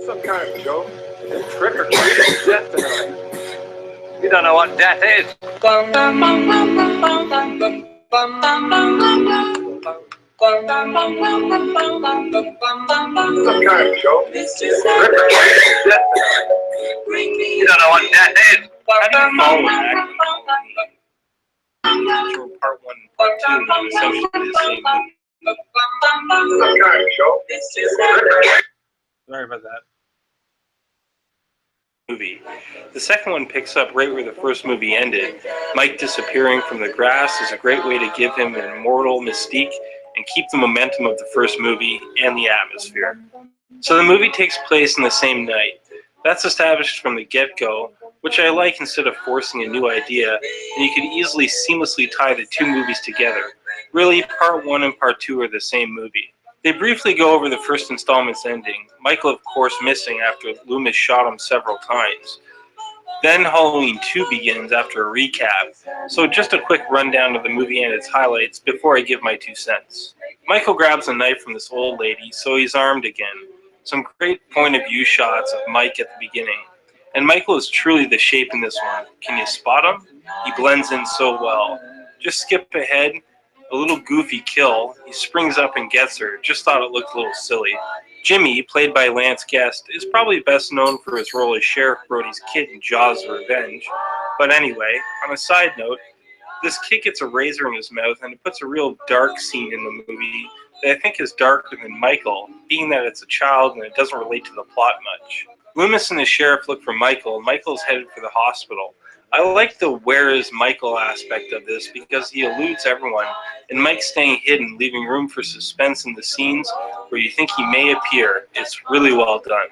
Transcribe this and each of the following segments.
Some kind of joke. Trick or treat death tonight. You don't know what death is. Some kind of joke. Trick or treat death tonight. You don't know what death is. How do you follow that? Part 1 and part 2 are essentially the same movie. Some kind of joke. Trick or treat. Sorry about that. Movie. The second one picks up right where the first movie ended. Mike disappearing from the grass is a great way to give him an immortal mystique and keep the momentum of the first movie and the atmosphere. So the movie takes place in the same night. That's established from the get-go, which I like instead of forcing a new idea, and you could easily seamlessly tie the two movies together. Really, part 1 and part 2 are the same movie. They briefly go over the first installment's ending, Michael of course missing after Loomis shot him several times. Then Halloween 2 begins after a recap, so just a quick rundown of the movie and its highlights before I give my 2 cents. Michael grabs a knife from this old lady, so he's armed again. Some great point of view shots of Mike at the beginning. And Michael is truly the shape in this one. Can you spot him? He blends in so well. Just skip ahead. A little goofy kill. He springs up and gets her. Just thought it looked a little silly. Jimmy, played by Lance Guest, is probably best known for his role as Sheriff Brody's kid in Jaws' Revenge. But anyway, on a side note, this kid gets a razor in his mouth and it puts a real dark scene in the movie that I think is darker than Michael, being that it's a child and it doesn't relate to the plot much. Loomis and the sheriff look for Michael, and Michael's headed for the hospital. I like the where is Michael aspect of this because he eludes everyone, and Mike's staying hidden, leaving room for suspense in the scenes where you think he may appear. It's really well done.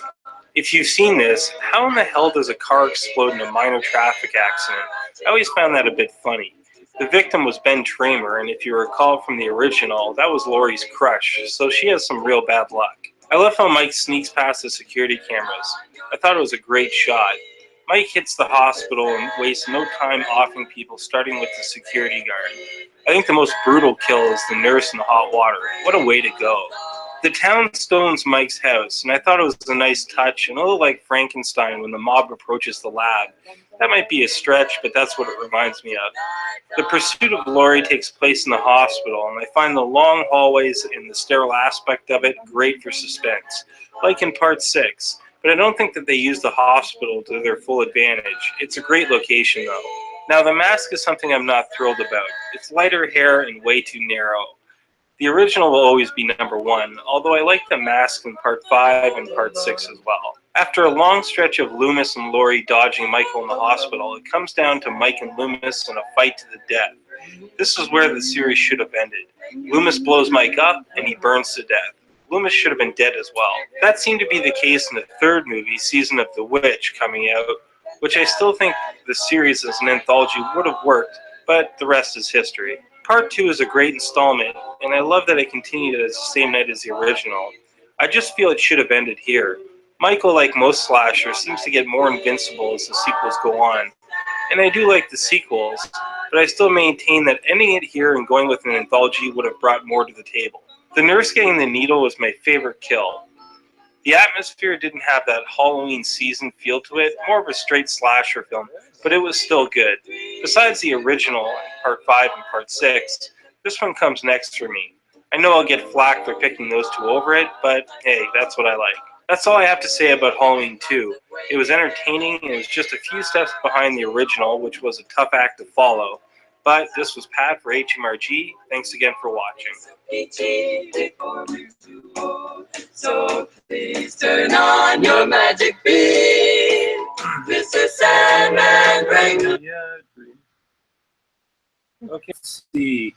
If you've seen this, how in the hell does a car explode in a minor traffic accident? I always found that a bit funny. The victim was Ben Tramer, and if you recall from the original, that was Laurie's crush, so she has some real bad luck. I love how Mike sneaks past the security cameras. I thought it was a great shot. Mike hits the hospital and wastes no time offing people, starting with the security guard. I think the most brutal kill is the nurse in the hot water. What a way to go. The town stones Mike's house, and I thought it was a nice touch and a little like Frankenstein when the mob approaches the lab. That might be a stretch, but that's what it reminds me of. The pursuit of Laurie takes place in the hospital, and I find the long hallways and the sterile aspect of it great for suspense, like in part 6. But I don't think that they use the hospital to their full advantage. It's a great location, though. Now, the mask is something I'm not thrilled about. It's lighter hair and way too narrow. The original will always be number 1, although I like the mask in part 5 and part 6 as well. After a long stretch of Loomis and Laurie dodging Michael in the hospital, it comes down to Mike and Loomis in a fight to the death. This is where the series should have ended. Loomis blows Mike up, and he burns to death. Loomis should have been dead as well. That seemed to be the case in the third movie, Season of the Witch, coming out, which I still think the series as an anthology would have worked, but the rest is history. Part 2 is a great installment, and I love that it continued as the same night as the original. I just feel it should have ended here. Michael, like most slashers, seems to get more invincible as the sequels go on. And I do like the sequels, but I still maintain that ending it here and going with an anthology would have brought more to the table. The nurse getting the needle was my favorite kill. The atmosphere didn't have that Halloween season feel to it, more of a straight slasher film, but it was still good. Besides the original, part 5 and part 6, this one comes next for me. I know I'll get flack for picking those two over it, but hey, that's what I like. That's all I have to say about Halloween 2. It was entertaining and it was just a few steps behind the original, which was a tough act to follow. But this was Pat for HMRG. Thanks again for watching. So please turn on your magic beam. Mr. Sandman, bring. Okay, let's see.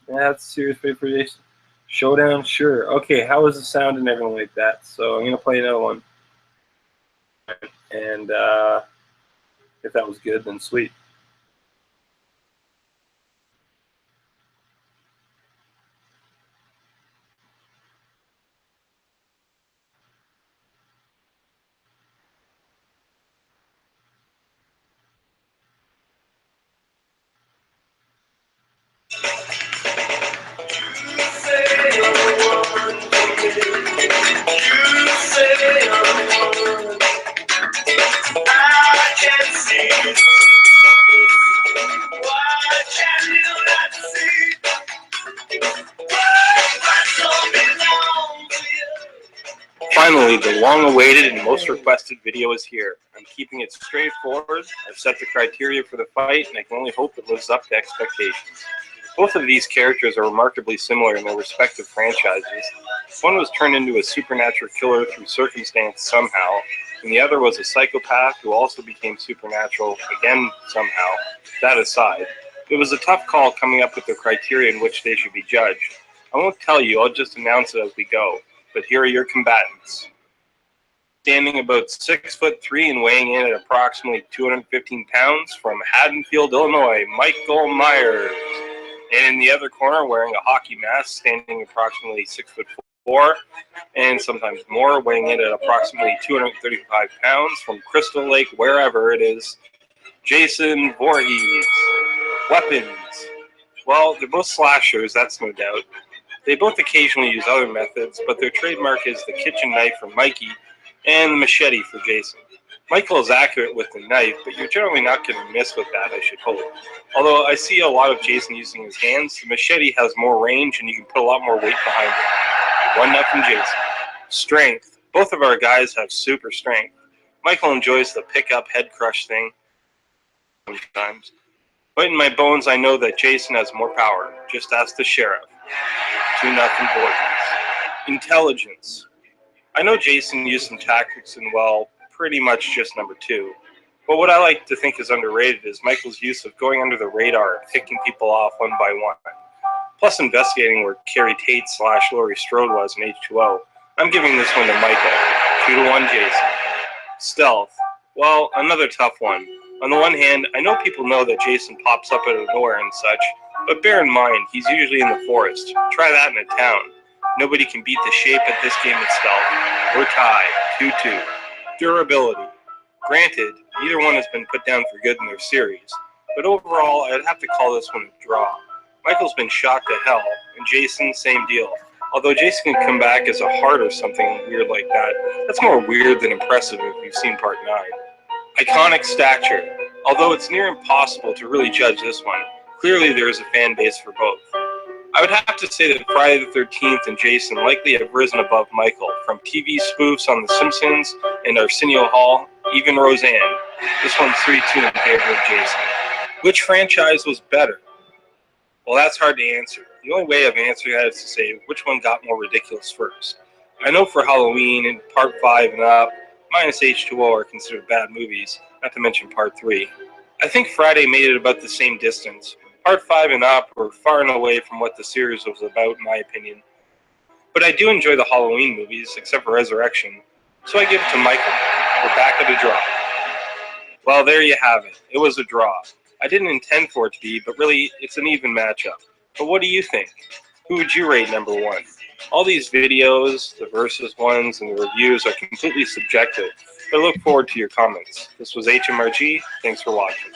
That's serious preparation. Showdown, sure. Okay, how was the sound and everything like that? So I'm gonna play another one, and if that was good, then sweet. You say The long-awaited and most requested video is here. I'm keeping it straightforward. I've set the criteria for the fight, and I can only hope it lives up to expectations. Both of these characters are remarkably similar in their respective franchises. One was turned into a supernatural killer through circumstance somehow, and the other was a psychopath who also became supernatural, again somehow. That aside, it was a tough call coming up with the criteria in which they should be judged. I won't tell you, I'll just announce it as we go. But here are your combatants. Standing about 6'3" and weighing in at approximately 215 pounds, from Haddonfield, Illinois, Michael Myers. And in the other corner, wearing a hockey mask, standing approximately 6'4" and sometimes more, weighing in at approximately 235 pounds, from Crystal Lake, wherever it is, Jason Voorhees. Weapons. Well, they're both slashers, that's no doubt. They both occasionally use other methods, but their trademark is the kitchen knife for Mikey and the machete for Jason. Michael is accurate with the knife, but you're generally not going to miss with that, I should hope. Although I see a lot of Jason using his hands, the machete has more range and you can put a lot more weight behind it. 1-0 Jason. Strength. Both of our guys have super strength. Michael enjoys the pick-up head crush thing sometimes. But in my bones, I know that Jason has more power. Just ask the sheriff. 2-0 Voorhees. Intelligence. I know Jason used some tactics in, well, pretty much just number 2. But what I like to think is underrated is Michael's use of going under the radar and picking people off one by one. Plus investigating where Carrie Tate / Laurie Strode was in H2O. I'm giving this one to Michael. 2-1 Jason. Stealth. Well, another tough one. On the one hand, I know people know that Jason pops up out of nowhere and such, but bear in mind, he's usually in the forest. Try that in a town. Nobody can beat the shape at this game of stealth. We're tied, 2-2. Durability. Granted, neither one has been put down for good in their series, but overall, I'd have to call this one a draw. Michael's been shot to hell, and Jason, same deal. Although Jason can come back as a heart or something weird like that, that's more weird than impressive if you've seen Part 9. Iconic stature. Although it's near impossible to really judge this one, clearly there is a fan base for both. I would have to say that Friday the 13th and Jason likely have risen above Michael, from TV spoofs on The Simpsons and Arsenio Hall, even Roseanne. This one's 3-2 in favor of Jason. Which franchise was better? Well, that's hard to answer. The only way of answering that is to say which one got more ridiculous first. I know for Halloween and Part 5 and up, minus H2O are considered bad movies, not to mention Part 3. I think Friday made it about the same distance. Part 5 and up were far and away from what the series was about, in my opinion. But I do enjoy the Halloween movies, except for Resurrection, so I give it to Michael. We're back at a draw. Well, there you have it. It was a draw. I didn't intend for it to be, but really, it's an even matchup. But what do you think? Who would you rate number 1? All these videos, the versus ones, and the reviews are completely subjective, but I look forward to your comments. This was HMRG. Thanks for watching.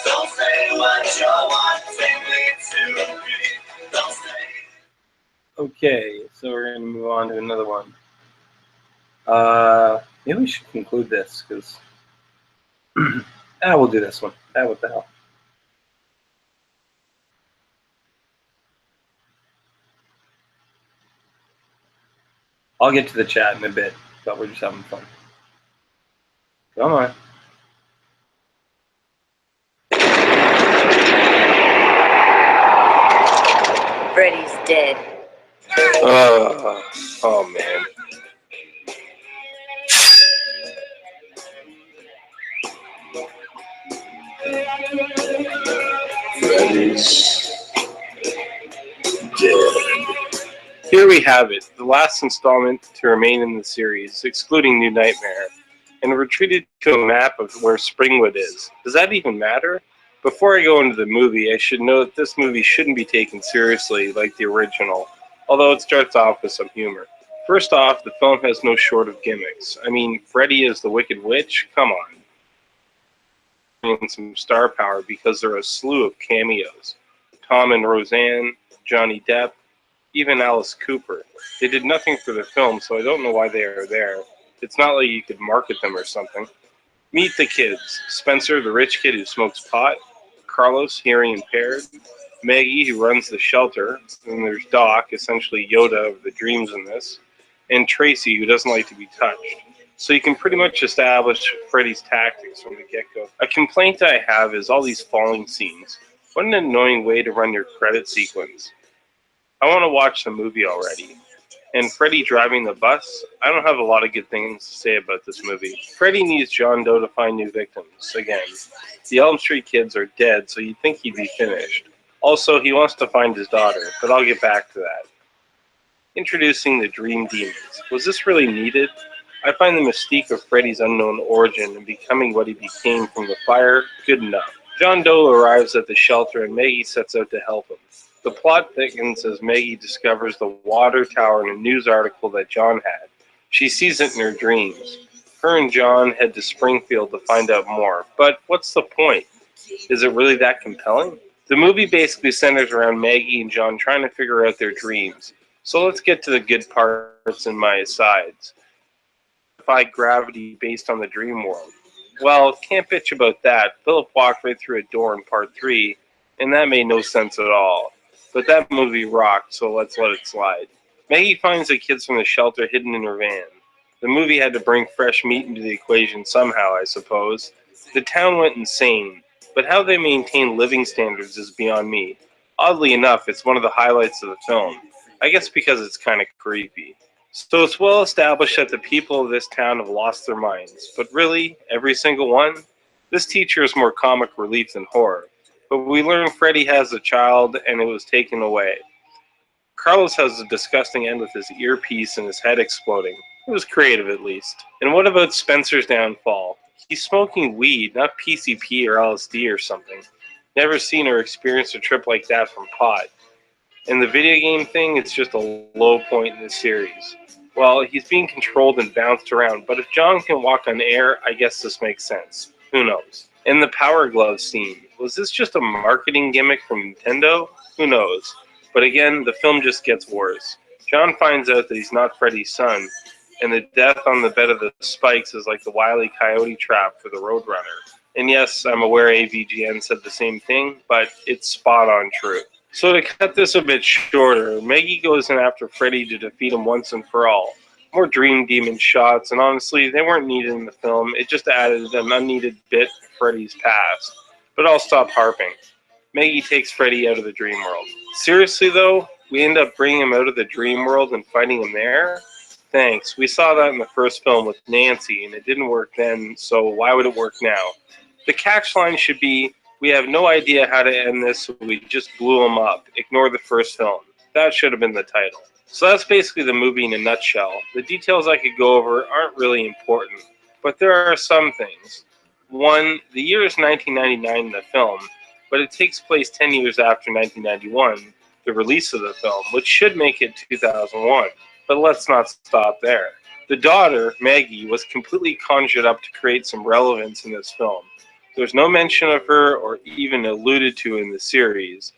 Don't say what you're wanting me to be. Don't say. Okay, so we're going to move on to another one. Maybe we should conclude this, because we'll do this one. What the hell. I'll get to the chat in a bit, but we're just having fun. Come on. Freddy's dead. Oh man. Freddy's dead. Here we have it, the last installment to remain in the series, excluding New Nightmare, and we're treated to a map of where Springwood is. Does that even matter? Before I go into the movie, I should note that this movie shouldn't be taken seriously like the original, although it starts off with some humor. First off, the film has no short of gimmicks. I mean, Freddy is the Wicked Witch? Come on. And some star power because there are a slew of cameos. Tom and Roseanne, Johnny Depp, even Alice Cooper. They did nothing for the film, so I don't know why they are there. It's not like you could market them or something. Meet the kids. Spencer, the rich kid who smokes pot. Carlos, hearing impaired. Maggie, who runs the shelter. And there's Doc, essentially Yoda of the dreams in this. And Tracy, who doesn't like to be touched. So you can pretty much establish Freddy's tactics from the get-go. A complaint I have is all these falling scenes. What an annoying way to run your credit sequence. I want to watch the movie already. And Freddy driving the bus, I don't have a lot of good things to say about this movie. Freddy needs John Doe to find new victims, again. The Elm Street kids are dead, so you'd think he'd be finished. Also, he wants to find his daughter, but I'll get back to that. Introducing the Dream Demons. Was this really needed? I find the mystique of Freddy's unknown origin and becoming what he became from the fire good enough. John Doe arrives at the shelter and Maggie sets out to help him. The plot thickens as Maggie discovers the water tower in a news article that John had. She sees it in her dreams. Her and John head to Springfield to find out more. But what's the point? Is it really that compelling? The movie basically centers around Maggie and John trying to figure out their dreams. So let's get to the good parts and my asides. Defy gravity based on the dream world. Well, can't bitch about that. Philip walked right through a door in part 3, and that made no sense at all. But that movie rocked, so let's let it slide. Maggie finds the kids from the shelter hidden in her van. The movie had to bring fresh meat into the equation somehow, I suppose. The town went insane, but how they maintain living standards is beyond me. Oddly enough, it's one of the highlights of the film. I guess because it's kind of creepy. So it's well established that the people of this town have lost their minds. But really, every single one? This teacher is more comic relief than horror. But we learn Freddy has a child and it was taken away. Carlos has a disgusting end with his earpiece and his head exploding. It was creative at least. And what about Spencer's downfall? He's smoking weed, not PCP or LSD or something. Never seen or experienced a trip like that from pot. And the video game thing, it's just a low point in the series. Well, he's being controlled and bounced around, but if John can walk on air, I guess this makes sense. Who knows? And the Power Glove scene, was this just a marketing gimmick from Nintendo? Who knows? But again, the film just gets worse. John finds out that he's not Freddy's son, and the death on the bed of the spikes is like the Wile E. Coyote trap for the Roadrunner. And yes, I'm aware AVGN said the same thing, but it's spot on true. So to cut this a bit shorter, Maggie goes in after Freddy to defeat him once and for all. More Dream Demon shots, and honestly, they weren't needed in the film. It just added an unneeded bit of Freddy's past. But I'll stop harping. Maggie takes Freddy out of the dream world. Seriously though, we end up bringing him out of the dream world and fighting him there? Thanks. We saw that in the first film with Nancy, and it didn't work then, so why would it work now? The catch line should be, we have no idea how to end this, so we just blew him up. Ignore the first film. That should have been the title. So that's basically the movie in a nutshell. The details I could go over aren't really important, but there are some things. One, the year is 1999 in the film, but it takes place 10 years after 1991, the release of the film, which should make it 2001. But let's not stop there. The daughter, Maggie, was completely conjured up to create some relevance in this film. There's no mention of her or even alluded to in the series.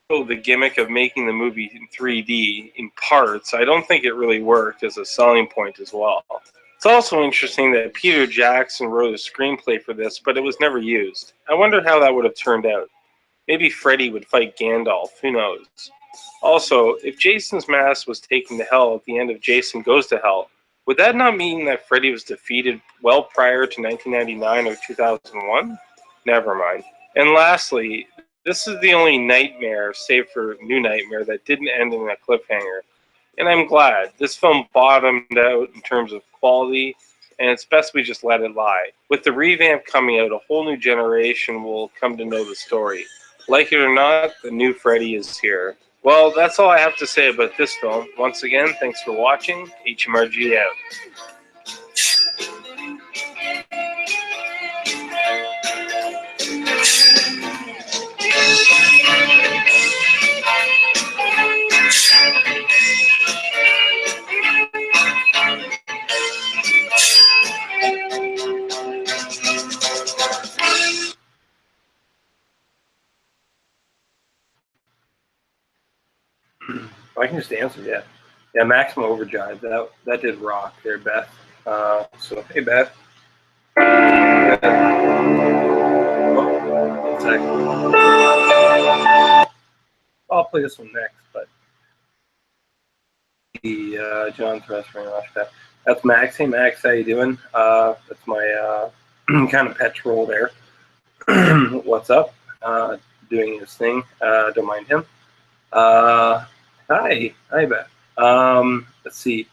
So the gimmick of making the movie in 3D in parts, I don't think it really worked as a selling point as well. It's also interesting that Peter Jackson wrote a screenplay for this, but it was never used. I wonder how that would have turned out. Maybe Freddy would fight Gandalf, who knows? Also, if Jason's mask was taken to hell at the end of Jason Goes to Hell, would that not mean that Freddy was defeated well prior to 1999 or 2001? Never mind. And lastly, this is the only Nightmare, save for New Nightmare, that didn't end in a cliffhanger. And I'm glad. This film bottomed out in terms of quality, and it's best we just let it lie. With the revamp coming out, a whole new generation will come to know the story. Like it or not, the new Freddy is here. Well, that's all I have to say about this film. Once again, thanks for watching. HMRG out. I can just answer that. Yeah, Maximum Overdrive. That did rock there, Beth. So hey, Beth. Oh, one sec. I'll play this one next, but the John Thrust ring off that. That's Max. Hey, Max, how you doing? That's my kind of pet troll there. What's up? Doing his thing. Don't mind him. Hi, Beth. Let's see.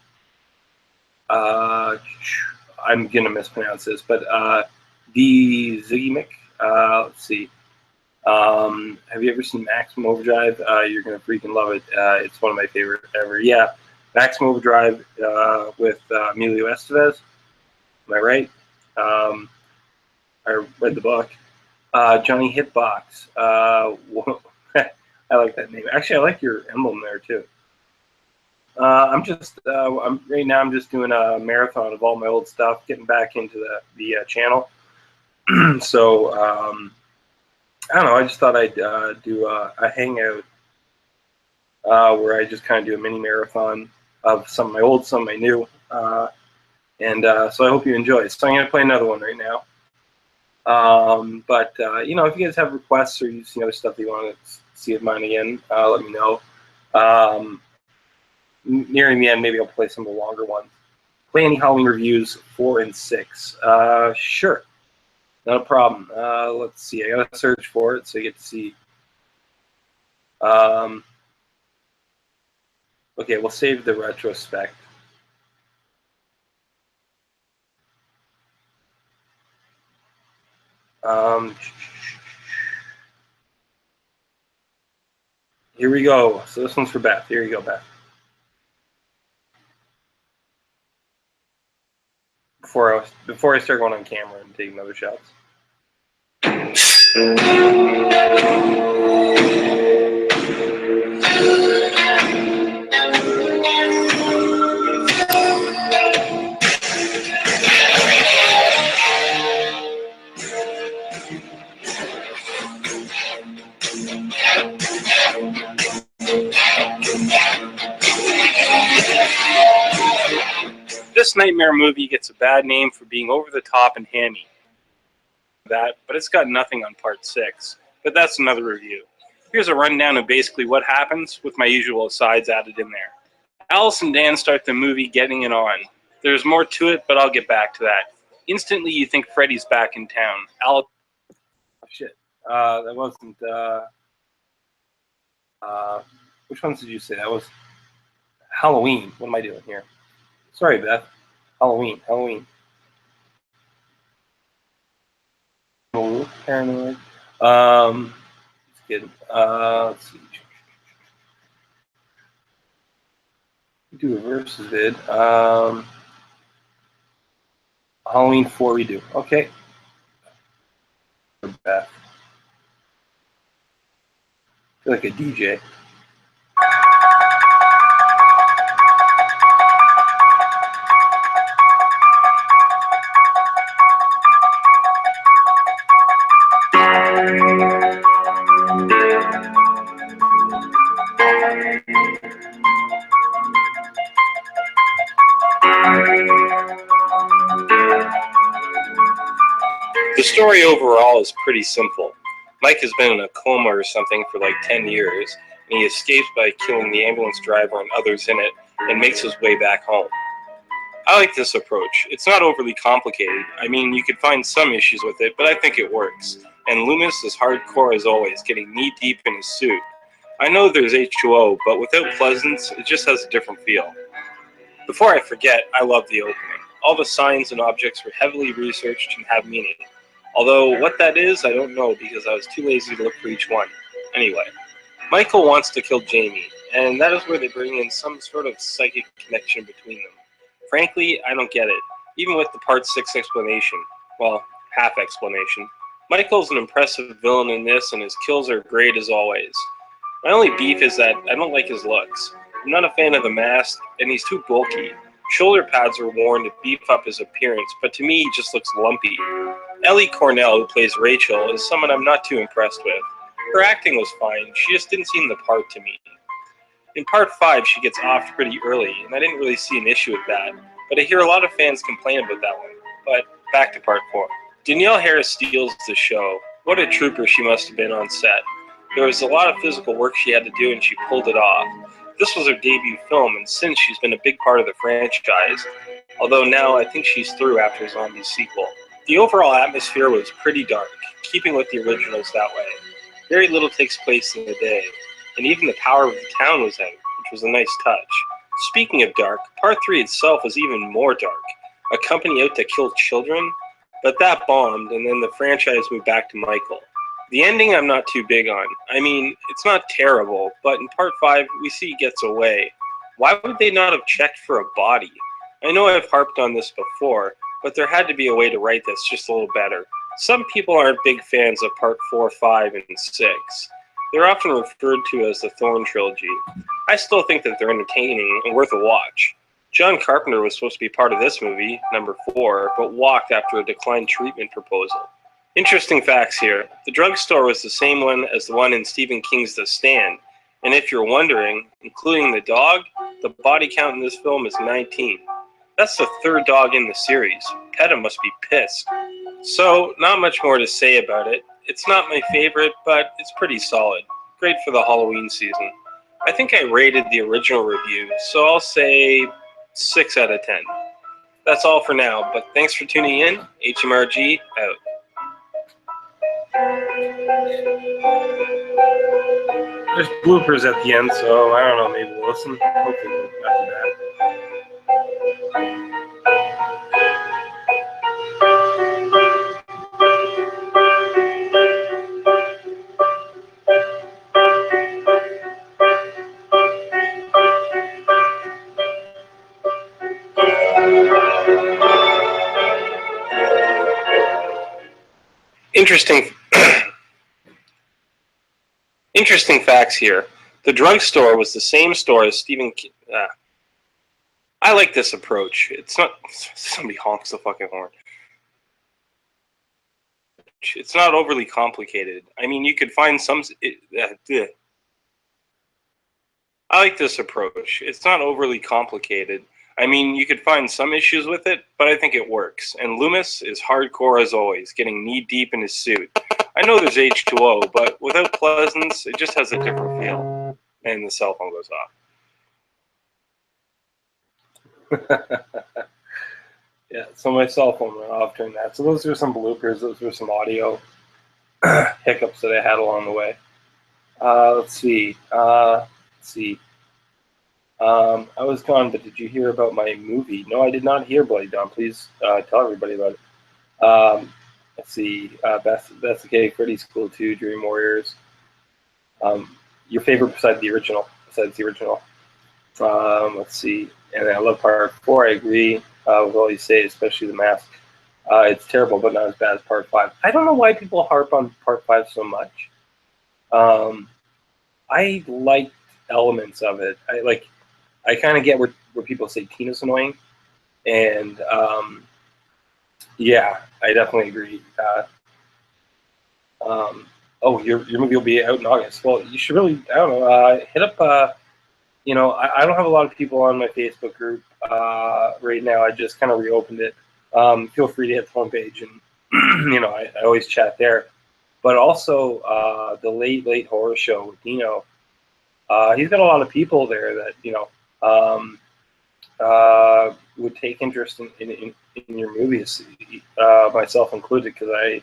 I'm gonna mispronounce this, but the Ziggy Mick. Let's see. Have you ever seen Maximum Overdrive? You're gonna freaking love it. It's one of my favorite ever. Yeah, Maximum Overdrive with Emilio Estevez. Am I right? I read the book. Johnny Hitbox. I like that name. Actually, I like your emblem there too. I'm right now. I'm just doing a marathon of all my old stuff, getting back into the channel. So I don't know. I just thought I'd do a hangout where I just kind of do a mini marathon of some of my old, some of my new, and so I hope you enjoy. So I'm gonna play another one right now. But you know, if you guys have requests or you see other stuff that you want to see of mine again, let me know. Nearing the end, maybe I'll play some of the longer ones. Play any Halloween reviews 4 and 6. Sure, not a problem. Let's see. I gotta search for it so you get to see. Okay, we'll save the retrospect. Here we go. So this one's for Beth. Here you go, Beth. Before I start going on camera and taking other shots. This nightmare movie gets a bad name for being over the top and hammy. But it's got nothing on part 6. But that's another review. Here's a rundown of basically what happens with my usual asides added in there. Alice and Dan start the movie getting it on. There's more to it, but I'll get back to that. Instantly, you think Freddy's back in town. Oh, shit. That wasn't... which ones did you say? That was Halloween. What am I doing here? Sorry, Beth. Halloween. Paranoid. It's good. Let's see. Do a versus vid. Halloween 4 we do. Okay. Beth. I feel like a DJ. The story overall is pretty simple. Mike has been in a coma or something for like 10 years, and he escapes by killing the ambulance driver and others in it, and makes his way back home. I like this approach. It's not overly complicated. I mean, you could find some issues with it, but I think it works. And Loomis is hardcore as always, getting knee-deep in his suit. I know there's H2O, but without Pleasance, it just has a different feel. Before I forget, I love the opening. All the signs and objects were heavily researched and have meaning. Although what that is, I don't know because I was too lazy to look for each one. Anyway, Michael wants to kill Jamie, and that is where they bring in some sort of psychic connection between them. Frankly, I don't get it, even with the Part 6 explanation. Well, half explanation. Michael's an impressive villain in this, and his kills are great as always. My only beef is that I don't like his looks. I'm not a fan of the mask, and he's too bulky. Shoulder pads are worn to beef up his appearance, but to me he just looks lumpy. Ellie Cornell, who plays Rachel, is someone I'm not too impressed with. Her acting was fine, she just didn't seem the part to me. In part 5, she gets off pretty early, and I didn't really see an issue with that, but I hear a lot of fans complain about that one. But back to part 4. Danielle Harris steals the show. What a trooper she must have been on set. There was a lot of physical work she had to do, and she pulled it off. This was her debut film, and since she's been a big part of the franchise, although now I think she's through after Zombie's sequel. The overall atmosphere was pretty dark, keeping with the originals that way. Very little takes place in the day, and even the power of the town was out, which was a nice touch. Speaking of dark, part 3 itself was even more dark. A company out to kill children? But that bombed, and then the franchise moved back to Michael. The ending I'm not too big on. I mean, it's not terrible, but in part 5, we see he gets away. Why would they not have checked for a body? I know I've harped on this before, but there had to be a way to write this just a little better. Some people aren't big fans of part 4, 5, and 6. They're often referred to as the Thorn Trilogy. I still think that they're entertaining and worth a watch. John Carpenter was supposed to be part of this movie, number 4, but walked after a declined treatment proposal. Interesting facts here. The drugstore was the same one as the one in Stephen King's The Stand, and if you're wondering, including the dog, the body count in this film is 19. That's the 3rd dog in the series. PETA must be pissed. So, not much more to say about it. It's not my favorite, but it's pretty solid. Great for the Halloween season. I think I rated the original review, so I'll say 6 out of 10. That's all for now, but thanks for tuning in. HMRG out. There's bloopers at the end, so I don't know, maybe we'll listen. Hopefully not too bad. Interesting facts here. The drugstore was the same store as Stephen King. I like this approach. It's not... Somebody honks the fucking horn. It's not overly complicated. I mean, you could find some... I like this approach. It's not overly complicated. I mean, you could find some issues with it, but I think it works. And Loomis is hardcore as always, getting knee-deep in his suit. I know there's H2O, but without Pleasance, it just has a different feel. And the cell phone goes off. Yeah, so my cell phone went off during that. So those are some bloopers. Those were some audio hiccups that I had along the way. Let's see. I was gone, but did you hear about my movie? No, I did not hear Bloody Dawn. Please tell everybody about it. Let's see. That's okay. Freddy's cool too. Dream Warriors. Your favorite besides the original? Let's see. And I love part 4. I agree with all you say, especially the mask. It's terrible, but not as bad as part 5. I don't know why people harp on part 5 so much. I liked elements of it. I kind of get where people say Tina's annoying, and yeah, I definitely agree. Oh, your movie will be out in August. Well, you should really, I don't know, hit up, I don't have a lot of people on my Facebook group right now. I just kind of reopened it. Feel free to hit the homepage, and, I always chat there. But also, the Late Horror Show with Dino, he's got a lot of people there that, would take interest in your movies, myself included, because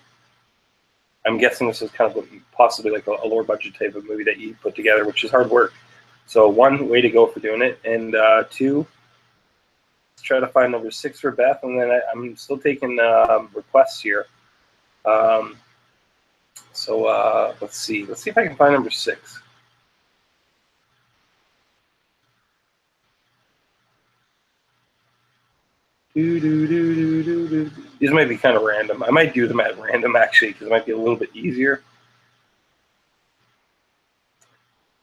I'm guessing this is kind of possibly like a lower budget type of movie that you put together, which is hard work. So 1, way to go for doing it, and 2, let's try to find number 6 for Beth, and then I'm still taking requests here. So let's see if I can find number 6. These might be kind of random. I might do them at random, actually, because it might be a little bit easier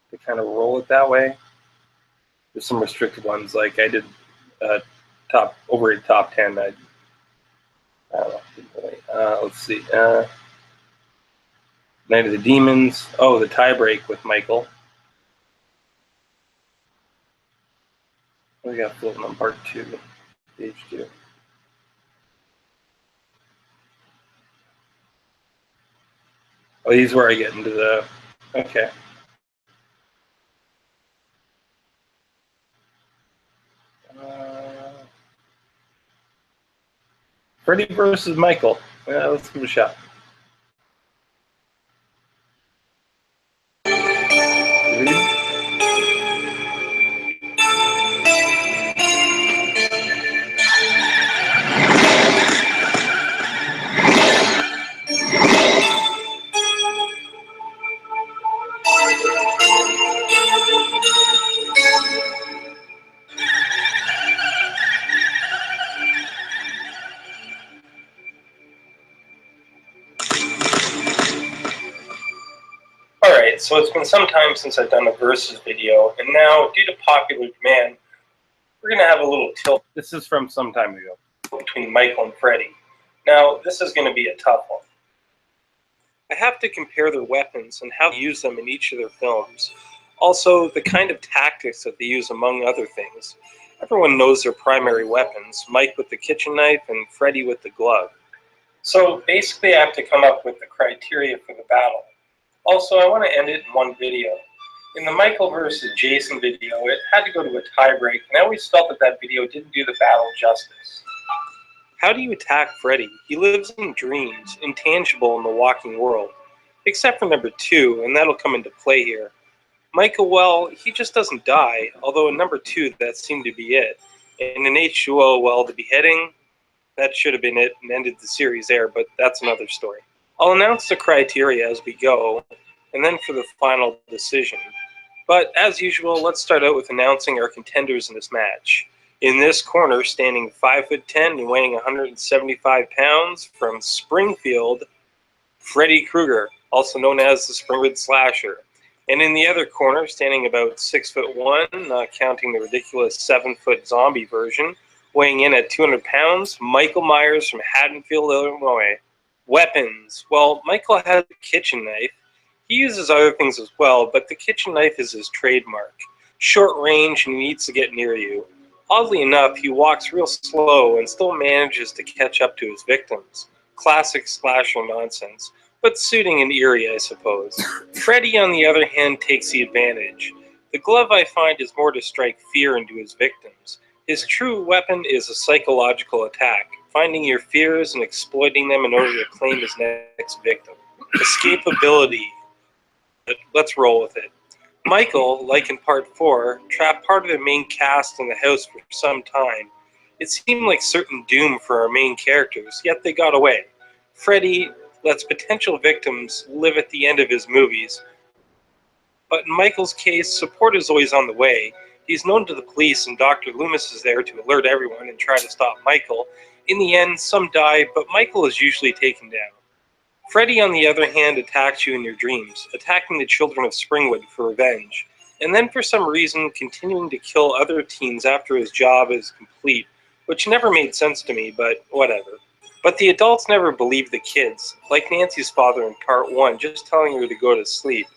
to kind of roll it that way. There's some restricted ones, like I did overrated top 10. I don't know. Let's see. Night of the Demons. Oh, the tie break with Michael. We got floating on part 2, page 2. Oh, these where I get into the... Okay. Freddy versus Michael. Yeah, let's give it a shot. Alright, so it's been some time since I've done a versus video, and now, due to popular demand, we're going to have a little tilt. This is from some time ago, between Michael and Freddy. Now, this is going to be a tough one. I have to compare their weapons and how they use them in each of their films. Also, the kind of tactics that they use, among other things. Everyone knows their primary weapons, Mike with the kitchen knife and Freddy with the glove. So basically I have to come up with the criteria for the battle. Also, I want to end it in one video. In the Michael versus Jason video, it had to go to a tie break, and I always felt that that video didn't do the battle justice. How do you attack Freddy? He lives in dreams, intangible in the walking world. Except for number 2, and that'll come into play here. Michael, well, he just doesn't die, although in number 2, that seemed to be it. And in H2O, well, the beheading, that should have been it and ended the series there, but that's another story. I'll announce the criteria as we go, and then for the final decision. But as usual, let's start out with announcing our contenders in this match. In this corner, standing 5'10" and weighing 175 pounds, from Springfield, Freddy Krueger, also known as the Springwood Slasher. And in the other corner, standing about 6'1", not counting the ridiculous 7-foot zombie version, weighing in at 200 pounds, Michael Myers from Haddonfield, Illinois. Weapons. Well, Michael has a kitchen knife. He uses other things as well, but the kitchen knife is his trademark. Short range, and he needs to get near you. Oddly enough, he walks real slow and still manages to catch up to his victims. Classic slasher nonsense, but suiting and eerie, I suppose. Freddy, on the other hand, takes the advantage. The glove, I find, is more to strike fear into his victims. His true weapon is a psychological attack, finding your fears and exploiting them in order to claim his next victim. Escapability. Let's roll with it. Michael, like in part 4, trapped part of the main cast in the house for some time. It seemed like certain doom for our main characters, yet they got away. Freddy lets potential victims live at the end of his movies. But in Michael's case, support is always on the way. He's known to the police, and Dr. Loomis is there to alert everyone and try to stop Michael. In the end, some die, but Michael is usually taken down. Freddy, on the other hand, attacks you in your dreams, attacking the children of Springwood for revenge, and then for some reason continuing to kill other teens after his job is complete, which never made sense to me, but whatever. But the adults never believe the kids, like Nancy's father in part 1, just telling her to go to sleep.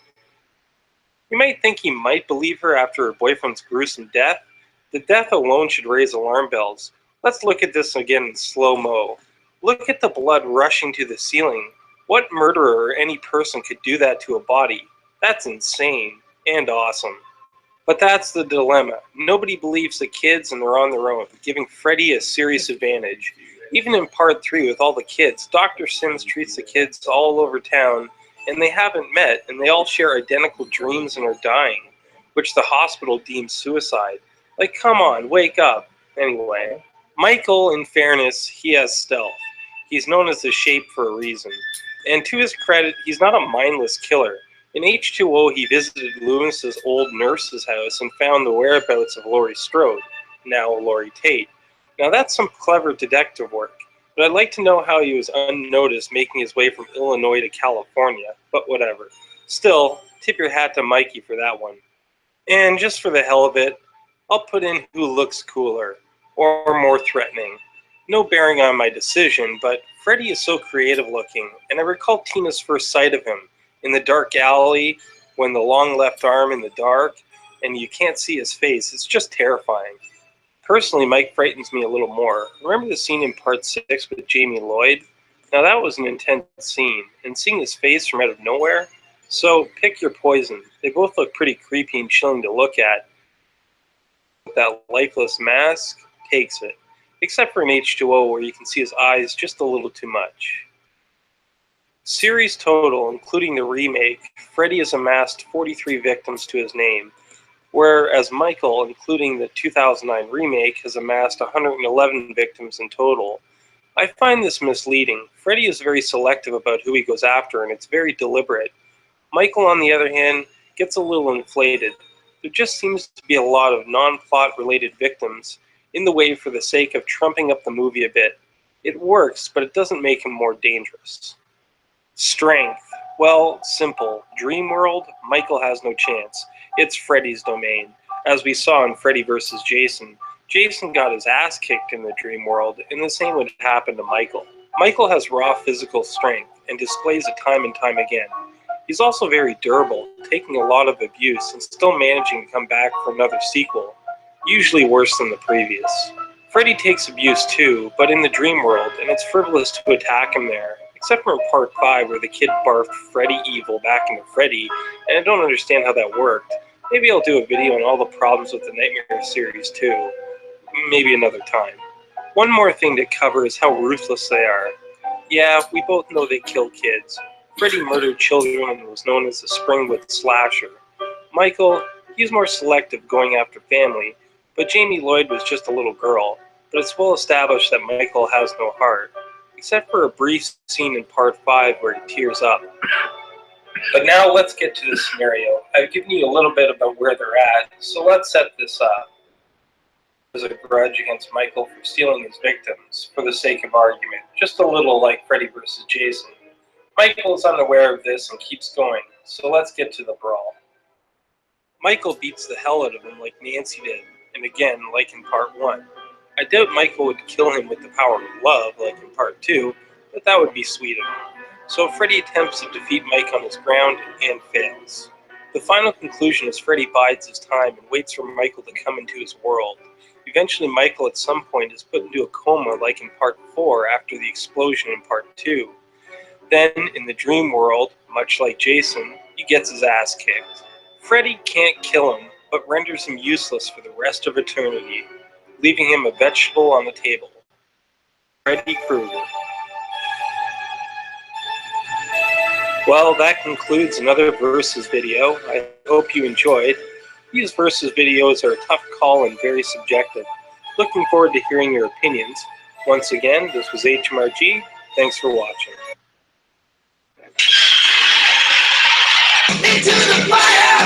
You might think he might believe her after her boyfriend's gruesome death. The death alone should raise alarm bells. Let's look at this again in slow-mo. Look at the blood rushing to the ceiling. What murderer or any person could do that to a body? That's insane and awesome. But that's the dilemma. Nobody believes the kids and they're on their own, giving Freddy a serious advantage. Even in part 3 with all the kids, Dr. Sims treats the kids all over town, and they haven't met, and they all share identical dreams and are dying, which the hospital deems suicide. Like, come on, wake up. Anyway, Michael, in fairness, he has stealth. He's known as the Shape for a reason. And to his credit, he's not a mindless killer. In H2O, he visited Loomis's old nurse's house and found the whereabouts of Laurie Strode, now Laurie Tate. Now that's some clever detective work, but I'd like to know how he was unnoticed making his way from Illinois to California, but whatever. Still, tip your hat to Mikey for that one. And just for the hell of it, I'll put in who looks cooler, or more threatening. No bearing on my decision, but Freddy is so creative looking, and I recall Tina's first sight of him in the dark alley when the long left arm in the dark, and you can't see his face. It's just terrifying. Personally, Mike frightens me a little more. Remember the scene in part 6 with Jamie Lloyd? Now that was an intense scene, and seeing his face from out of nowhere? So, pick your poison. They both look pretty creepy and chilling to look at. That lifeless mask takes it. Except for in H2O where you can see his eyes just a little too much. Series total, including the remake, Freddy has amassed 43 victims to his name, whereas Michael, including the 2009 remake, has amassed 111 victims in total. I find this misleading. Freddy is very selective about who he goes after, and it's very deliberate. Michael, on the other hand, gets a little inflated. There just seems to be a lot of non-plot related victims in the way for the sake of trumping up the movie a bit. It works, but it doesn't make him more dangerous. Strength. Well, simple. Dream world, Michael has no chance. It's Freddy's domain. As we saw in Freddy vs. Jason, Jason got his ass kicked in the dream world, and the same would happen to Michael. Michael has raw physical strength and displays it time and time again. He's also very durable, taking a lot of abuse and still managing to come back for another sequel, usually worse than the previous. Freddy takes abuse too, but in the dream world, and it's frivolous to attack him there, except for in part 5 where the kid barfed Freddy evil back into Freddy, and I don't understand how that worked. Maybe I'll do a video on all the problems with the Nightmare series too. Maybe another time. One more thing to cover is how ruthless they are. Yeah, we both know they kill kids. Freddy murdered children and was known as the Springwood Slasher. Michael, he's more selective going after family, but Jamie Lloyd was just a little girl. But it's well established that Michael has no heart, except for a brief scene in part 5 where he tears up. But now let's get to the scenario. I've given you a little bit about where they're at, so let's set this up. There's a grudge against Michael for stealing his victims, for the sake of argument, just a little like Freddy vs. Jason. Michael is unaware of this and keeps going, so let's get to the brawl. Michael beats the hell out of him like Nancy did, and again, like in part 1. I doubt Michael would kill him with the power of love, like in part 2, but that would be sweet of him. So Freddy attempts to defeat Mike on his ground, and fails. The final conclusion is Freddy bides his time and waits for Michael to come into his world. Eventually Michael at some point is put into a coma like in part 4 after the explosion in part 2. Then, in the dream world, much like Jason, he gets his ass kicked. Freddy can't kill him, but renders him useless for the rest of eternity, leaving him a vegetable on the table. Freddy Krueger. Well, that concludes another Versus video. I hope you enjoyed. These Versus videos are a tough call and very subjective. Looking forward to hearing your opinions. Once again, this was HMRG. Thanks for watching. Into the fire!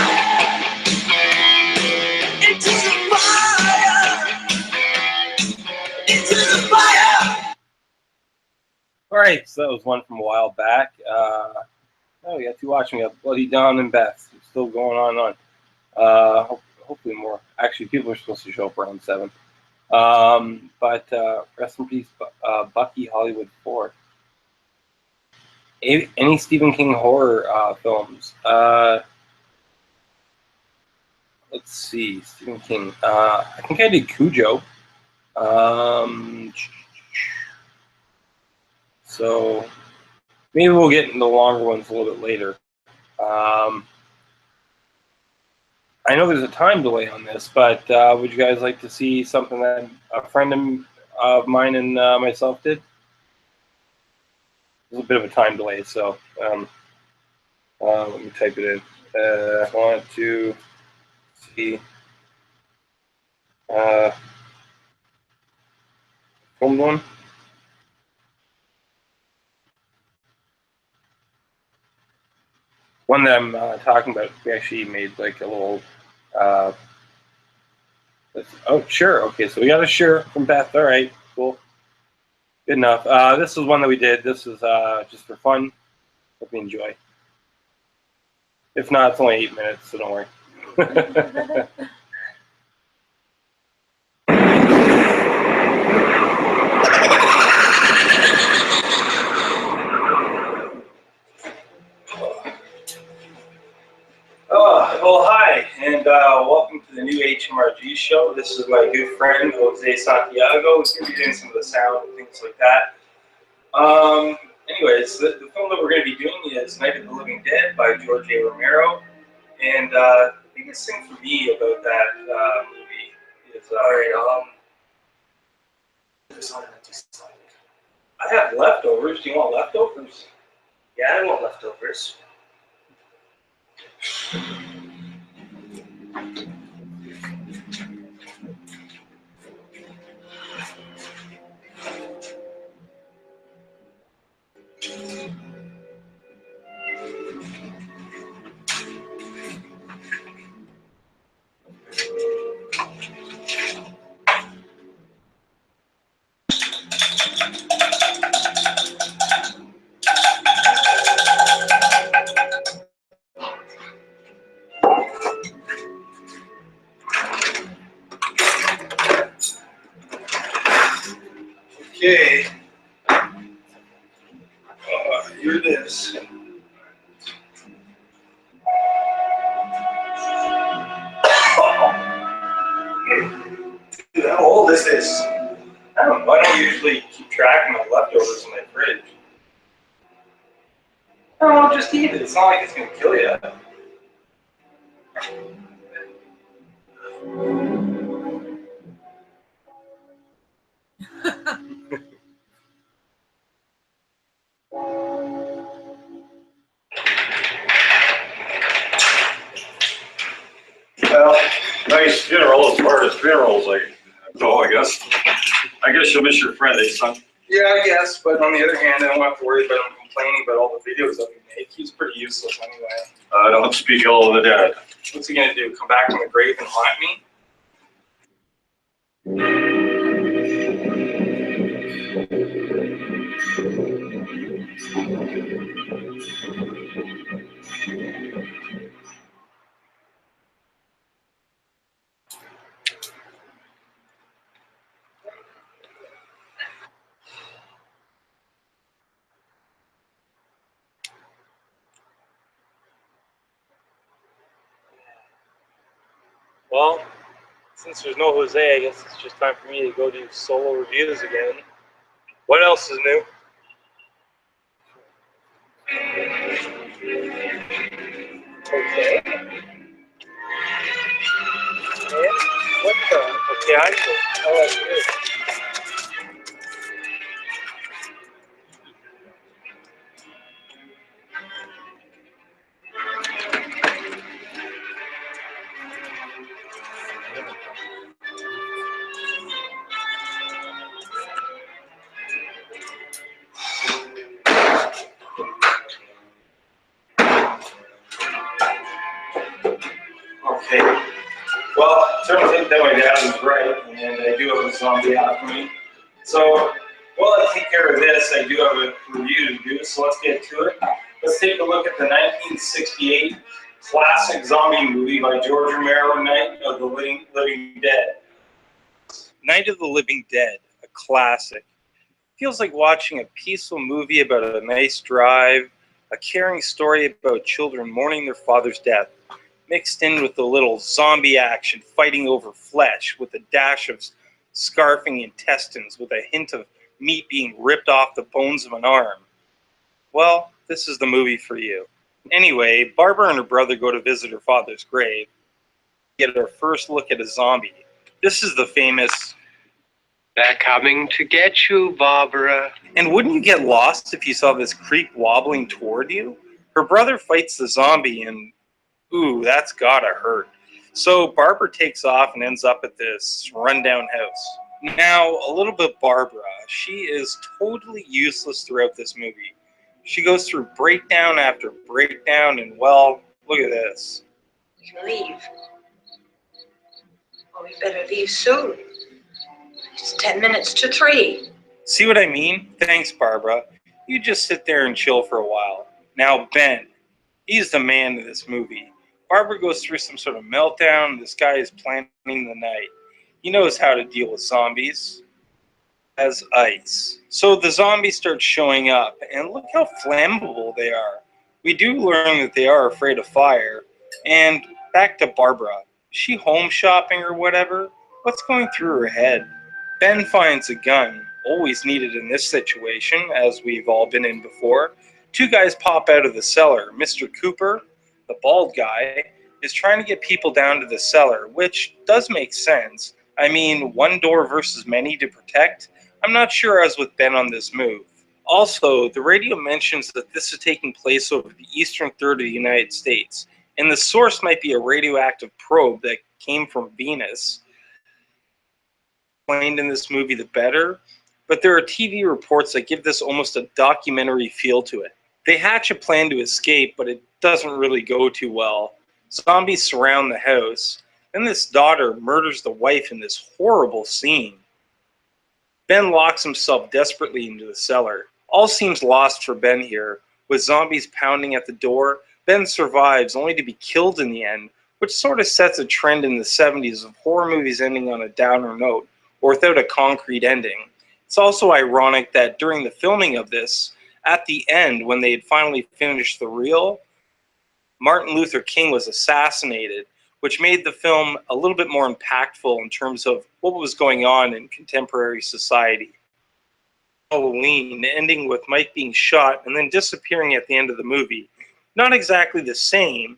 Into the fire! Into the fire! Alright, so that was one from a while back. We got two watching. We got Bloody Dawn and Beth. It's still going on and on. Hopefully more. Actually, people are supposed to show up around 7. But rest in peace, Bucky Hollywood 4. Any Stephen King horror films? Let's see, Stephen King. I think I did Cujo. So maybe we'll get into the longer ones a little bit later. I know there's a time delay on this, but would you guys like to see something that a friend of mine and myself did? There's a bit of a time delay, so let me type it in. I want to see filmed one. One that I'm talking about, we actually made like a little. Oh, sure. Okay, so we got a sure from Beth. All right, cool. Good enough. This is one that we did. This is just for fun. Hope you enjoy. If not, it's only 8 minutes, so don't worry. Well, hi, and welcome to the new HMRG. HMRG show. This is my good friend Jose Santiago. He's going to be doing some of the sound and things like that. Anyways, the film that we're going to be doing is Night of the Living Dead by George A. Romero. And the biggest thing for me about that movie is... I have leftovers. Do you want leftovers? Yeah, I want leftovers. Okay. Here it is. Dude, how old is this? I don't usually keep track of my leftovers in my fridge. No, just eat it. It's not like it's going to kill you. Well, nice funeral as far as funerals, I guess. I guess you'll miss your friend, eh, son? Yeah, I guess, but on the other hand, I don't have to worry about him complaining about all the videos that we make. He's pretty useless anyway. Don't speak ill of the dead. What's he going to do? Come back from the grave and haunt me? Well, since there's no Jose, I guess it's just time for me to go do solo reviews again. What else is new? Okay. And what the? Okay, I know. Oh, that's good. Okay. Well, it turns out that my dad was right, and I do have a zombie after me. So, while I take care of this, I do have a review to do, so let's get to it. Let's take a look at the 1968 classic zombie movie by George Romero, Night of the Living Dead. Night of the Living Dead, a classic. Feels like watching a peaceful movie about a nice drive, a caring story about children mourning their father's death, mixed in with a little zombie action fighting over flesh with a dash of scarfing intestines with a hint of meat being ripped off the bones of an arm. Well, this is the movie for you. Anyway, Barbara and her brother go to visit her father's grave, get our first look at a zombie. This is the famous... They're coming to get you, Barbara. And wouldn't you get lost if you saw this creep wobbling toward you? Her brother fights the zombie and, ooh, that's gotta hurt. So Barbara takes off and ends up at this rundown house. Now, a little bit Barbara. She is totally useless throughout this movie. She goes through breakdown after breakdown, and well, look at this. We can leave. Well, we better leave soon. It's 10 minutes to 3. See what I mean? Thanks, Barbara. You just sit there and chill for a while. Now, Ben, he's the man of this movie. Barbara goes through some sort of meltdown. This guy is planning the night. He knows how to deal with zombies as ice. So the zombies start showing up, and look how flammable they are. We do learn that they are afraid of fire. And back to Barbara. Is she home shopping or whatever? What's going through her head? Ben finds a gun, always needed in this situation, as we've all been in before. Two guys pop out of the cellar. Mr. Cooper, the bald guy, is trying to get people down to the cellar, which does make sense. I mean, one door versus many to protect? I'm not sure I was with Ben on this move. Also, the radio mentions that this is taking place over the eastern third of the United States, and the source might be a radioactive probe that came from Venus. Explained in this movie, the better, but there are TV reports that give this almost a documentary feel to it. They hatch a plan to escape, but it doesn't really go too well. Zombies surround the house, and this daughter murders the wife in this horrible scene. Ben locks himself desperately into the cellar. All seems lost for Ben here. With zombies pounding at the door, Ben survives only to be killed in the end, which sort of sets a trend in the 70s of horror movies ending on a downer note, or without a concrete ending. It's also ironic that during the filming of this, at the end, when they had finally finished the reel, Martin Luther King was assassinated, which made the film a little bit more impactful in terms of what was going on in contemporary society. Halloween, ending with Mike being shot and then disappearing at the end of the movie. Not exactly the same,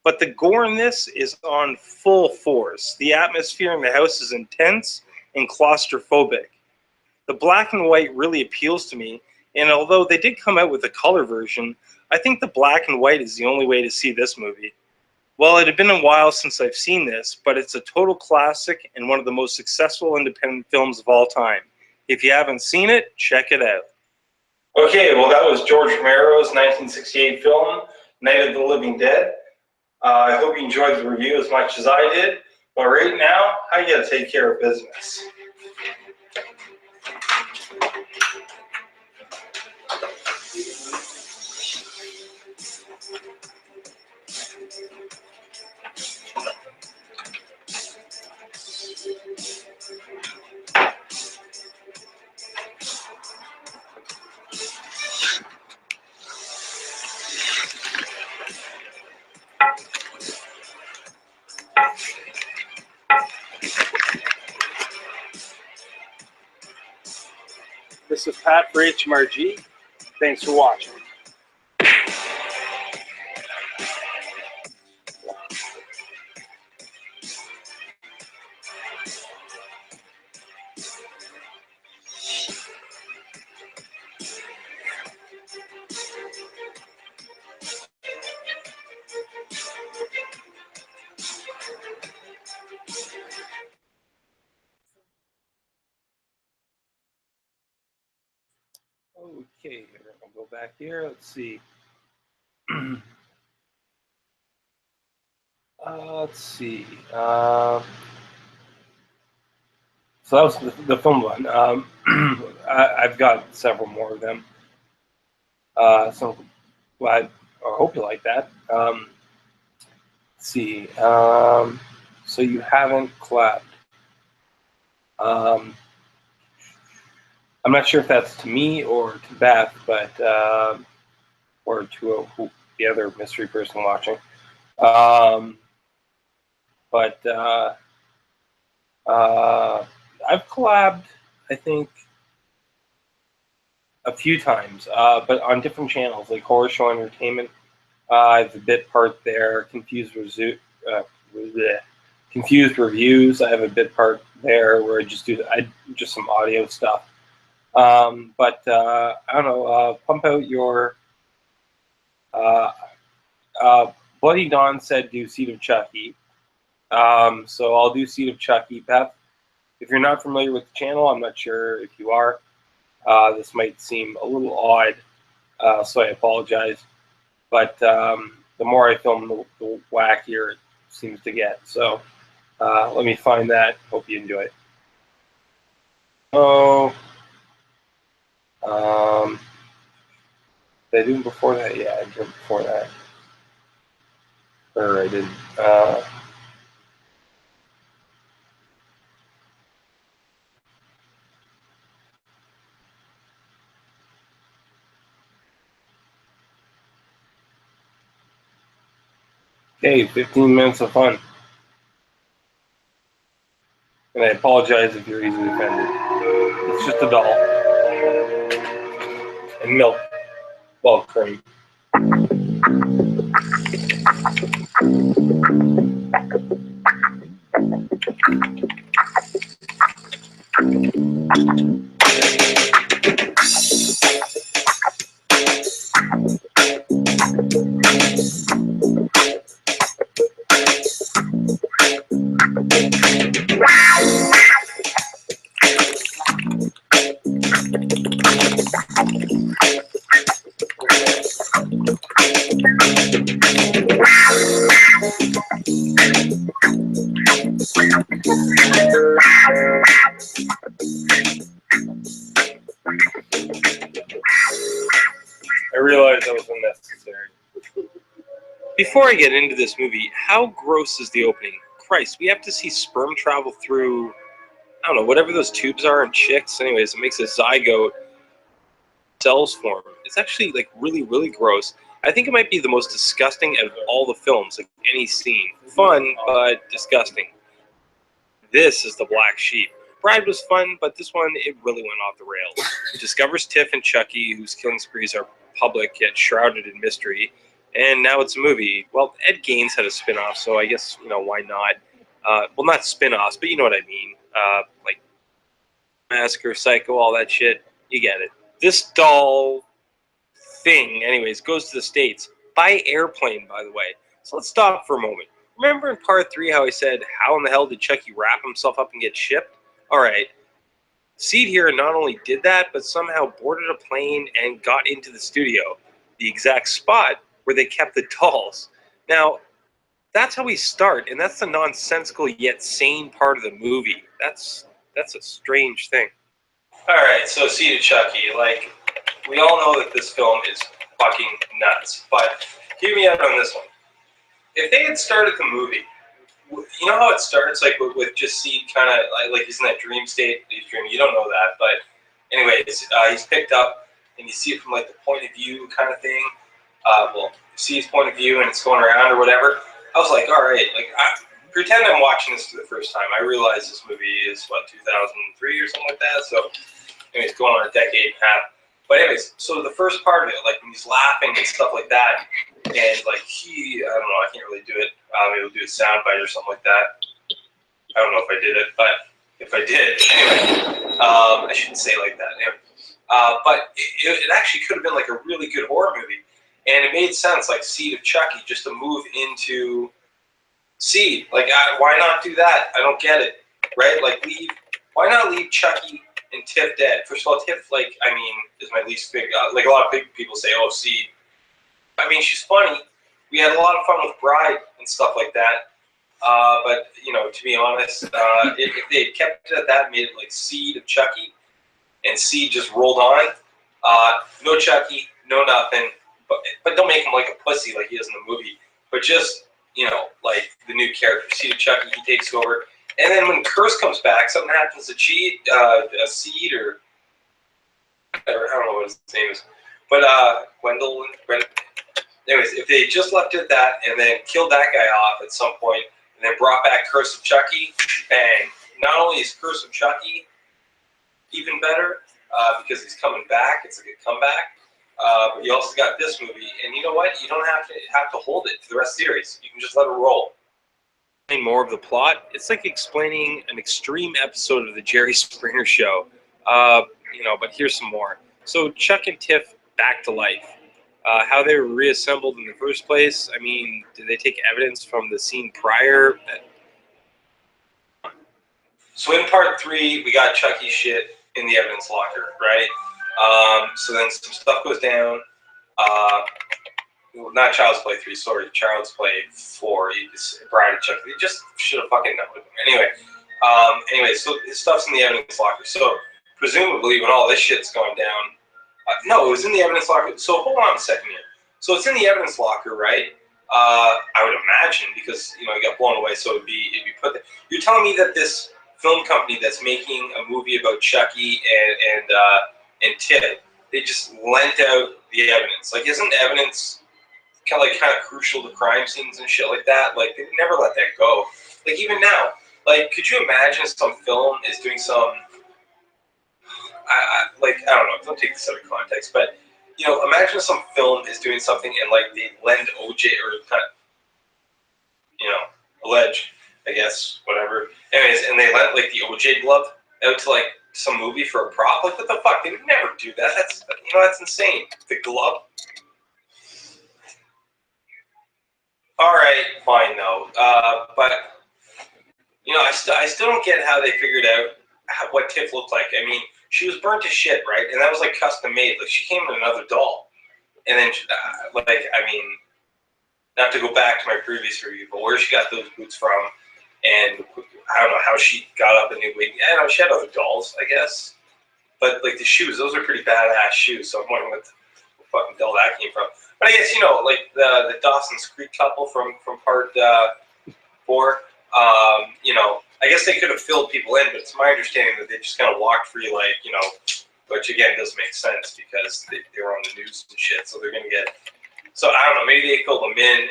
but the gore in this is on full force. The atmosphere in the house is intense and claustrophobic. The black and white really appeals to me, and although they did come out with a color version, I think the black and white is the only way to see this movie. Well, it had been a while since I've seen this, but it's a total classic and one of the most successful independent films of all time. If you haven't seen it, check it out. Okay, well that was George Romero's 1968 film, Night of the Living Dead. I hope you enjoyed the review as much as I did, but right now, I gotta take care of business. This is Pat for HMRG. Thanks for watching. Okay, I'll go back here. Let's see. Let's see. So that was the film one. I've got several more of them. So glad or hope you like that. Let's see. So you haven't clapped. I'm not sure if that's to me or to Beth, but or to the other mystery person watching. But I've collabed, I think, a few times, but on different channels, like Horror Show Entertainment. I have a bit part there. Confused Reviews. I have a bit part there where I just do just some audio stuff. But I don't know. Pump out your. Bloody Dawn said do Seed of Chucky. So I'll do Seed of Chucky. Beth, if you're not familiar with the channel, I'm not sure if you are. This might seem a little odd, so I apologize. But the more I film, the wackier it seems to get. So let me find that. Hope you enjoy it. Oh, did I do them before that? Yeah, I did them before that. Or I didn't. Okay, 15 minutes of fun. And I apologize if you're easily offended. It's just a doll. And milk. Well, cream. I realized that was unnecessary. Before I get into this movie, how gross is the opening? Christ, we have to see sperm travel through, I don't know, whatever those tubes are in chicks. Anyways, it makes a zygote cells form. It's actually like really, really gross. I think it might be the most disgusting of all the films, like any scene. Fun, but disgusting. This is the black sheep. Bride was fun, but this one, it really went off the rails. It discovers Tiff and Chucky, whose killing sprees are public yet shrouded in mystery. And now it's a movie. Well, Ed Gaines had a spin-off, so I guess, why not? Well, not spin-offs, but you know what I mean. Like Massacre, Psycho, all that shit. You get it. This doll thing, anyways, goes to the States by airplane, by the way. So let's stop for a moment. Remember in part 3 how I said, how in the hell did Chucky wrap himself up and get shipped? Alright. Seed here not only did that, but somehow boarded a plane and got into the studio. The exact spot where they kept the dolls. Now, that's how we start, and that's the nonsensical yet sane part of the movie. That's a strange thing. Alright, so Seed of Chucky, like, we all know that this film is fucking nuts, but hear me out on this one. If they had started the movie, you know how it starts, like with just Seed kind of like he's in that dream state, he's dreaming. You don't know that, but anyways, he's picked up, and you see it from like the point of view kind of thing. Well, you see his point of view, and it's going around or whatever. I was like, all right, like pretend I'm watching this for the first time. I realize this movie is what 2003 or something like that. So, anyways, going on a decade and a half. But anyways, so the first part of it, like when he's laughing and stuff like that, and like I don't know, I can't really do it. Maybe we'll do a soundbite or something like that. I don't know if I did it, but if I did, anyway, I shouldn't say it like that. Anyway. But it actually could have been like a really good horror movie, and it made sense, like Seed of Chucky, just to move into Seed. Like, why not do that? I don't get it, right? Like, why not leave Chucky and Tiff dead? First of all, Tiff, like, I mean, is my least big, like a lot of big people say, oh, Seed. I mean, she's funny. We had a lot of fun with Bride and stuff like that. But, to be honest, if they had kept it at that, made it like Seed of Chucky, and Seed just rolled on, no Chucky, no nothing, but don't make him like a pussy like he is in the movie. But just, like the new character, Seed of Chucky, he takes over. And then when Curse comes back, something happens to Seed, or I don't know what his name is. But Gwendolyn. Anyways, if they just left it at that and then killed that guy off at some point and then brought back Curse of Chucky, bang. Not only is Curse of Chucky even better because he's coming back, it's a good comeback, but you also got this movie, and you know what? You don't have to hold it for the rest of the series. You can just let it roll. More of the plot, it's like explaining an extreme episode of the Jerry Springer Show, but here's some more. So Chuck and Tiff back to life. How they were reassembled in the first place, I mean, did they take evidence from the scene prior? So in part 3, we got Chucky's shit in the evidence locker, right? So then some stuff goes down. Not Child's Play 3, sorry, Child's Play 4. Bride of Chucky. They just should have fucking known. Anyway, so his stuff's in the evidence locker. So presumably when all this shit's going down, no, it was in the evidence locker. So hold on a second here. So it's in the evidence locker, right? I would imagine because it got blown away, so it'd be put there. You're telling me that this film company that's making a movie about Chucky and Tiff, they just lent out the evidence? Like, isn't evidence kind of crucial to crime scenes and shit like that? Like, they never let that go. Like, even now, Like, could you imagine some film is doing some, I don't know, don't take this out of context, but, you know, imagine some film is doing something and, like, they lend OJ, or kind of, you know, allege, I guess, whatever. Anyways, and they lent, like, the OJ glove out to, like, some movie for a prop. Like, what the fuck? They would never do that. That's, you know, that's insane. The glove. All right, fine, though. But, you know, I still don't get how they figured out what Tiff looked like. I mean, she was burnt to shit, right? And that was, like, custom made. Like, she came in another doll. And then, like, I mean, not to go back to my previous review, but where she got those boots from, and I don't know how she got up a new wig. I don't know, she had other dolls, I guess. But, like, the shoes, those are pretty badass shoes, so I'm wondering what the fucking doll that came from. But I guess, you know, like, the Dawson's Creek couple from part 4, you know, I guess they could have filled people in, but it's my understanding that they just kind of walked free, like, you know, which, again, doesn't make sense because they were on the news and shit, so they're going to get... So, I don't know, maybe they filled them in.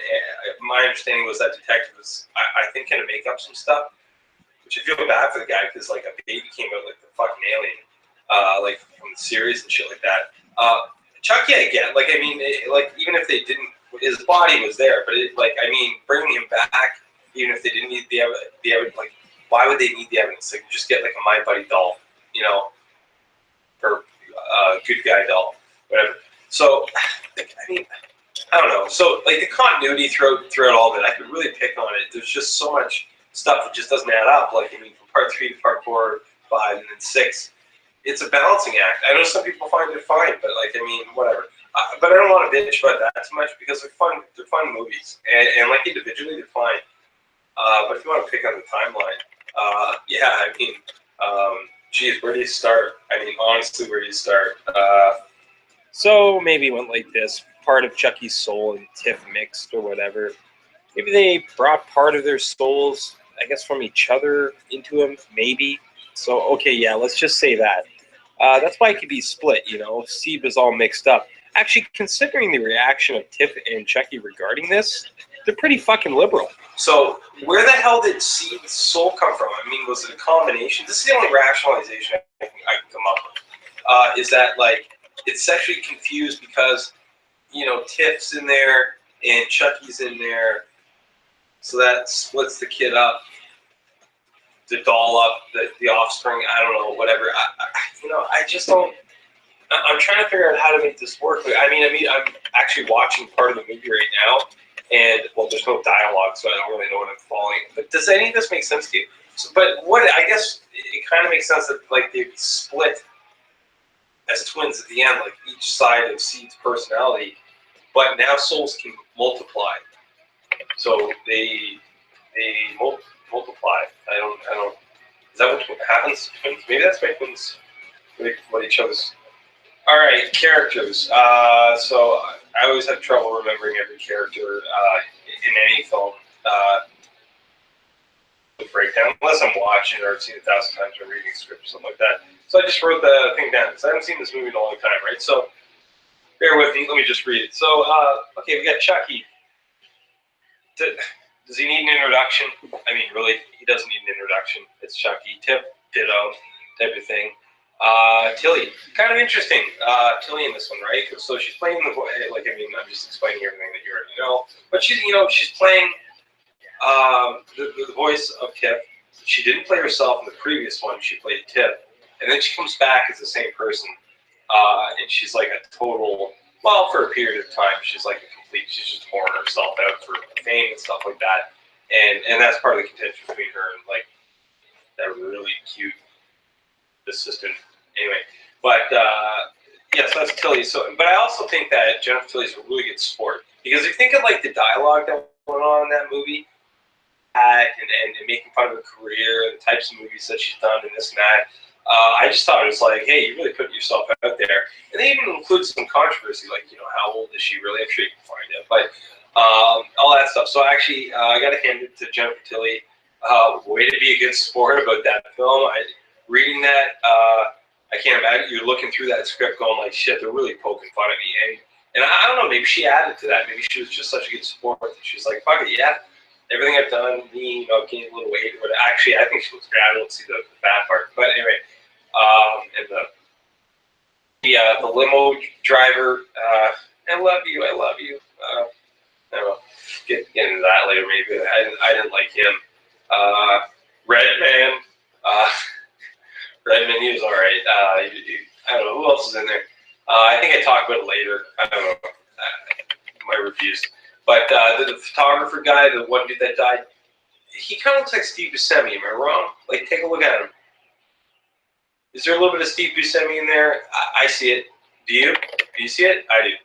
My understanding was that detective was, I think, going to make up some stuff, which I feel bad for the guy because, like, a baby came out like the fucking alien, like, from the series and shit like that. Chucky, I get. Like, I mean, like, even if they didn't, his body was there, but, like, I mean, bringing him back, even if they didn't need the evidence, like, why would they need the evidence? Like, just get, like, a My Buddy doll, you know, or good guy doll, whatever. So, like, I mean, I don't know. So, like, the continuity throughout all of it, I could really pick on it. There's just so much stuff that just doesn't add up. Like, I mean, from part 3 to part 4, 5, and then 6, it's a balancing act. I know some people find it fine, but, like, I mean, whatever. But I don't want to bitch about that too much because they're fun. They're fun movies, and like, individually, they're fine. But if you want to pick on the timeline, yeah, I mean, geez, where do you start? I mean, honestly, where do you start? So maybe it went like this. Part of Chucky's soul and Tiff mixed or whatever. Maybe they brought part of their souls, I guess, from each other into him, maybe. So, okay, yeah, let's just say that. That's why it could be split, you know. Steve is all mixed up. Actually, considering the reaction of Tiff and Chucky regarding this, they're pretty fucking liberal. So, where the hell did Steve's soul come from? I mean, was it a combination? This is the only rationalization I can come up with. Is that, like, it's sexually confused because, you know, Tiff's in there and Chucky's in there, so that splits the kid up, the doll up, the offspring. I don't know, whatever. I just don't. I'm trying to figure out how to make this work. I mean, I'm actually watching part of the movie right now, and well, there's no dialogue, so I don't really know what I'm following. But does any of this make sense to you? So, but what I guess it kind of makes sense that, like, they split as twins at the end, like each side of Seed's personality, but now souls can multiply. So they multiply. I don't. Is that what happens to twins? Maybe that's why twins what each other's. All right, characters. So I always have trouble remembering every character in any film. Breakdown, unless I'm watching or I've seen it 1,000 times or reading script or something like that. So I just wrote the thing down because I haven't seen this movie in a long time, right? So bear with me. Let me just read it. So, okay, we got Chucky. Does he need an introduction? I mean, really, he doesn't need an introduction. It's Chucky. Tip, ditto, type of thing. Tilly, kind of interesting. Tilly in this one, right? So she's playing the voice. Like, I mean, I'm just explaining everything that you already know. But she's playing the voice of Tip. She didn't play herself in the previous one. She played Tip, and then she comes back as the same person, and she's like a total. Well, for a period of time, she's like a complete. She's just pouring herself out for fame and stuff like that, and that's part of the contention between her and, like, that really cute assistant. Anyway, but yes, that's Tilly. So, but I also think that Jennifer Tilly's a really good sport because if you think of, like, the dialogue that went on in that movie. And making fun of her career and the types of movies that she's done and this and that. I just thought it was like, hey, you really put yourself out there. And they even include some controversy, like, how old is she really? I'm sure you can find it. But all that stuff. So actually, I got to hand it to Jennifer Tilly. Way to be a good sport about that film. Reading that, I can't imagine. You're looking through that script going like, shit, they're really poking fun at me. And I don't know, maybe she added to that. Maybe she was just such a good sport that she was like, fuck it, yeah. everything I've done, me, gaining a little weight. But actually, I think she looks great. I don't see the bad part. But anyway, and the limo driver, I love you. I love you. I don't know. Get into that later, maybe. I didn't like him. Redman. Redman, he was all right. I don't know who else is in there. I think I talked about it later. I don't know my reviews. But the photographer guy, the one dude that died, he kind of looks like Steve Buscemi. Am I wrong? Like, take a look at him. Is there a little bit of Steve Buscemi in there? I see it. Do you? Do you see it? I do.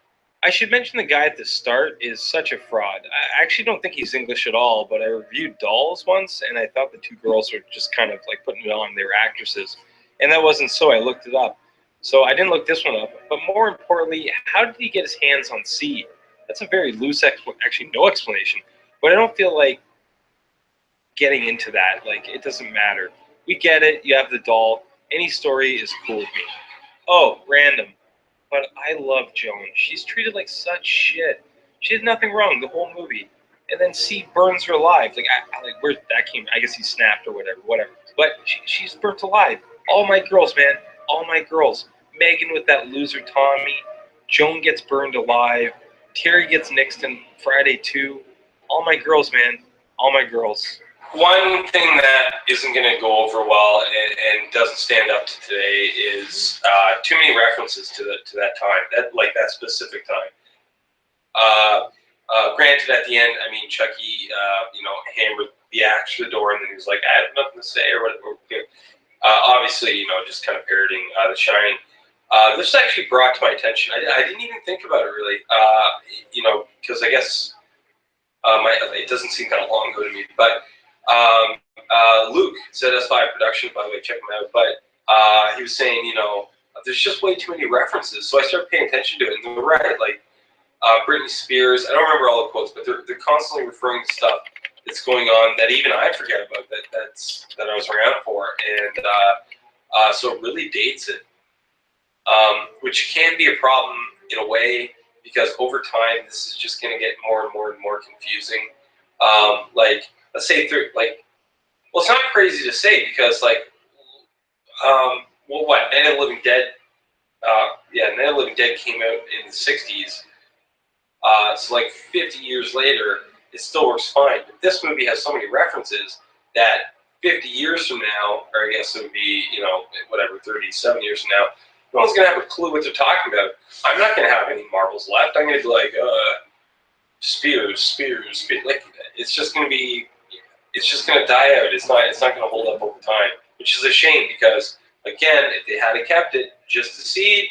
I should mention the guy at the start is such a fraud. I actually don't think he's English at all, but I reviewed Dolls once, and I thought the two girls were just kind of like putting it on. They were actresses. And that wasn't so. I looked it up. So I didn't look this one up. But more importantly, how did he get his hands on seed? That's a very loose, actually no explanation. But I don't feel like getting into that. Like, it doesn't matter. We get it. You have the doll. Any story is cool with me. Oh, random. But I love Joan. She's treated like such shit. She did nothing wrong the whole movie. And then Seed burns her alive. Like, where that came, I guess he snapped or whatever. But she's burnt alive. All my girls, man. All my girls. Megan with that loser Tommy. Joan gets burned alive. Terry gets nixed in Friday 2. All my girls, man. All my girls. One thing that isn't going to go over well and doesn't stand up to today is too many references to that time, that specific time. Granted, at the end, I mean, Chucky, hammered the axe to the door, and then he was like, "I have nothing to say," or whatever. Obviously, just kind of parroting The Shining. This actually brought to my attention. I didn't even think about it really, because I guess it doesn't seem kind of long ago to me. But Luke, ZS5 Production, by the way, check him out. But he was saying, there's just way too many references. So I started paying attention to it, and they're right. Like Britney Spears, I don't remember all the quotes, but they're constantly referring to stuff that's going on that even I forget about that I was around for, and so it really dates it. Which can be a problem in a way, because over time this is just going to get more and more and more confusing. Let's say it's not crazy to say, because Night of the Living Dead, Night of the Living Dead came out in the 60s. So 50 years later, it still works fine. But this movie has so many references that 50 years from now, or I guess it would be, 37 years from now, no one's going to have a clue what they're talking about. I'm not going to have any marbles left. I'm going to be like, spears. Like, it's just going to die out. It's not going to hold up over time, which is a shame, because, again, if they had kept it just the Seed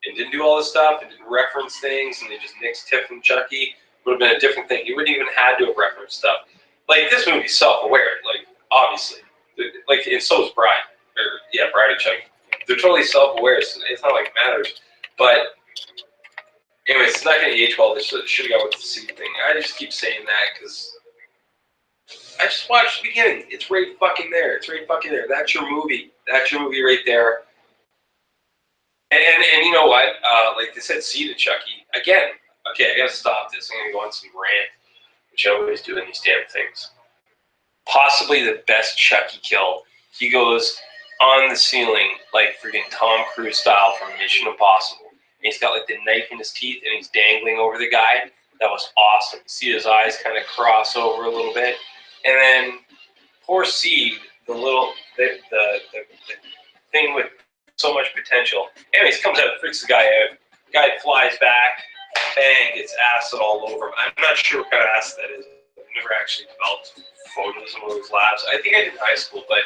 and didn't do all this stuff and didn't reference things and they just nixed Tiff and Chucky, it would have been a different thing. You wouldn't even had to have referenced stuff. Like, this movie's self-aware, obviously. And so is Bride. Bride and Chucky. They're totally self-aware, so it's not like it matters. But anyways, it's not going to age well. They should have gone with the Seed thing. I just keep saying that because I just watched the beginning. It's right fucking there. That's your movie. That's your movie right there. And you know what? Like they said, Seed and Chucky. Again, okay, I got to stop this. I'm going to go on some rant, which I always do in these damn things. Possibly the best Chucky kill. He goes on the ceiling, like freaking Tom Cruise style from Mission Impossible. And he's got the knife in his teeth and he's dangling over the guy. That was awesome. You see his eyes kind of cross over a little bit. And then poor Seed, the thing with so much potential. Anyways, comes out, freaks the guy out. The guy flies back, bang, gets acid all over him. I'm not sure what kind of acid that is. I've never actually developed photos in one of those labs. I think I did in high school, but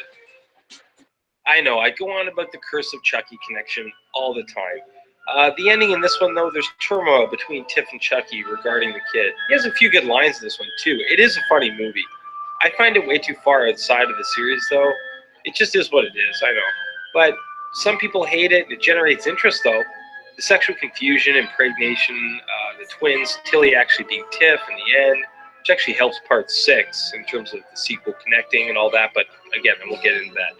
I know, I go on about the Curse of Chucky connection all the time. The ending in this one, though, there's turmoil between Tiff and Chucky regarding the kid. He has a few good lines in this one, too. It is a funny movie. I find it way too far outside of the series, though. It just is what it is, I know. But some people hate it, and it generates interest, though. The sexual confusion, impregnation, the twins, Tilly actually being Tiff in the end, which actually helps part 6 in terms of the sequel connecting and all that, but again, I won't get into that.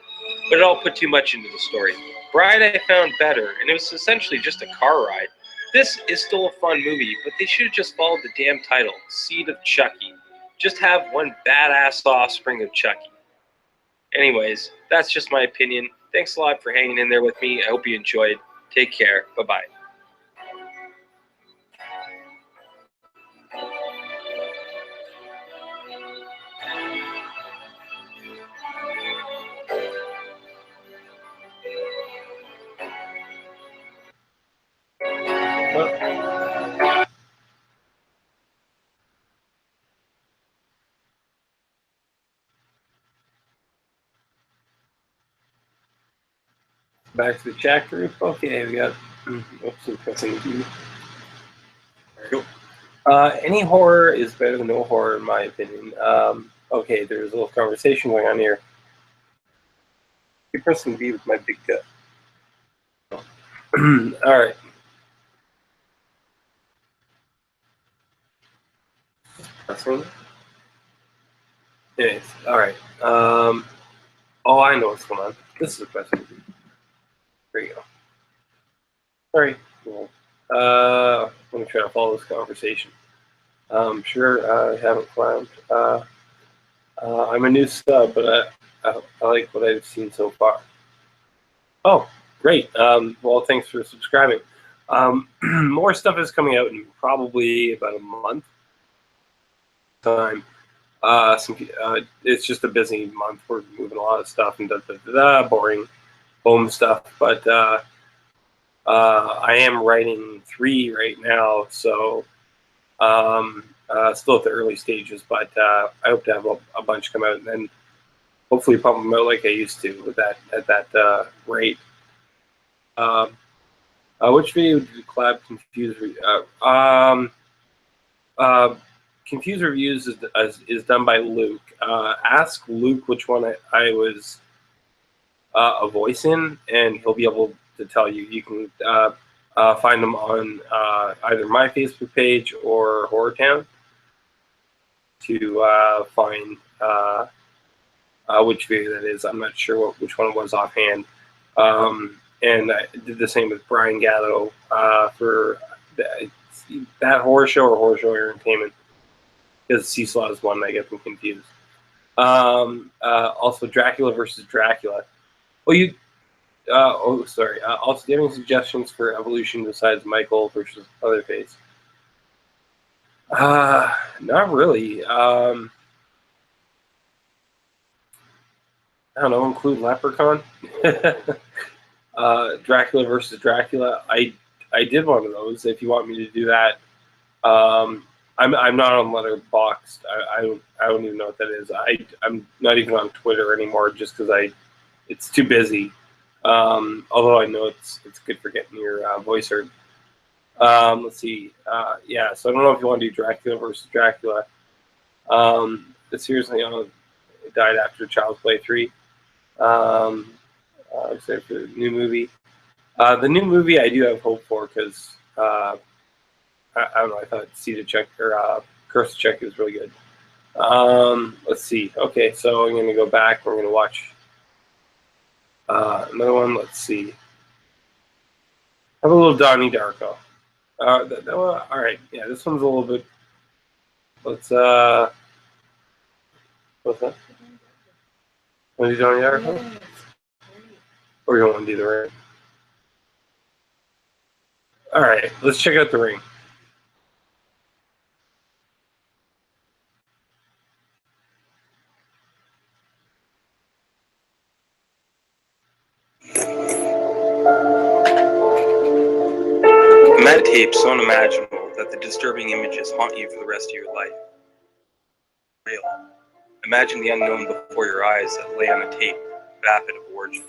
But it all put too much into the story. Bride I found better, and it was essentially just a car ride. This is still a fun movie, but they should have just followed the damn title, Seed of Chucky. just have one badass offspring of Chucky. Anyways, that's just my opinion. Thanks a lot for hanging in there with me. I hope you enjoyed. Take care. Bye-bye. Back to the chat group. Okay, we got. Oops, pressing T. There we go. Any horror is better than no horror, in my opinion. Okay, there's a little conversation going on here. Keep pressing B with my big gut. All right. Pressing. Anyways, all right. Oh, I know what's going on. This is a question. There you go. Sorry. Let me try to follow this conversation. Sure, I haven't climbed. I'm a new sub, but I like what I've seen so far. Oh, great. Well, thanks for subscribing. More stuff is coming out in probably about a month time. It's just a busy month. We're moving a lot of stuff and boring home stuff. But I am writing 3 right now, so still at the early stages. But I hope to have a bunch come out and then hopefully pump them out like I used to with that at that rate. Which video did you collab Confuse? Confuse Reviews is done by Luke. Ask Luke which one I was a voice in, and he'll be able to tell you. You can find them on either my Facebook page or Horror Town to find which video that is. I'm not sure which one it was offhand. And I did the same with Brian Gatto for that horror show or Horror Show Entertainment. Because Seesaw is one, I get them confused. Also, Dracula versus Dracula. Well, sorry. Also, do you have any suggestions for evolution besides Michael versus Leatherface? Not really. I don't know. Include Leprechaun. Dracula versus Dracula. I did one of those. If you want me to do that. I'm not on Letterboxd. I don't even know what that is. I'm not even on Twitter anymore just because it's too busy. Although I know it's good for getting your voice heard. Let's see. Yeah, so I don't know if you want to do Dracula versus Dracula. Seriously, it died after Child's Play 3. I'm excited for the new movie. The new movie I do have hope for because I don't know. I thought Seed of Chuck or Curse of Chucky was really good. Let's see. Okay, so I'm gonna go back. We're gonna watch another one. Let's see. Have a little Donnie Darko. All right. Yeah, this one's a little bit. Let's. What's that? Want to do Donnie Darko? Or you don't want to do The Ring? All right. Let's check out The Ring. That tape so unimaginable that the disturbing images haunt you for the rest of your life. Real. Imagine the unknown before your eyes that lay on the tape, vapid of origin.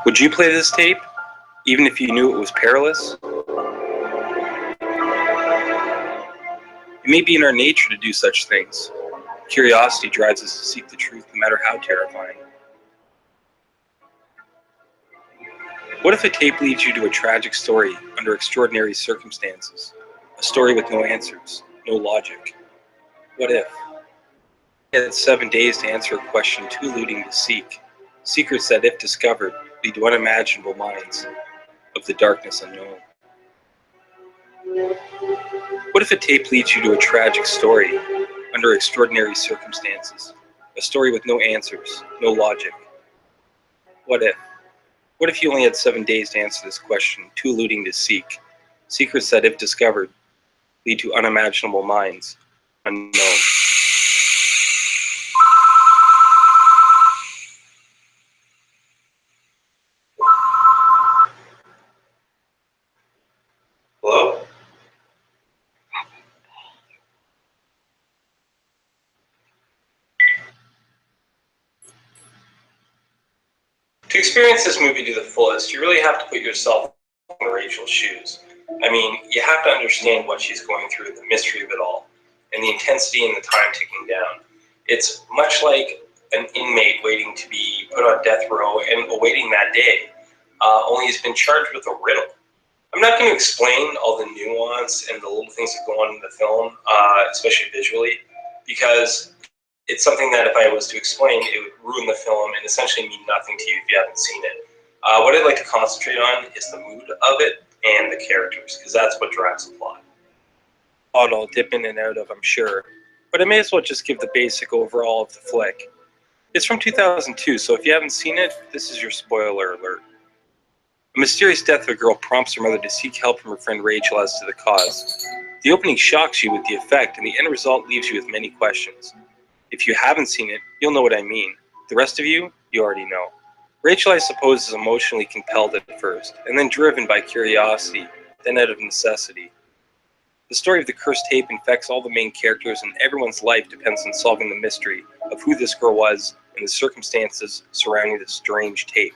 Would you play this tape, even if you knew it was perilous? It may be in our nature to do such things. Curiosity drives us to seek the truth, no matter how terrifying. What if a tape leads you to a tragic story under extraordinary circumstances? A story with no answers, no logic. What if? You had 7 days to answer a question too eluding to seek. Secrets that, if discovered, lead to unimaginable minds of the darkness unknown. What if a tape leads you to a tragic story under extraordinary circumstances? A story with no answers, no logic. What if? What if you only had 7 days to answer this question, too eluding to seek? Secrets that, if discovered, lead to unimaginable minds unknown. Hello? To experience this movie to the fullest, you really have to put yourself in Rachel's shoes. I mean, you have to understand what she's going through, the mystery of it all, and the intensity and the time ticking down. It's much like an inmate waiting to be put on death row and awaiting that day, only he's been charged with a riddle. I'm not going to explain all the nuance and the little things that go on in the film, especially visually, because it's something that if I was to explain, it would ruin the film and essentially mean nothing to you if you haven't seen it. What I'd like to concentrate on is the mood of it and the characters, because that's what drives the plot. I'll dip in and out of, I'm sure, but I may as well just give the basic overall of the flick. It's from 2002, so if you haven't seen it, this is your spoiler alert. A mysterious death of a girl prompts her mother to seek help from her friend Rachel as to the cause. The opening shocks you with the effect, and the end result leaves you with many questions. If you haven't seen it, you'll know what I mean. The rest of you already know. Rachel, I suppose, is emotionally compelled at first, and then driven by curiosity, then out of necessity. The story of the cursed tape infects all the main characters, and everyone's life depends on solving the mystery of who this girl was and the circumstances surrounding this strange tape.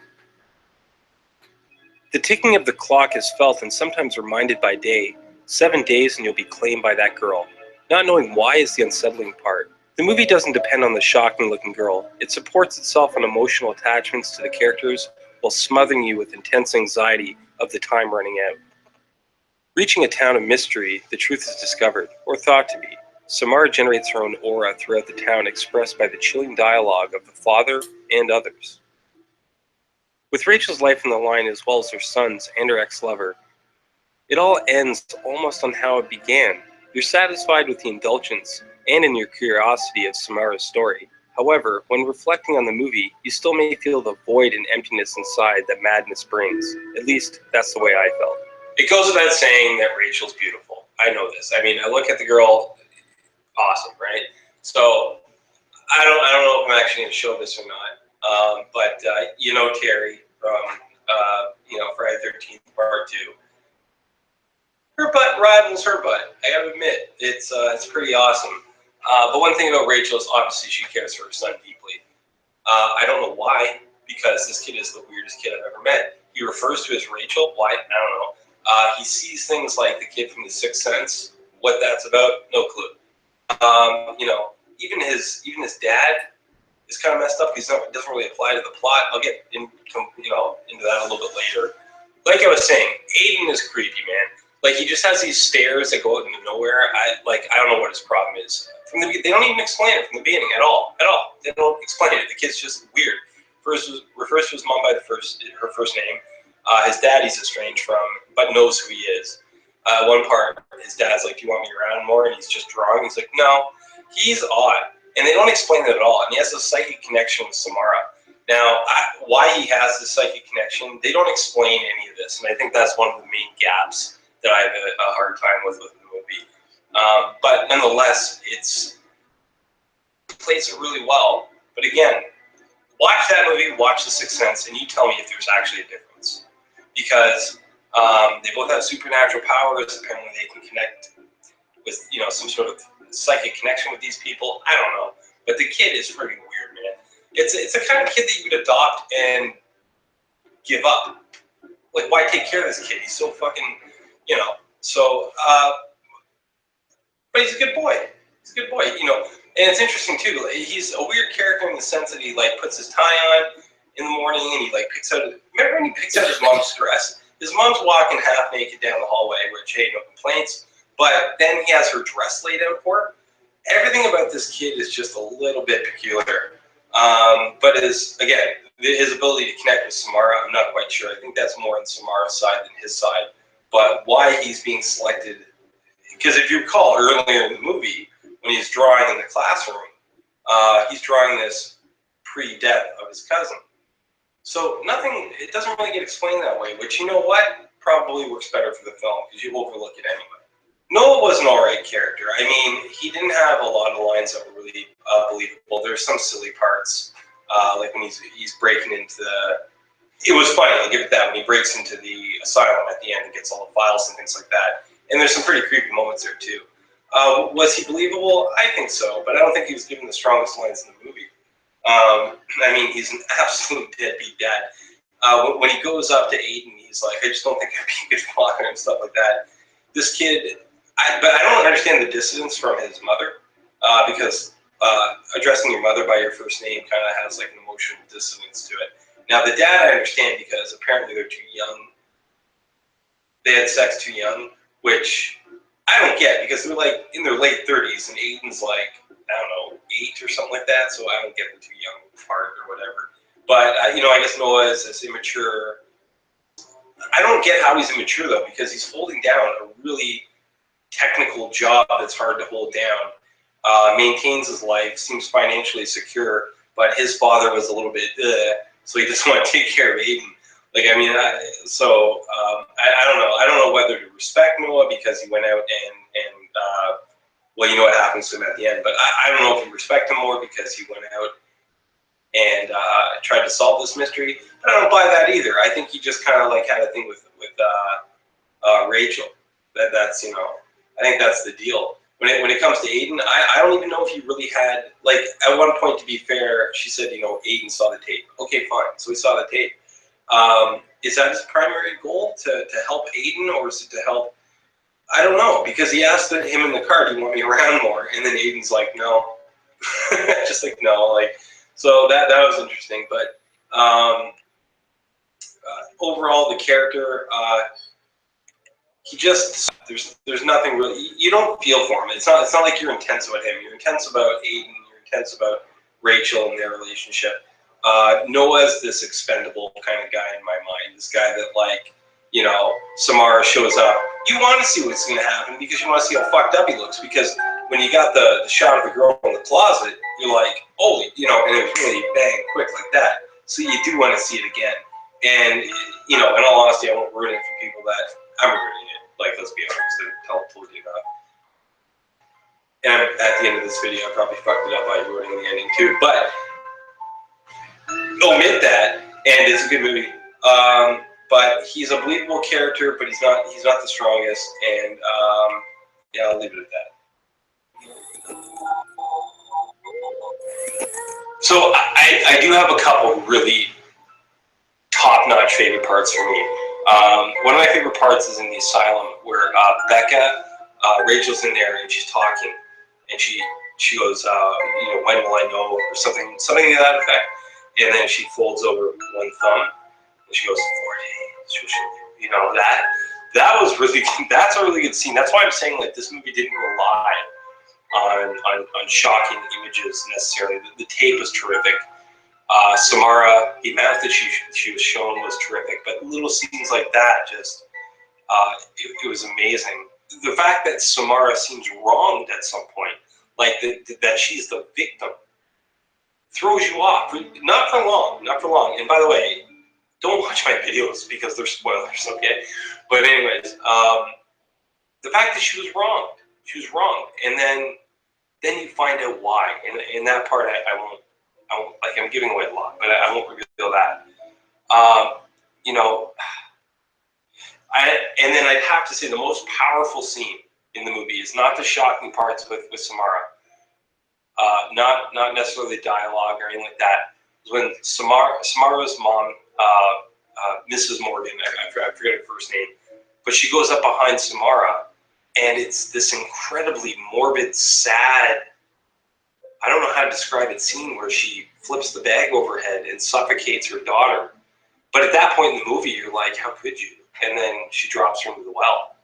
The ticking of the clock is felt and sometimes reminded by day. 7 days and you'll be claimed by that girl. Not knowing why is the unsettling part. The movie doesn't depend on the shocking-looking girl. It supports itself on emotional attachments to the characters while smothering you with intense anxiety of the time running out. Reaching a town of mystery, the truth is discovered, or thought to be. Samara generates her own aura throughout the town expressed by the chilling dialogue of the father and others. With Rachel's life on the line as well as her son's and her ex-lover, it all ends almost on how it began. You're satisfied with the indulgence and in your curiosity of Samara's story. However, when reflecting on the movie, you still may feel the void and emptiness inside that madness brings. At least, that's the way I felt. It goes without saying that Rachel's beautiful. I know this. I mean, I look at the girl, awesome, right? So, I don't know if I'm actually going to show this or not. But you know Terry from, Friday the 13th Part 2. Her butt rivals her butt. I gotta admit, it's pretty awesome. But one thing about Rachel is obviously she cares for her son deeply. I don't know why, because this kid is the weirdest kid I've ever met. He refers to as Rachel. Why? I don't know. He sees things like the kid from The Sixth Sense. What that's about, no clue. Even his dad is kind of messed up because it doesn't really apply to the plot. I'll get into that a little bit later. Like I was saying, Aiden is creepy, man. Like, he just has these stairs that go out into nowhere. I don't know what his problem is. They don't even explain it from the beginning at all. They don't explain it. The kid's just weird. Refers to his mom by her first name. His dad he's estranged from, but knows who he is. One part, his dad's like, "Do you want me around more?" And he's just drawing. He's like, "No." He's odd, and they don't explain it at all. And he has a psychic connection with Samara. Now, why he has this psychic connection, they don't explain any of this, and I think that's one of the main gaps that I have a hard time with the movie. But nonetheless, it plays it really well. But again, watch that movie, watch The Sixth Sense, and you tell me if there's actually a difference. Because they both have supernatural powers. Apparently they can connect with, some sort of psychic connection with these people. I don't know. But the kid is pretty weird, man. It's the kind of kid that you would adopt and give up. Like, why take care of this kid? He's so fucking, but he's a good boy. He's a good boy, And it's interesting too. He's a weird character in the sense that he puts his tie on in the morning, and he like picks out. Remember when he picks out his mom's dress? His mom's walking half naked down the hallway, which hey, no complaints. But then he has her dress laid out for her. Everything about this kid is just a little bit peculiar. But his ability to connect with Samara, I'm not quite sure. I think that's more on Samara's side than his side. But why he's being selected, because if you recall earlier in the movie, when he's drawing in the classroom, he's drawing this pre-death of his cousin. So it doesn't really get explained that way, which, you know what, probably works better for the film, because you overlook it anyway. Noah was an alright character. I mean, he didn't have a lot of lines that were really believable. There's some silly parts, like when he's breaking into the... It was funny, I'll give it that, when he breaks into the asylum at the end and gets all the files and things like that. And there's some pretty creepy moments there, too. Was he believable? I think so, but I don't think he was given the strongest lines in the movie. I mean, he's an absolute deadbeat dad. When he goes up to Aiden, he's like, I just don't think I'd be a good father and stuff like that. This kid... But I don't understand the dissonance from his mother, because addressing your mother by your first name kind of has like an emotional dissonance to it. Now the dad I understand, because apparently they're too young. They had sex too young, which I don't get, because they're like in their late 30s and Aiden's like, I don't know, 8 or something like that. So I don't get the too young part or whatever. But I guess Noah is this immature. I don't get how he's immature though, because he's holding down a really technical job that's hard to hold down, maintains his life, seems financially secure, but his father was a little bit, so he doesn't want to take care of Aiden. Like, I mean, I don't know. I don't know whether to respect Noah because he went out and well, you know what happens to him at the end, but I don't know if you respect him more because he went out and tried to solve this mystery. But I don't buy that either. I think he just kind of like had a thing with Rachel. That's I think that's the deal. When it comes to Aiden, I don't even know if he really had, like, at one point, to be fair, she said, Aiden saw the tape. Okay, fine. So he saw the tape. Is that his primary goal, to help Aiden, or is it to help? I don't know, because he asked him in the car, do you want me around more? And then Aiden's like, no. Just like, no. Like, so that was interesting. But overall, the character, he just, there's nothing really, you don't feel for him. It's not like you're intense about him. You're intense about Aiden. You're intense about Rachel and their relationship. Noah's this expendable kind of guy in my mind. This guy that, like, Samara shows up. You want to see what's going to happen because you want to see how fucked up he looks. Because when you got the shot of the girl in the closet, you're like, oh, and it was really bang, quick like that. So you do want to see it again. And, in all honesty, I won't ruin it for people that I'm ruining it. Like, let's be honest, I told you that. And at the end of this video, I probably fucked it up by ruining the ending too. But omit that, and it's a good movie. But he's a believable character, but he's not the strongest. And yeah, I'll leave it at that. So I do have a couple really top-notch favorite parts for me. One of my favorite parts is in the asylum where Becca, Rachel's in there and she's talking, and she goes, when will I know, or something to that effect. And then she folds over one thumb and she goes, 4 days. That was really, that's a really good scene. That's why I'm saying, like, this movie didn't rely on shocking images necessarily. The tape was terrific. Samara, the amount that she was shown was terrific, but little scenes like that just, it was amazing. The fact that Samara seems wronged at some point, like that she's the victim, throws you off. Not for long. And by the way, don't watch my videos because they're spoilers, okay? But anyways, the fact that she was wronged, and then you find out why. And that part I won't, like, I'm giving away a lot, but I won't reveal that. And then I'd have to say the most powerful scene in the movie is not the shocking parts with Samara, not necessarily dialogue or anything like that. It's when Samara's mom, Mrs. Morgan, I forget her first name, but she goes up behind Samara, and it's this incredibly morbid, sad, I don't know how to describe it, scene where she flips the bag over her head and suffocates her daughter. But at that point in the movie, you're like, how could you? And then she drops her into the well.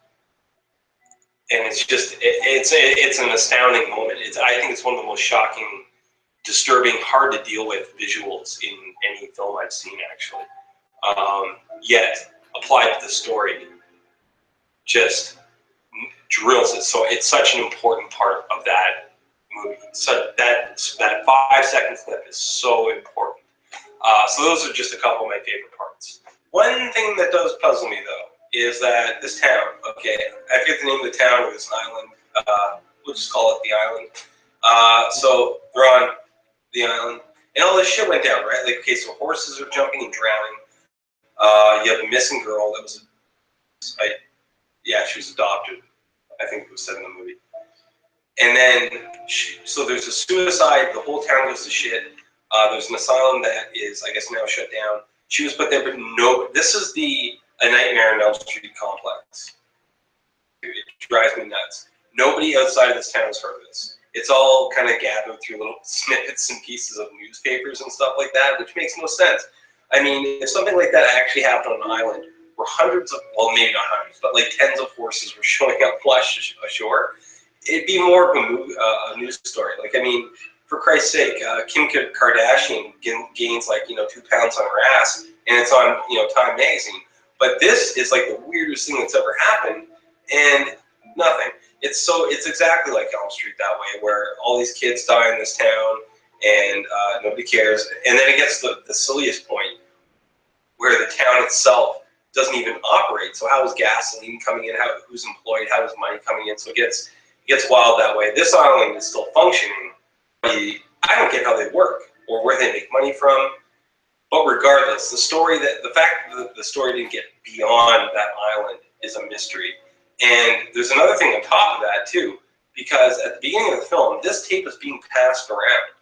And it's just, it's an astounding moment. I think it's one of the most shocking, disturbing, hard to deal with visuals in any film I've seen, actually. Yet, applied to the story, just drills it. So it's such an important part of that movie. So that 5-second clip is so important. So those are just a couple of my favorite parts. One thing that does puzzle me, though, is that this town, okay, I forget the name of the town or this island, we'll just call it the island. So they're on the island, and all this shit went down, right? Like, okay, so horses are jumping and drowning. You have a missing girl that was, she was adopted. I think it was said in the movie. And then, so there's a suicide, the whole town goes to shit. There's an asylum that is, I guess, now shut down. She was put there, but no, this is A Nightmare on Elm Street complex. It drives me nuts. Nobody outside of this town has heard of this. It's all kind of gathered through little snippets and pieces of newspapers and stuff like that, which makes no sense. I mean, if something like that actually happened on an island where hundreds of, well, maybe not hundreds, but like tens of horses were showing up flush ashore, it'd be more of a news story. Like, I mean, for Christ's sake, Kim Kardashian gains like, 2 pounds on her ass, and it's on, Time Magazine. But this is like the weirdest thing that's ever happened, and nothing. It's exactly like Elm Street that way, where all these kids die in this town, and nobody cares. And then it gets to the silliest point, where the town itself doesn't even operate. So how is gasoline coming in? Who's employed? How is money coming in? So it gets wild that way. This island is still functioning. I don't get how they work or where they make money from. But regardless, the fact that the story didn't get beyond that island is a mystery. And there's another thing on top of that too, because at the beginning of the film, this tape is being passed around,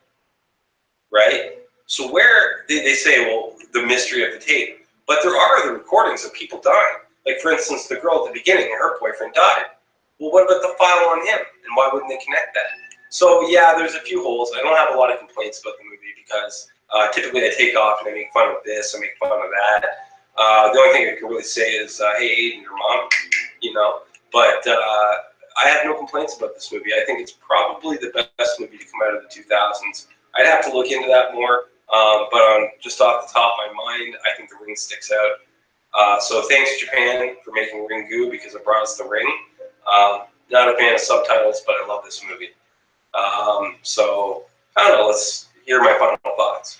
right? So where they say, well, the mystery of the tape, but there are other recordings of people dying. Like, for instance, the girl at the beginning, her boyfriend died. Well, what about the file on him? And why wouldn't they connect that? So yeah, there's a few holes. I don't have a lot of complaints about the movie because typically I take off and I make fun of this, I make fun of that. The only thing I can really say is, hey, Aiden, your mom, But I have no complaints about this movie. I think it's probably the best movie to come out of the 2000s. I'd have to look into that more, but just off the top of my mind, I think The Ring sticks out. So thanks, Japan, for making Ringu because it brought us The Ring. Not a fan of subtitles, but I love this movie. So, I don't know, let's hear my final thoughts.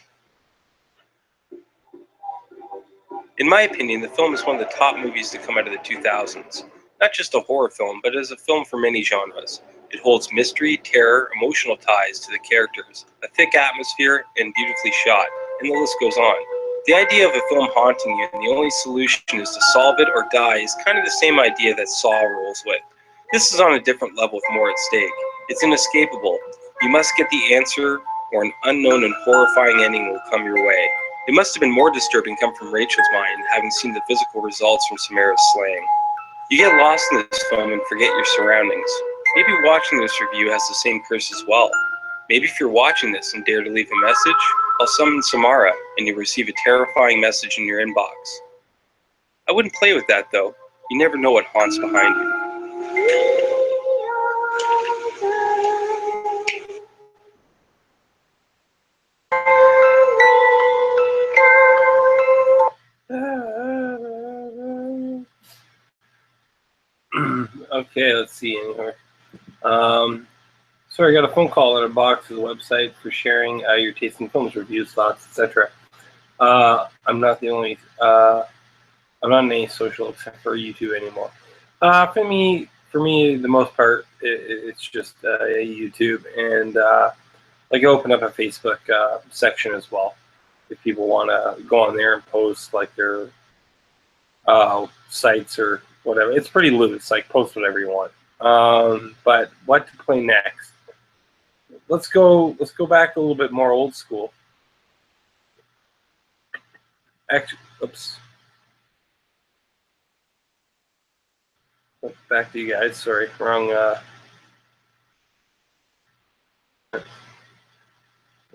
In my opinion, the film is one of the top movies to come out of the 2000s. Not just a horror film, but as a film for many genres. It holds mystery, terror, emotional ties to the characters, a thick atmosphere, and beautifully shot, and the list goes on. The idea of a film haunting you and the only solution is to solve it or die is kind of the same idea that Saw rolls with. This is on a different level with more at stake. It's inescapable. You must get the answer, or an unknown and horrifying ending will come your way. It must have been more disturbing come from Rachel's mind, having seen the physical results from Samara's slaying. You get lost in this film and forget your surroundings. Maybe watching this review has the same curse as well. Maybe if you're watching this and dare to leave a message, I'll summon Samara and you'll receive a terrifying message in your inbox. I wouldn't play with that though. You never know what haunts behind you. Okay, let's see anywhere. Sorry, I got a phone call at a box's website for sharing your taste in films, reviews, thoughts, etc. I'm not the only. I'm not in any social except for YouTube anymore. For me, the most part, it's just YouTube, and like I open up a Facebook section as well. If people want to go on there and post like their sites or whatever, it's pretty loose. Like post whatever you want. But what to play next? Let's go back a little bit more old school. Actually, oops. Back to you guys. Sorry, wrong.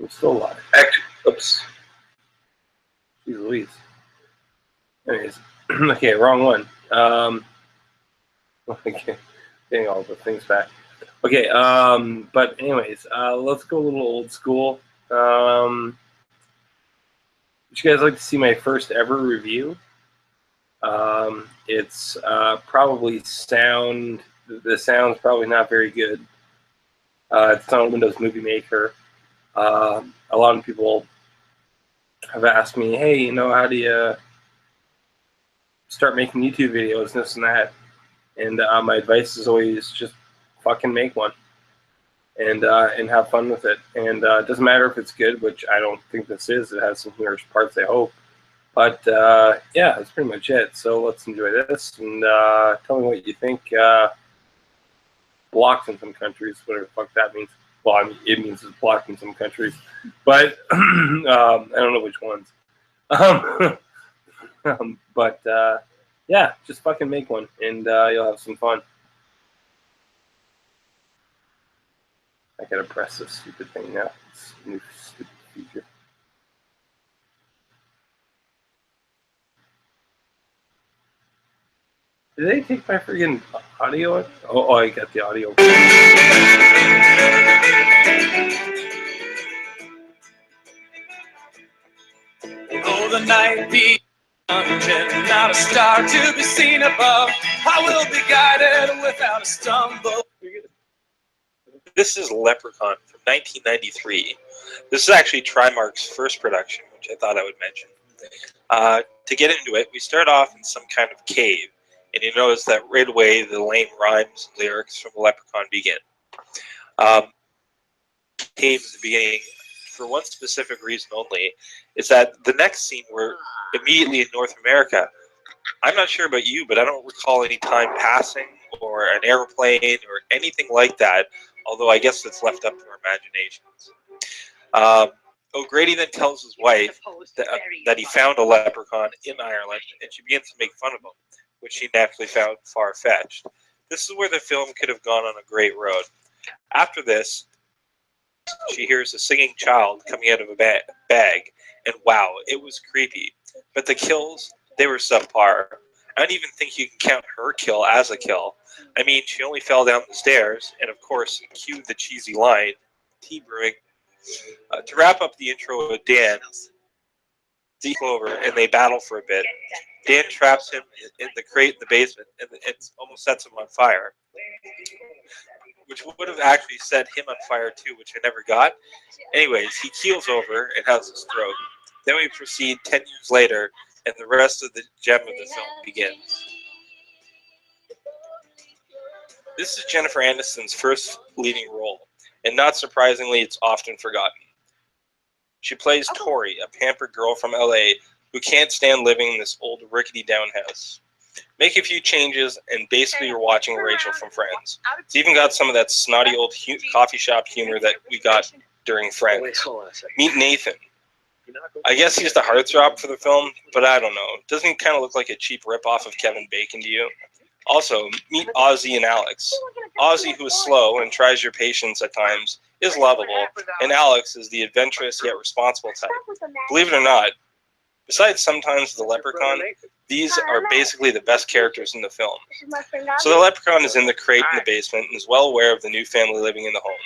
I'm still alive. Actually, oops. Jeez Louise. Anyways, okay, wrong one. Okay, getting all the things back. Okay, but anyways, let's go a little old school. Would you guys like to see my first ever review? It's probably the sound's probably not very good. It's on Windows Movie Maker. A lot of people have asked me, hey, you know, how do you start making YouTube videos, this and that? And my advice is always just fucking make one and have fun with it. And it doesn't matter if it's good, which I don't think this is. It has some humorous parts, I hope. But yeah, that's pretty much it. So let's enjoy this and tell me what you think. Blocked in some countries, whatever the fuck that means. Well, I mean, it means it's blocked in some countries, but I don't know which ones. But yeah, just fucking make one, and you'll have some fun. I gotta press this stupid thing now. It's a new stupid feature. Did they take my friggin' audio? Oh, I got the audio. Though the night be dungeon, not a star to be seen above, I will be guided without a stumble. This is Leprechaun from 1993. This is actually Trimark's first production, which I thought I would mention. To get into it, we start off in some kind of cave, and you notice that right away the lame rhymes and lyrics from Leprechaun begin. Cave at the beginning, for one specific reason only, is that the next scene we're immediately in North America. I'm not sure about you, but I don't recall any time passing or an airplane or anything like that, although I guess it's left up to our imaginations. O'Grady then tells his wife that he found a leprechaun in Ireland, and she begins to make fun of him, which she naturally found far-fetched. This is where the film could have gone on a great road. After this, she hears a singing child coming out of a bag, and wow, it was creepy. But the kills, they were subpar. I don't even think you can count her kill as a kill. I mean, she only fell down the stairs, and of course, cue the cheesy line, tea brewing. To wrap up the intro with Dan, deep over, and they battle for a bit. Dan traps him in the crate in the basement, and it almost sets him on fire, which would have actually set him on fire too, which I never got. Anyways, he keels over and has a stroke. Then we proceed 10 years later, and the rest of the gem of the film begins. This is Jennifer Aniston's first leading role, and not surprisingly, it's often forgotten. She plays Tori, a pampered girl from LA who can't stand living in this old rickety down house. Make a few changes, and basically you're watching Rachel from Friends. It's even got some of that snotty old coffee shop humor that we got during Friends. Meet Nathan. I guess he's the heartthrob for the film, but I don't know. Doesn't he kind of look like a cheap ripoff of Kevin Bacon to you? Also, meet Ozzy and Alex. Ozzy, who is slow and tries your patience at times, is lovable, and Alex is the adventurous yet responsible type. Believe it or not, besides sometimes the Leprechaun, these are basically the best characters in the film. So the Leprechaun is in the crate in the basement and is well aware of the new family living in the home.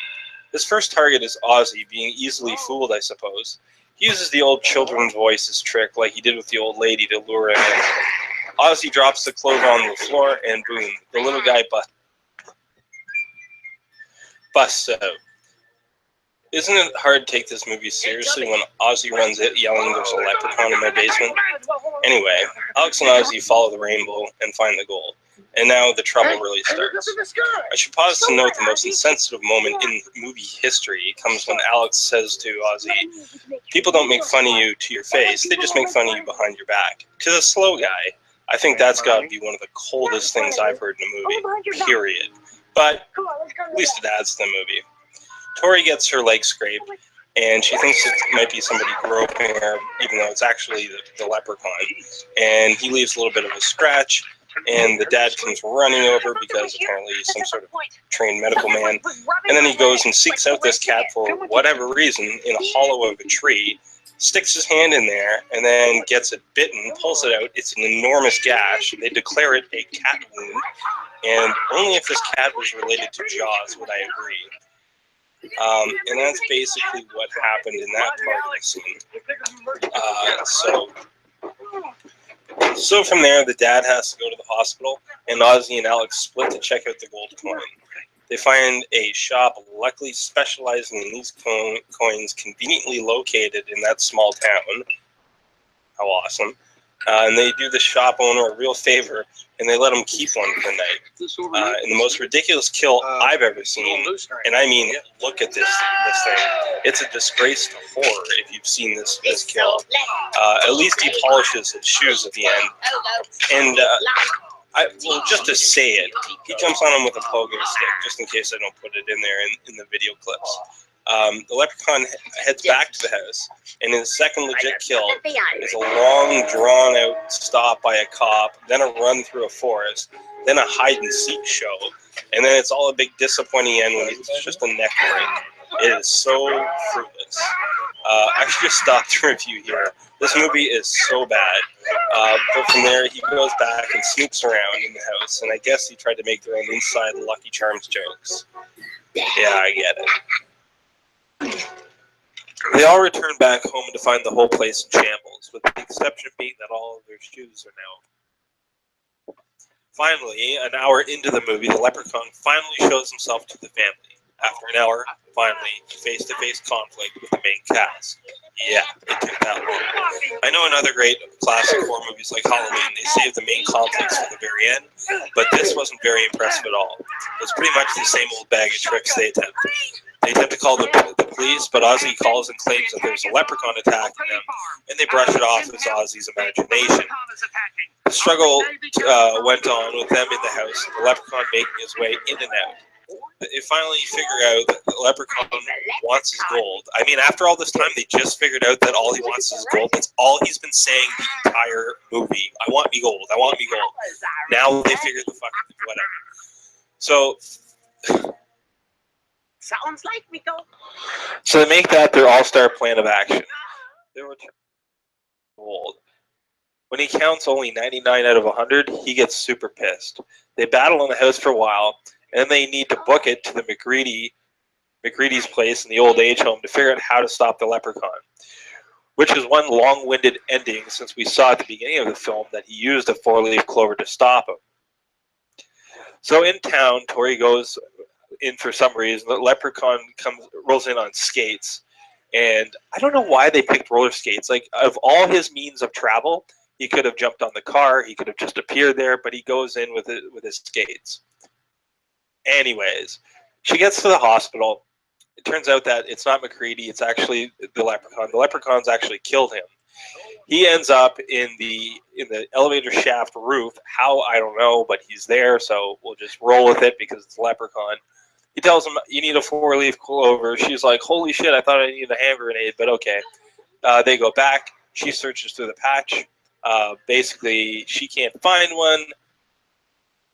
His first target is Ozzy, being easily fooled, I suppose. He uses the old children's voices trick like he did with the old lady to lure him in. Ozzy drops the clothes on the floor, and boom, the little guy busts out. Isn't it hard to take this movie seriously when Ozzy runs it yelling there's a leprechaun in my basement? Anyway, Alex and Ozzy follow the rainbow and find the gold. And now the trouble really starts. I should pause to note the most insensitive moment in movie history comes when Alex says to Ozzy, people don't make fun of you to your face, they just make fun of you behind your back. To the slow guy, I think that's got to be one of the coldest things I've heard in a movie, period. But at least it adds to the movie. Tori gets her leg scraped, and she thinks it might be somebody groping her, even though it's actually the leprechaun. And he leaves a little bit of a scratch, and the dad comes running over because apparently he's some sort of trained medical man. And then he goes and seeks out this cat for whatever reason in a hollow of a tree, sticks his hand in there, and then gets it bitten, pulls it out. It's an enormous gash. They declare it a cat wound, and only if this cat was related to Jaws would I agree. And that's basically what happened in that part of the scene. So from there, the dad has to go to the hospital, and Ozzy and Alex split to check out the gold coin. They find a shop luckily specializing in these coins conveniently located in that small town. How awesome. And they do the shop owner a real favor, and they let him keep one for the night. And the most ridiculous kill I've ever seen, and I mean, look at this thing. It's a disgrace to horror if you've seen this kill. At least he polishes his shoes at the end. And well, just to say it, he jumps on him with a pogo stick, just in case I don't put it in there in the video clips. The Leprechaun heads back to the house, and his second legit kill is a long, drawn-out stop by a cop, then a run through a forest, then a hide-and-seek show, and then it's all a big disappointing end when it's just a neck break. It is so fruitless. I should just stop the review here. This movie is so bad. But from there, he goes back and snoops around in the house, and I guess he tried to make their own inside Lucky Charms jokes. Yeah, I get it. They all return back home to find the whole place in shambles, with the exception being that all of their shoes are now. Finally, an hour into the movie, the Leprechaun finally shows himself to the family. After an hour, finally, face-to-face conflict with the main cast. Yeah, it took that long. I know in other great classic horror movies like Halloween, they save the main conflicts for the very end, but this wasn't very impressive at all. It was pretty much the same old bag of tricks they attempt. They attempt to call the police, but Ozzy calls and claims that there's a leprechaun attacking them, and they brush it off as Ozzy's imagination. The struggle went on with them in the house, the leprechaun making his way in and out. They finally figure out that the leprechaun wants his gold. I mean, after all this time, they just figured out that all he wants is gold. That's all he's been saying the entire movie. I want me gold. I want me gold. Now they figured the fucking whatever. So, sounds like me gold. So they make that their all-star plan of action. They return gold. When he counts only 99 out of 100, he gets super pissed. They battle in the house for a while, and they need to book it to the McGreedy's place in the old age home to figure out how to stop the leprechaun, which is one long-winded ending since we saw at the beginning of the film that he used a four-leaf clover to stop him. So in town, Tori goes in for some reason. The leprechaun rolls in on skates, and I don't know why they picked roller skates. Like, of all his means of travel, he could have jumped on the car, he could have just appeared there, but he goes in with his skates. Anyways, she gets to the hospital. It turns out that it's not McCready, it's actually the leprechaun. The leprechaun's actually killed him. He ends up in the elevator shaft roof. How, I don't know, but he's there, so we'll just roll with it because it's a leprechaun. He tells him, you need a four-leaf clover. She's like, holy shit, I thought I needed a hand grenade, but okay. They go back. She searches through the patch. Basically, she can't find one.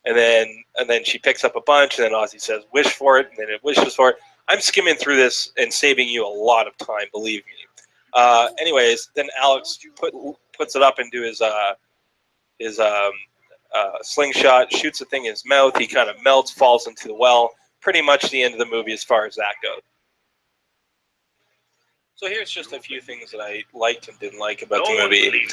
And then she picks up a bunch, and then Ozzy says, wish for it, and then it wishes for it. I'm skimming through this and saving you a lot of time, believe me. Anyways, then Alex puts it up into his slingshot, shoots the thing in his mouth. He kind of melts, falls into the well. Pretty much the end of the movie as far as that goes. So here's just a few things that I liked and didn't like about the movie.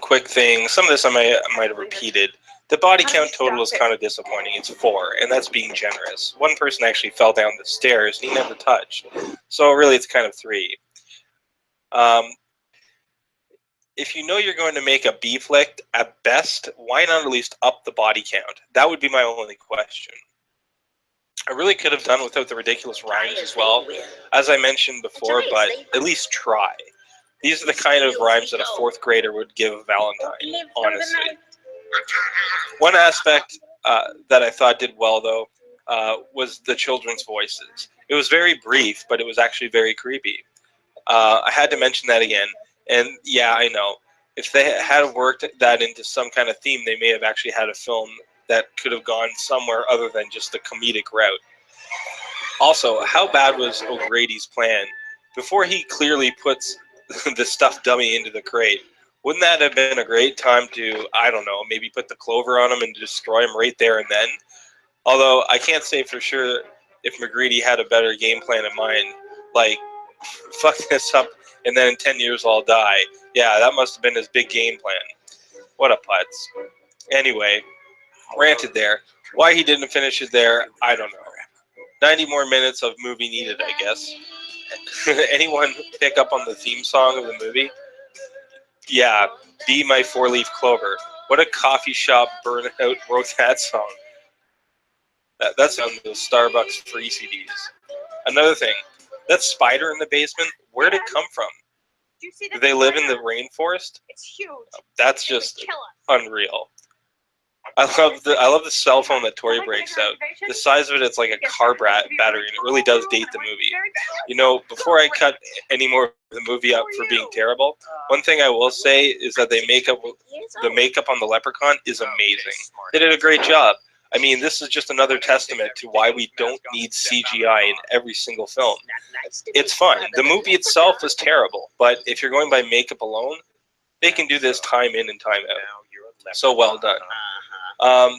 Quick thing, some of this I might have repeated. The body count total is kind of disappointing. It's 4, and that's being generous. One person actually fell down the stairs, and he never touched. So really, it's kind of 3. If you know you're going to make a B flick, at best, why not at least up the body count? That would be my only question. I really could have done without the ridiculous rhymes as well, as I mentioned before, but at least try. These are the kind of rhymes that a 4th grader would give a Valentine, honestly. One aspect that I thought did well, though, was the children's voices. It was very brief, but it was actually very creepy. I had to mention that again. And yeah, I know. if they had worked that into some kind of theme, they may have actually had a film that could have gone somewhere other than just the comedic route. Also, how bad was O'Grady's plan? Before he clearly puts the stuffed dummy into the crate, wouldn't that have been a great time to, I don't know, maybe put the clover on him and destroy him right there and then? Although, I can't say for sure if McGreedy had a better game plan in mind. Like, fuck this up and then in 10 years I'll die. Yeah, that must have been his big game plan. What a putz. Anyway, ranted there. Why he didn't finish it there, I don't know. 90 more minutes of movie needed, I guess. Anyone pick up on the theme song of the movie? Yeah, Be My Four-Leaf Clover. What a coffee shop burnout wrote that song. That's on the Starbucks free CDs. Another thing, that spider in the basement, where'd it come from? Do they live in the rainforest? It's huge. That's just unreal. I love the cell phone that Tori breaks out. The size of it, it's like a car battery, and it really does date the movie. You know, before I cut any more of the movie up for being terrible, one thing I will say is that the makeup on the Leprechaun is amazing. They did a great job. I mean, this is just another testament to why we don't need CGI in every single film. It's fun. The movie itself is terrible, but if you're going by makeup alone, they can do this time in and time out. So well done.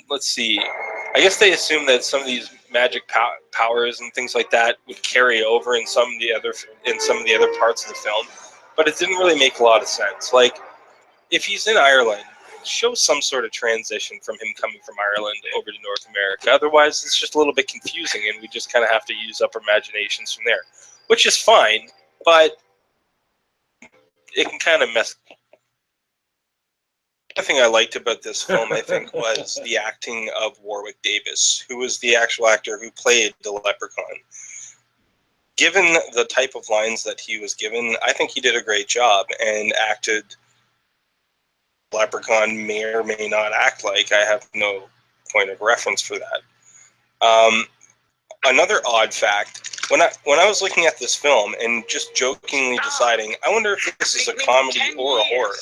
Let's see. I guess they assume that some of these magic powers and things like that would carry over in some of the other parts of the film, but it didn't really make a lot of sense. Like, if he's in Ireland, show some sort of transition from him coming from Ireland over to North America. Otherwise, it's just a little bit confusing, and we just kind of have to use up our imaginations from there, which is fine, but it can kind of mess. The thing I liked about this film, I think, was the acting of Warwick Davis, who was the actual actor who played the Leprechaun. Given the type of lines that he was given, I think he did a great job and acted Leprechaun may or may not act like. I have no point of reference for that. Another odd fact, when I was looking at this film and just jokingly deciding, I wonder if this is a comedy or a horror.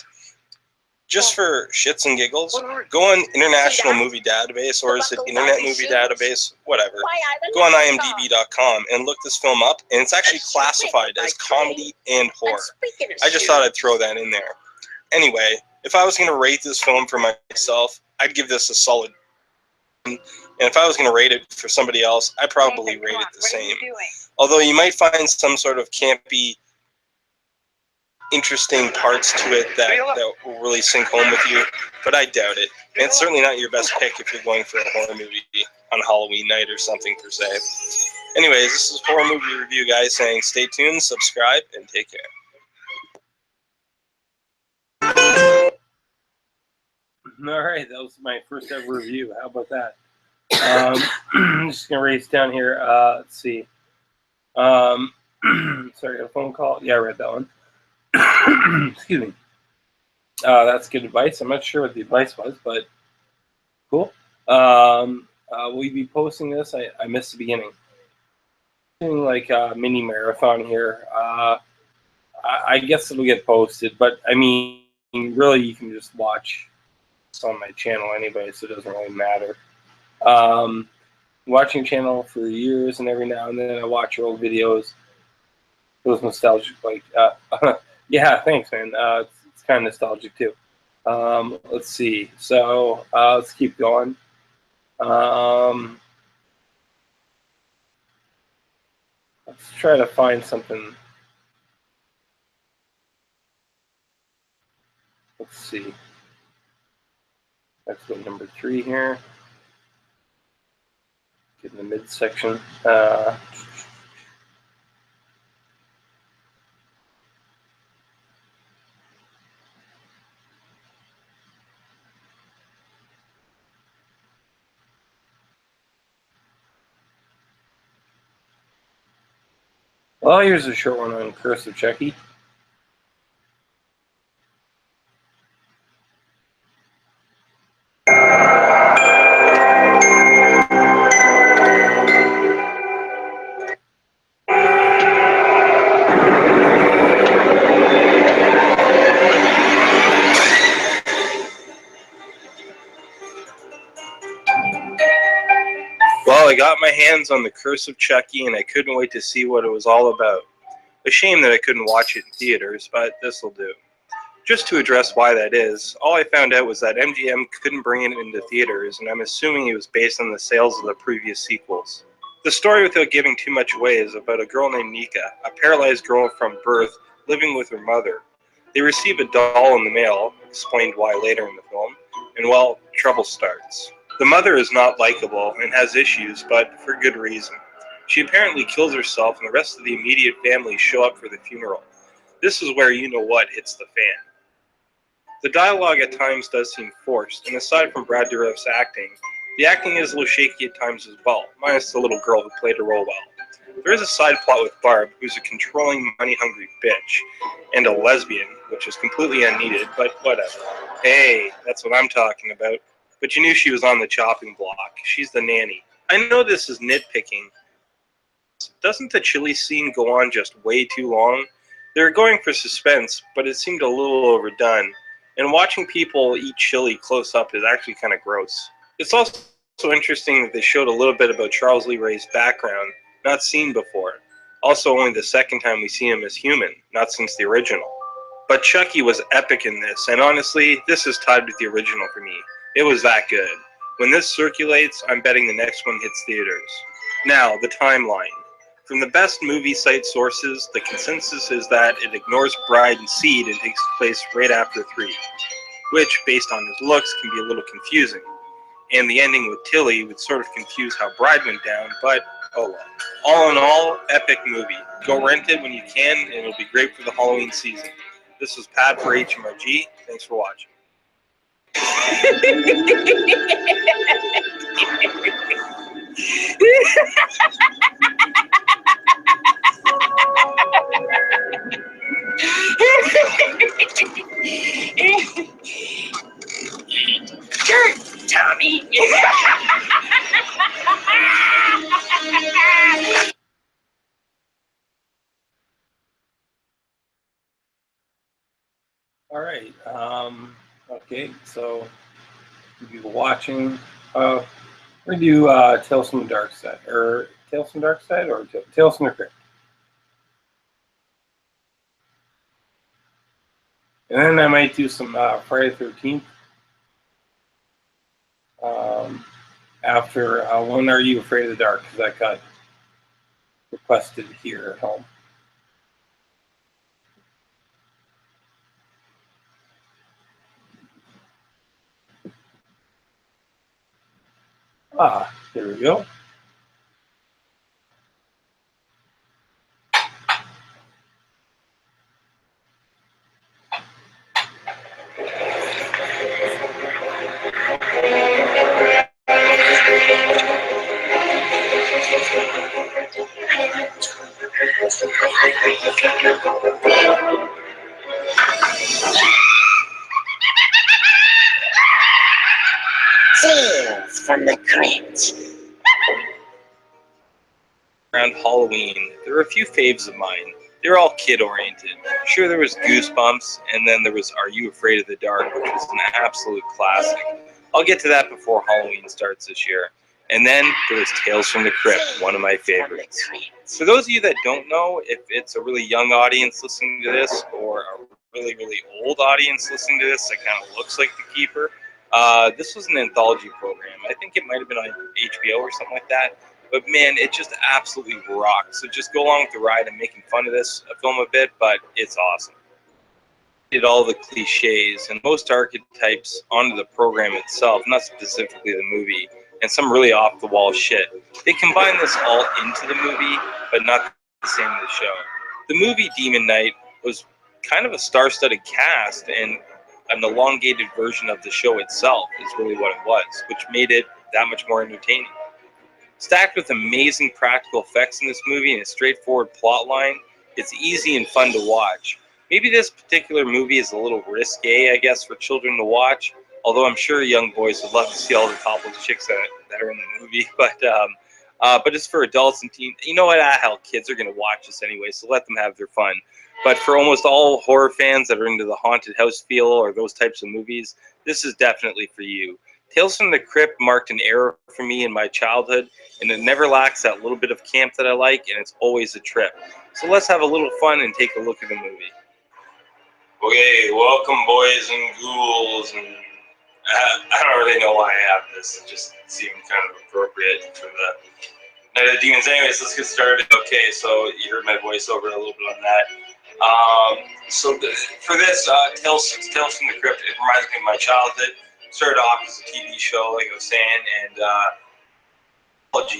Just for shits and giggles, go on International Movie Database, or is it Internet Movie Database? Whatever. Go on IMDb.com and look this film up, and it's actually classified as comedy and horror. I just thought I'd throw that in there. Anyway, if I was going to rate this film for myself, I'd give this a solid. And if I was going to rate it for somebody else, I'd probably rate it the same. Although you might find some sort of campy, interesting parts to it that will really sink home with you, but I doubt it. And it's certainly not your best pick if you're going for a horror movie on Halloween night or something per se. Anyways, this is Horror Movie Review Guys saying stay tuned, subscribe, and take care. All right, that was my first ever review. How about that? I'm just going to race down here. Let's see. Sorry, I got a phone call. Yeah, I read that one. Excuse me. That's good advice. I'm not sure what the advice was, but cool. Will you be posting this? I missed the beginning. Doing like a mini marathon here. I guess it'll get posted, but I mean, really, you can just watch. It's on my channel anyway, so it doesn't really matter. Watching channel for years, and every now and then I watch your old videos. Those nostalgic, like, yeah, thanks, man. It's kind of nostalgic too. Let's see. So let's keep going. Let's try to find something. Let's see. Let's go number 3 here. Get in the midsection. Well, here's a short one on Curse of Chucky. Well, I got my hands on The Curse of Chucky, and I couldn't wait to see what it was all about. A shame that I couldn't watch it in theaters, but this'll do. Just to address why that is, all I found out was that MGM couldn't bring it into theaters, and I'm assuming it was based on the sales of the previous sequels. The story, without giving too much away, is about a girl named Nika, a paralyzed girl from birth, living with her mother. They receive a doll in the mail, explained why later in the film, and well, trouble starts. The mother is not likable and has issues, but for good reason. She apparently kills herself, and the rest of the immediate family show up for the funeral. This is where you-know-what hits the fan. The dialogue at times does seem forced, and aside from Brad Dourif's acting, the acting is a little shaky at times as well, minus the little girl who played her role well. There is a side plot with Barb, who's a controlling, money-hungry bitch, and a lesbian, which is completely unneeded, but whatever. Hey, that's what I'm talking about. But you knew she was on the chopping block. She's the nanny. I know this is nitpicking. Doesn't the chili scene go on just way too long? They were going for suspense, but it seemed a little overdone. And watching people eat chili close up is actually kind of gross. It's also interesting that they showed a little bit about Charles Lee Ray's background, not seen before. Also only the second time we see him as human, not since the original. But Chucky was epic in this, and honestly, this is tied with the original for me. It was that good. When this circulates, I'm betting the next one hits theaters. Now, the timeline. From the best movie site sources, the consensus is that it ignores Bride and Seed and takes place right after 3, which, based on his looks, can be a little confusing. And the ending with Tilly would sort of confuse how Bride went down, but oh well. All in all, epic movie. Go rent it when you can, and it'll be great for the Halloween season. This was Pat for HMRG. Thanks for watching. Sure, Tommy. All right. Okay, so you'll be watching. We're gonna do Tales from the Dark Side, or Tales from the Dark Side, or Tales from the Crypt. And then I might do some Friday the 13th. After When Are You Afraid of the Dark? Because that got requested here at home. There we go. Tales from the Crypt. Around Halloween, there were a few faves of mine. They were all kid-oriented. Sure, there was Goosebumps, and then there was Are You Afraid of the Dark, which was an absolute classic. I'll get to that before Halloween starts this year. And then there was Tales from the Crypt, one of my favorites. For those of you that don't know, if it's a really young audience listening to this, or a really, really old audience listening to this that kind of looks like The Keeper, this was an anthology program. I think it might have been on HBO or something like that. But man, it just absolutely rocks. So just go along with the ride. I'm making fun of this film a bit, but it's awesome. Did all the cliches and most archetypes onto the program itself, not specifically the movie, and some really off-the-wall shit. They combine this all into the movie, but not the same in the show. The movie Demon Knight was kind of a star-studded cast, and an elongated version of the show itself is really what it was, which made it that much more entertaining. Stacked with amazing practical effects in this movie and a straightforward plot line, it's easy and fun to watch. Maybe this particular movie is a little risque, I guess, for children to watch, although I'm sure young boys would love to see all the topless chicks that are in the movie. But it's for adults and teens. You know what? Hell, kids are going to watch this anyway, so let them have their fun. But for almost all horror fans that are into the haunted house feel or those types of movies, this is definitely for you. Tales from the Crypt marked an era for me in my childhood, and it never lacks that little bit of camp that I like, and it's always a trip. So let's have a little fun and take a look at the movie. Okay, welcome boys and ghouls, and I don't really know why I have this. It just seemed kind of appropriate for the Night of the Demons. Anyways, let's get started. Okay, so you heard my voiceover a little bit on that. For this, Tales from the Crypt, it reminds me of my childhood. Started off as a TV show, like I was saying, and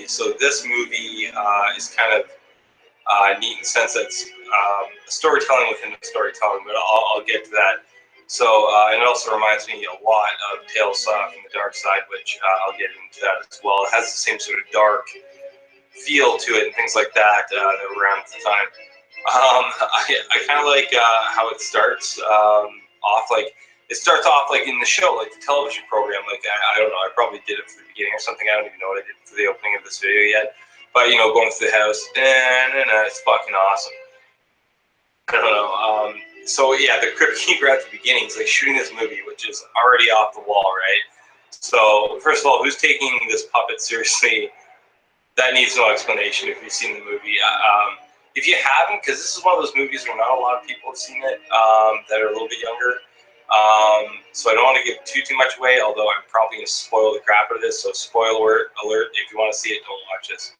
so this movie is kind of neat in the sense that it's storytelling within the storytelling, but I'll get to that. So, and it also reminds me a lot of Tales from the Dark Side, which I'll get into that as well. It has the same sort of dark feel to it and things like that that were around at the time. I kind of like how it starts off. Like, it starts off like in the show, like the television program. Like, I don't know, I probably did it for the beginning or something. I don't even know what I did for the opening of this video yet. But, you know, going through the house, it's fucking awesome. I don't know. So, yeah, the Crypt Keeper at the beginning is like shooting this movie, which is already off the wall, right? So, first of all, who's taking this puppet seriously? That needs no explanation if you've seen the movie. If you haven't, because this is one of those movies where not a lot of people have seen it that are a little bit younger. So I don't want to give too much away, although I'm probably going to spoil the crap out of this. So spoiler alert, if you want to see it, don't watch this.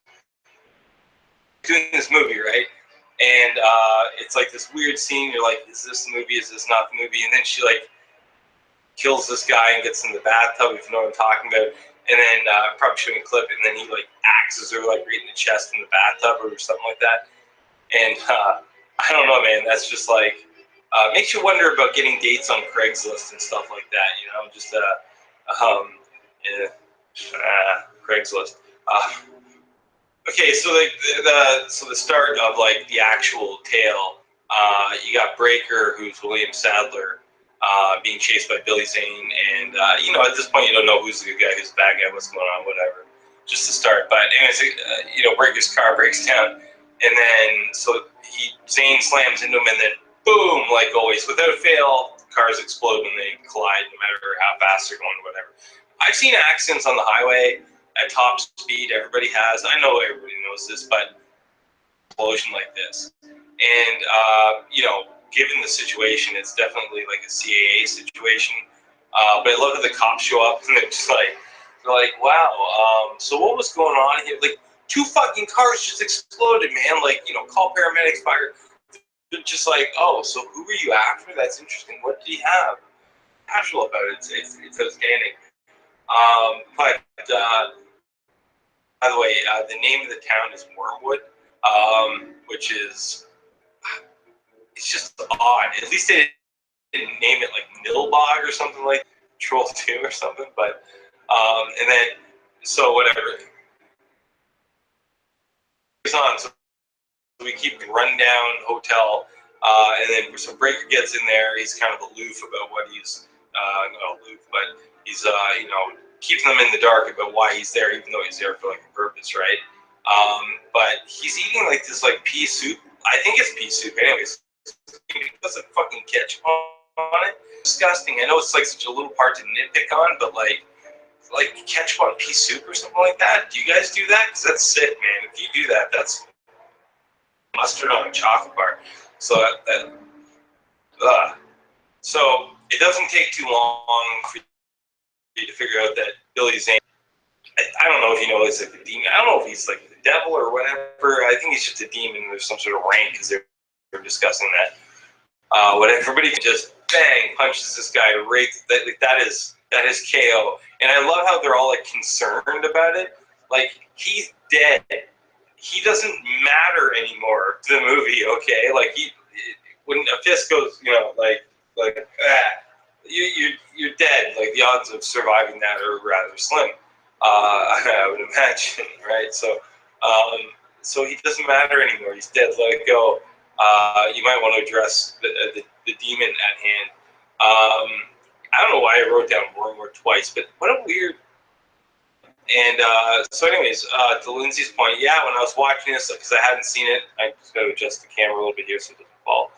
Doing this movie, right? And it's like this weird scene. You're like, is this the movie? Is this not the movie? And then she like kills this guy and gets in the bathtub, if you know what I'm talking about. And then probably showing a clip, and then he like axes her like right in the chest in the bathtub or something like that. And I don't know, man. That's just like makes you wonder about getting dates on Craigslist and stuff like that. You know, just Craigslist. Okay, so the start of like the actual tale, you got Breaker, who's William Sadler, being chased by Billy Zane, and you know, at this point you don't know who's the good guy, who's the bad guy, what's going on, whatever. Just to start, but anyways, you know, Breaker's car breaks down, and then Zane slams into him, and then boom, like always, without fail, cars explode when they collide, no matter how fast they're going, or whatever. I've seen accidents on the highway at top speed. Everybody has. I know everybody knows this, but explosion like this, and you know, given the situation, it's definitely like a CAA situation. But I love that the cops show up and they're like, wow. So what was going on here? Like, 2 fucking cars just exploded, man. Like, you know, call paramedics, fire. They're just like, oh, so who were you after? That's interesting. What did he have? Casual about it. It's outstanding. But by the way, the name of the town is Wormwood, which is, it's just odd. At least they didn't name it like Nilbog or something like Troll 2 or something. But and then so whatever. On, so we keep the rundown hotel, and then so Breaker gets in there. He's kind of aloof about what he's not aloof, but he's you know, keeping them in the dark about why he's there, even though he's there for like a purpose, right? But he's eating like this like pea soup. I think it's pea soup, anyways. It doesn't fucking ketchup on it. Disgusting. I know it's like such a little part to nitpick on, but like ketchup on pea soup or something like that. Do you guys do that? Because that's sick, man. If you do that, that's mustard on a chocolate bar. So so it doesn't take too long for you to figure out that Billy Zane, I don't know if you know, he's like the demon. I don't know if he's like the devil or whatever. I think he's just a demon. There's some sort of rank because they're discussing that. When everybody just bang punches this guy right, that is KO. And I love how they're all like concerned about it. Like, he's dead. He doesn't matter anymore to the movie. Okay, like when a fist goes, you know, you're dead. Like, the odds of surviving that are rather slim. I would imagine, right? So, so he doesn't matter anymore. He's dead. Let it go. You might want to address the demon at hand. I don't know why I wrote down Wormwood twice, but what a weird. And so, anyways, to Lindsay's point, yeah, when I was watching this, because I hadn't seen it, I just got to adjust the camera a little bit here so it doesn't fall.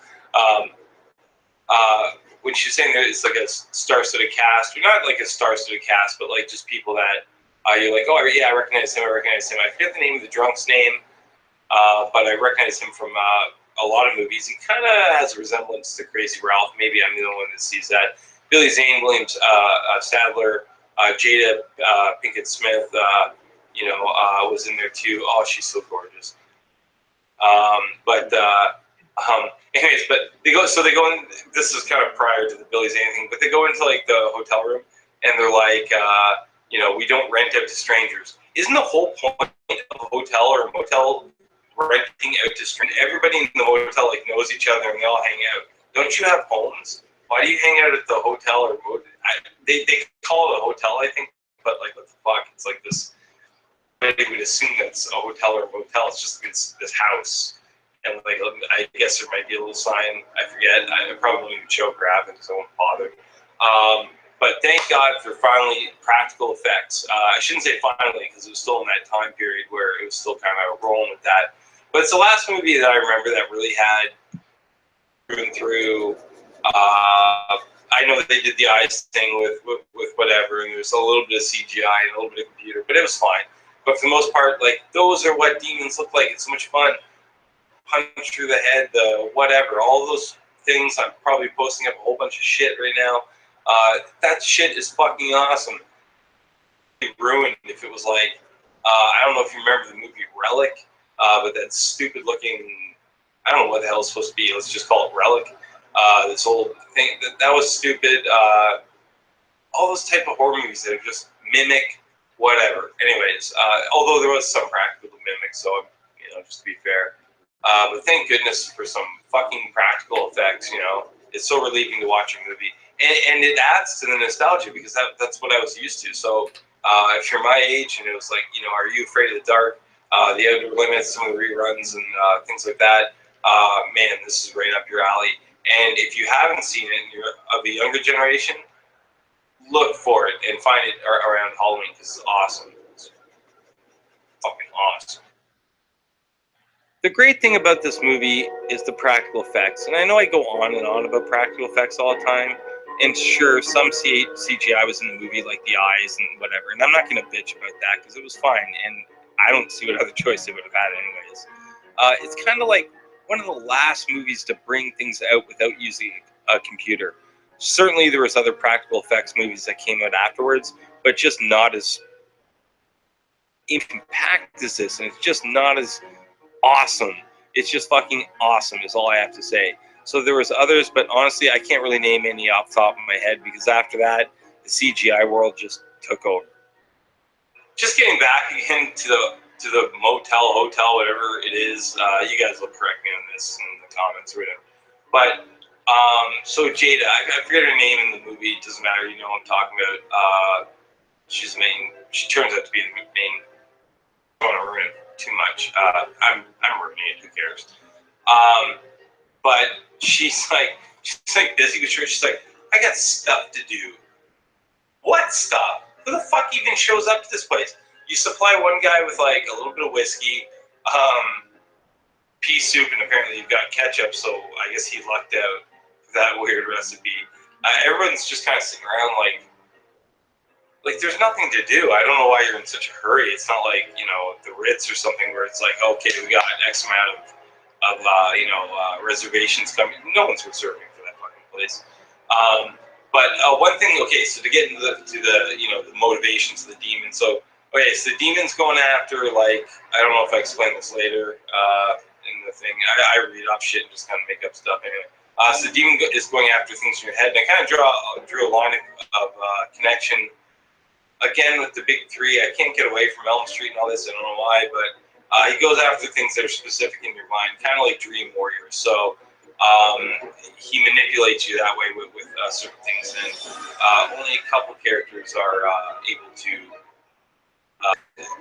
when she's saying that it's like a star-studded cast, or not like a star-studded cast, but like just people that you're like, oh yeah, I recognize him. I forget the name of the drunk's name, but I recognize him from a lot of movies. He kind of has a resemblance to Crazy Ralph. Maybe I'm the only one that sees that. Billy Zane, William Sadler, Jada Pinkett Smith, was in there too. Oh, she's so gorgeous. Anyways, but they go in. This is kind of prior to the Billy Zane thing, but they go into like the hotel room and they're like, we don't rent out to strangers. Isn't the whole point of a hotel or a motel renting out to strangers? Everybody in the motel like knows each other and they all hang out. Don't you have homes? Why do you hang out at the hotel or motel? They call it a hotel, I think, but like what the fuck? It's like this. They would assume that's a hotel or a motel. It's just this house, and like I guess there might be a little sign. I forget. I probably won't even show grab because I won't bother. But thank God for finally practical effects. I shouldn't say finally because it was still in that time period where it was still kind of rolling with that. But it's the last movie that I remember that really had through. I know that they did the eyes thing with whatever, and there's a little bit of CGI and a little bit of computer, but it was fine. But for the most part, like, those are what demons look like. It's so much fun. Punch through the head, the whatever, all those things. I'm probably posting up a whole bunch of shit right now. That shit is fucking awesome. It'd be ruined if it was like, I don't know if you remember the movie Relic, but that stupid looking, I don't know what the hell it's supposed to be. Let's just call it Relic. This old thing, that was stupid. All those type of horror movies that are just mimic whatever. Anyways, although there was some practical to mimic, so just to be fair. But thank goodness for some fucking practical effects. It's so relieving to watch a movie, and it adds to the nostalgia because that's what I was used to. So if you're my age and it was like, Are You Afraid of the Dark? The Outer Limits, some of the reruns and things like that. Man, this is right up your alley. And if you haven't seen it and you're of a younger generation, look for it and find it around Halloween because it's awesome. It's fucking awesome. The great thing about this movie is the practical effects. And I know I go on and on about practical effects all the time. And sure, some CGI was in the movie, like the eyes and whatever. And I'm not going to bitch about that because it was fine. And I don't see what other choice they would have had anyways. It's kind of like one of the last movies to bring things out without using a computer. Certainly there was other practical effects movies that came out afterwards, but just not as impact as this, and it's just not as awesome. It's just fucking awesome is all I have to say. So there was others, but honestly I can't really name any off the top of my head because after that the CGI world just took over. Just getting back again to the motel, hotel, whatever it is, you guys will correct me on this in the comments or whatever. But so Jada, I forget her name in the movie. It doesn't matter. You know what I'm talking about. She's the main. She turns out to be the main. I don't want to ruin it too much. I'm ruining it. Who cares? But she's like busy with church. She's like, I got stuff to do. What stuff? Who the fuck even shows up to this place? You supply one guy with like a little bit of whiskey, pea soup, and apparently you've got ketchup. So I guess he lucked out. That weird recipe. Everyone's just kind of sitting around like there's nothing to do. I don't know why you're in such a hurry. It's not like the Ritz or something where it's like, okay, we got X amount of reservations coming. No one's reserving for that fucking place. But one thing, okay, so to get into the motivations of the demon. So okay, so the demon's going after I don't know if I explained this later in the thing. I read off shit and just kind of make up stuff anyway. So the demon is going after things in your head, and I kind of drew a line of connection. Again, with the big three, I can't get away from Elm Street and all this. I don't know why, but he goes after things that are specific in your mind, kind of like Dream Warriors. So he manipulates you that way with certain things, and only a couple characters are able to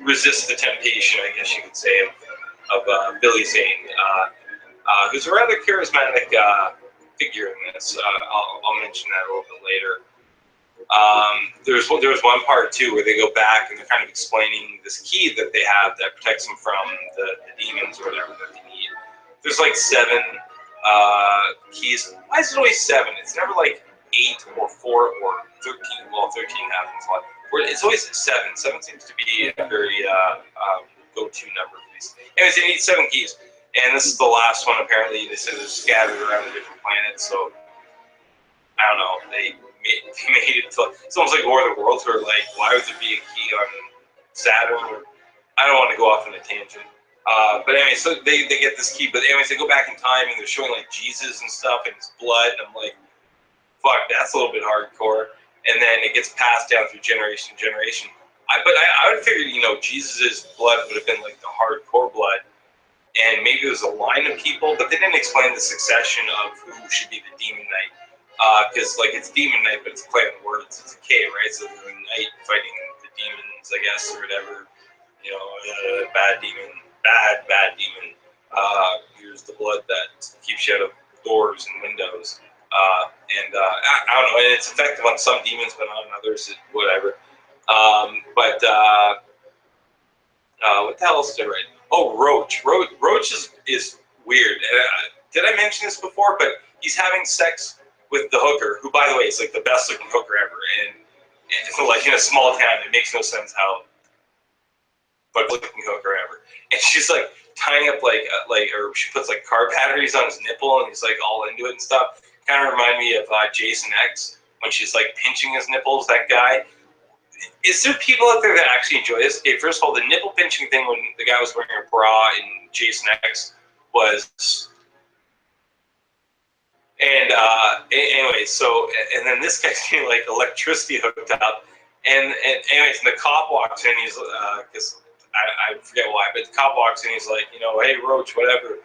resist the temptation, I guess you could say, of Billy Zane, who's a rather charismatic figure in this. I'll mention that a little bit later. There was one part too where they go back and they're kind of explaining this key that they have that protects them from the demons or whatever that they need. There's like 7 keys. Why is it always 7? It's never like 8 or 4 or 13. Well, 13 happens a lot. It's always 7. 7 seems to be a very go-to number for these. Anyways, they need 7 keys, and this is the last one. Apparently, they said they're scattered around the different planets. So I don't know. They made it. It's almost like War of the Worlds, where like, why would there be a key on Saturn? I don't want to go off on a tangent. But anyway, so they get this key. But anyways, they go back in time, and they're showing like Jesus and stuff, and his blood. And I'm like, fuck, that's a little bit hardcore. And then it gets passed down through generation to generation. But I would figure, Jesus' blood would have been like the hardcore blood, and maybe it was a line of people, but they didn't explain the succession of who should be the demon knight. Because like it's demon knight, but it's a play on words. It's a K, right? So the knight fighting the demons, I guess, or whatever. Bad demon, bad demon. Here's the blood that keeps you out of doors and windows. I don't know, and it's effective on some demons, but not on others, whatever. What the hell else did I write? Oh, Roach. Roach is weird. Did I mention this before? But he's having sex with the hooker, who, by the way, is like the best looking hooker ever. And it's like in a small town, it makes no sense how best looking hooker ever. And she's like tying up or she puts like car batteries on his nipple, and he's like all into it and stuff. Kind of remind me of Jason X when she's like pinching his nipples. That guy. Is there people out there that actually enjoy this? Okay, first of all, the nipple pinching thing when the guy was wearing a bra in Jason X was. And anyway, so and then this guy's getting like electricity hooked up, and anyways, and the cop walks in. He's because I forget why, but the cop walks in. He's like, hey Roach, whatever.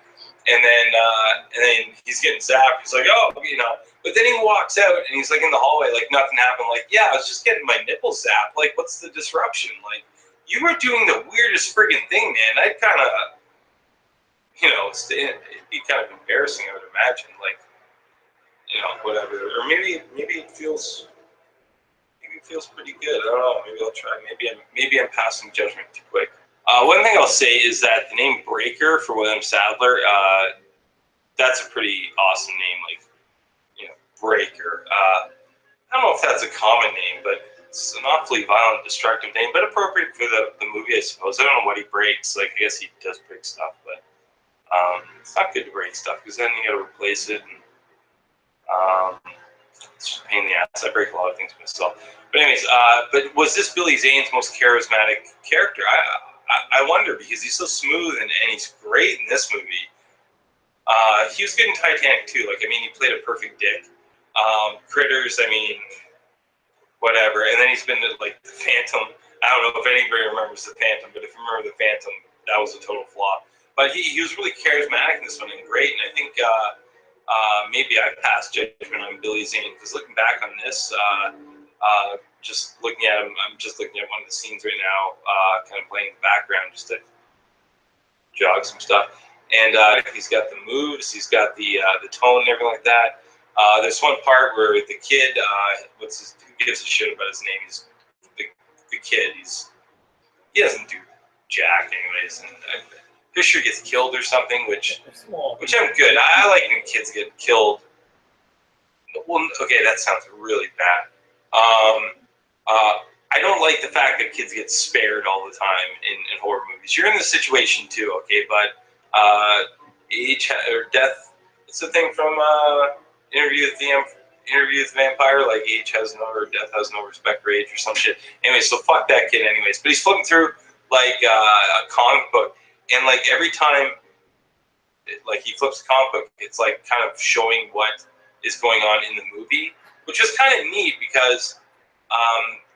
And then he's getting zapped. He's like, oh, But then he walks out and he's like in the hallway, like nothing happened. Like, yeah, I was just getting my nipples zapped. Like, what's the disruption? Like, you were doing the weirdest friggin' thing, man. I'd kind of, it'd be kind of embarrassing, I would imagine. Like, whatever. Or maybe it feels pretty good. I don't know. Maybe I'll try. Maybe I'm passing judgment too quick. One thing I'll say is that the name Breaker for William Sadler, that's a pretty awesome name. Like, Breaker. I don't know if that's a common name, but it's an awfully violent, destructive name, but appropriate for the movie, I suppose. I don't know what he breaks. Like, I guess he does break stuff, but it's not good to break stuff because then you got to replace it. And, it's just a pain in the ass. I break a lot of things myself. But anyways, but was this Billy Zane's most charismatic character? I wonder, because he's so smooth and he's great in this movie. He was good in Titanic too. Like, he played a perfect dick. Critters, whatever. And then he's been to like the Phantom. I don't know if anybody remembers the Phantom, but if you remember the Phantom, that was a total flop. But he was really charismatic in this one and great. And I think maybe I passed judgment on Billy Zane because looking back on this, just looking at him, I'm just looking at one of the scenes right now, kind of playing in the background just to jog some stuff. And he's got the moves, he's got the tone and everything like that. There's one part where the kid, who gives a shit about his name? He's the kid. He doesn't do jack anyways. And Fisher gets killed or something, which I'm good. I like when kids get killed. Well, okay, that sounds really bad. I don't like the fact that kids get spared all the time in horror movies. You're in this situation too, okay? But age or death. It's the thing from Interview with the Vampire. Like, age has no, or death has no respect for age or some shit. Anyway, so fuck that kid. Anyways, but he's flipping through like a comic book, and like every time, like he flips a comic book, it's like kind of showing what is going on in the movie, which is kind of neat because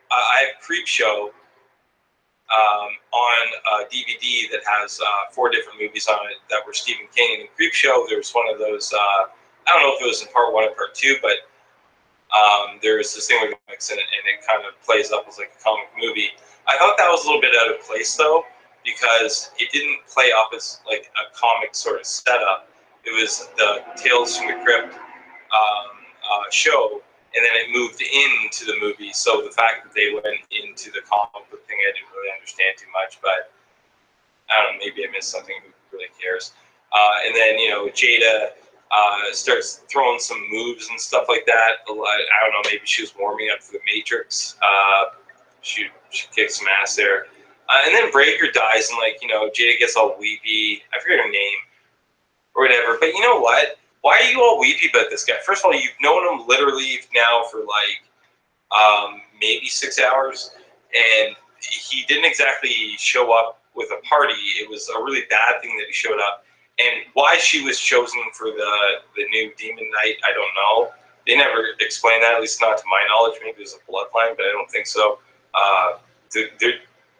I have Creep Show on a DVD that has 4 different movies on it that were Stephen King. And in Creep Show, there was one of those, I don't know if it was in part 1 or part 2, but there was this thing with comics in it, and it kind of plays up as like a comic movie. I thought that was a little bit out of place, though, because it didn't play up as like a comic sort of setup. It was the Tales from the Crypt show, and then it moved into the movie. So the fact that they went into the comic book thing, I didn't really understand too much, but I don't know, maybe I missed something. Who really cares? And then, Jada starts throwing some moves and stuff like that. I don't know, maybe she was warming up for the Matrix. She kicks some ass there. And then Breaker dies, and like, you know, Jada gets all weepy. I forget her name or whatever. But you know what? Why are you all weepy about this guy? First of all, you've known him literally now for like maybe 6 hours, and he didn't exactly show up with a party. It was a really bad thing that he showed up. And why she was chosen for the new Demon Knight, I don't know. They never explained that, at least not to my knowledge. Maybe it was a bloodline, but I don't think so.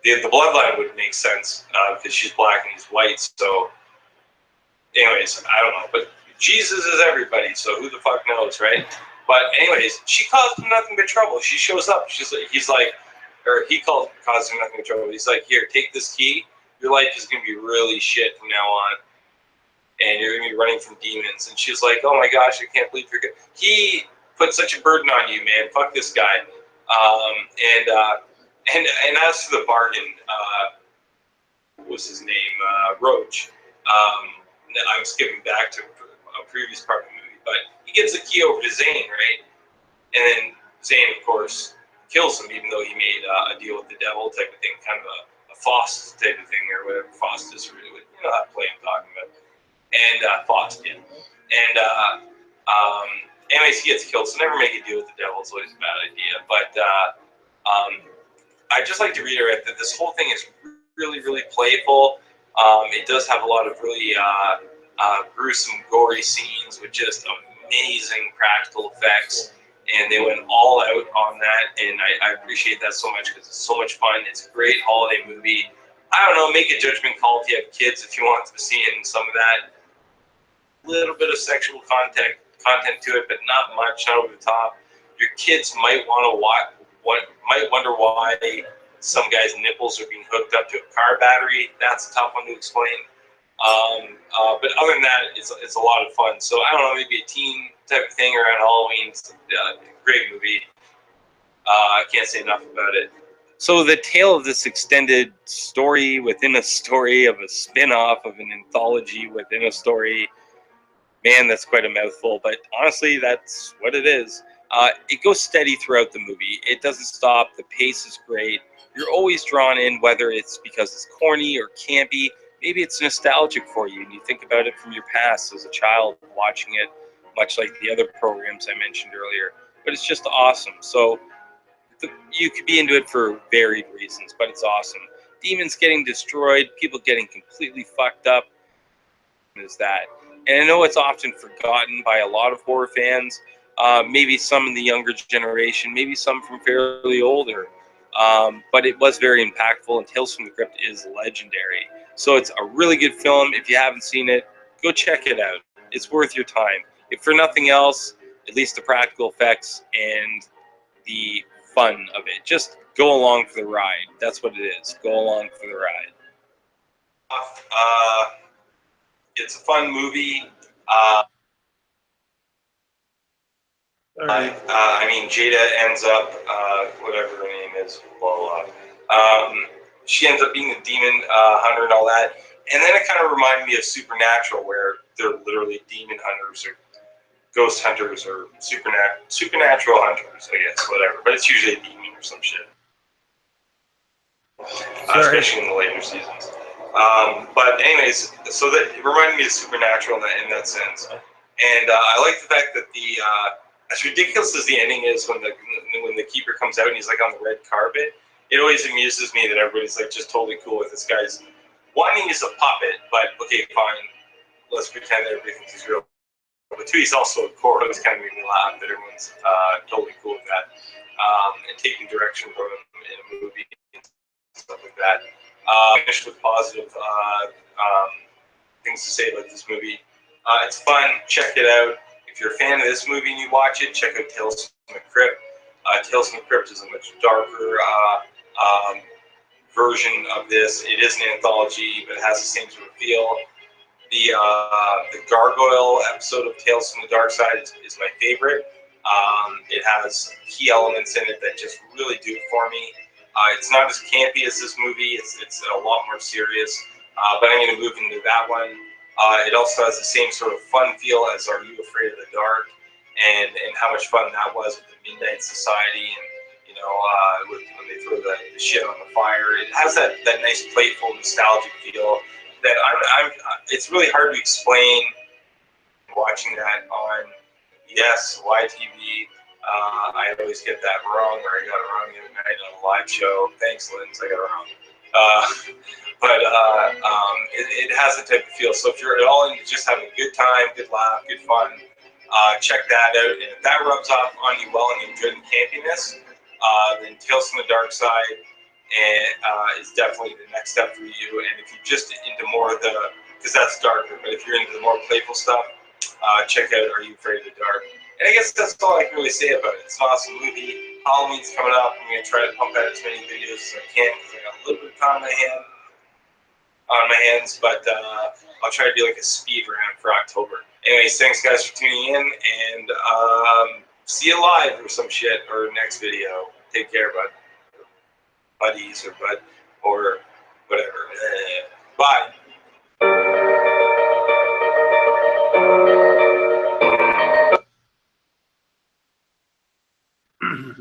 The bloodline would make sense because she's black and he's white. So, anyways, I don't know. But Jesus is everybody, so who the fuck knows, right? But anyways, she caused him nothing but trouble. She shows up. He's like, or he caused him nothing but trouble. He's like, here, take this key. Your life is gonna be really shit from now on, and you're gonna be running from demons. And she's like, oh my gosh, I can't believe you're good. He put such a burden on you, man. Fuck this guy. And as for the bargain, what was his name? Roach. I'm skipping back to a previous part of the movie, but he gives the key over to Zane, right? And then Zane, of course, kills him, even though he made a deal with the devil type of thing, kind of a Faust type of thing, or whatever Faust is, really, you know that play I'm talking about. And Faust, yeah. And anyways, he gets killed, so never make a deal with the devil. It's always a bad idea. But I'd just like to reiterate that this whole thing is really, really playful. It does have a lot of really gruesome, gory scenes with just amazing practical effects, and they went all out on that, and I appreciate that so much because it's so much fun. It's a great holiday movie. I don't know, make a judgment call if you have kids, if you want to see in some of that. A little bit of sexual content to it, but not much, not over the top. Your kids might want to watch. Might wonder why some guy's nipples are being hooked up to a car battery. That's a tough one to explain. But other than that, it's a lot of fun. So I don't know, maybe a teen type of thing around Halloween. It's a great movie. I can't say enough about it. So the tale of this extended story within a story of a spin-off of an anthology within a story, man, that's quite a mouthful. But honestly, that's what it is. It goes steady throughout the movie. It doesn't stop. The pace is great. You're always drawn in, whether it's because it's corny or campy. Maybe it's nostalgic for you, and you think about it from your past as a child watching it, much like the other programs I mentioned earlier. But it's just awesome. So you could be into it for varied reasons, but it's awesome. Demons getting destroyed, people getting completely fucked up, is that. And I know it's often forgotten by a lot of horror fans. Maybe some in the younger generation, maybe some from fairly older. But it was very impactful, and Tales from the Crypt is legendary. So it's a really good film. If you haven't seen it, go check it out. It's worth your time. If for nothing else, at least the practical effects and the fun of it. Just go along for the ride. That's what it is. Go along for the ride. It's a fun movie. I mean, Jada ends up, whatever her name is, blah, blah, blah. She ends up being a demon hunter and all that. And then it kind of reminded me of Supernatural, where they're literally demon hunters or ghost hunters or supernatural hunters, I guess, whatever. But it's usually a demon or some shit. Especially in the later seasons. But anyways, so that it reminded me of Supernatural in that sense. And I like the fact that as ridiculous as the ending is when the keeper comes out and he's like on the red carpet, it always amuses me that everybody's like just totally cool with this guy's. One, he's a puppet, but okay, fine, let's pretend that everything is real. But two, he's also a core. It was kind of made me laugh that everyone's totally cool with that, and taking direction from him in a movie and stuff like that. Finished with positive things to say about this movie. It's fun. Check it out. If you're a fan of this movie and you watch it, check out Tales from the Crypt. Tales from the Crypt is a much darker version of this. It is an anthology, but it has the same sort of feel. The Gargoyle episode of Tales from the Dark Side is my favorite. It has key elements in it that just really do it for me. It's not as campy as this movie. It's a lot more serious. But I'm going to move into that one. It also has the same sort of fun feel as Are You Afraid of the Dark, and how much fun that was with the Midnight Society, and when they throw the shit on the fire. It has that nice playful nostalgic feel that it's really hard to explain watching that on YTV. I always get that wrong, or I got it wrong the other night on a live show. Thanks, Linz, I got it wrong. It has a type of feel. So if you're at all into just having a good time, good laugh, good fun, check that out. And if that rubs off on you well and you enjoy the campiness, then Tales from the Dark Side is definitely the next step for you. And if you're just into more of because that's darker, but if you're into the more playful stuff, check out Are You Afraid of the Dark? And I guess that's all I can really say about it. It's an awesome movie. Halloween's coming up. I'm going to try to pump out as many videos as I can because I got a little bit of time on my hands, but I'll try to do like a speed round for October. Anyways, thanks guys for tuning in, and see you live or some shit, or next video. Take care, buddies, or bud, or whatever. Bye.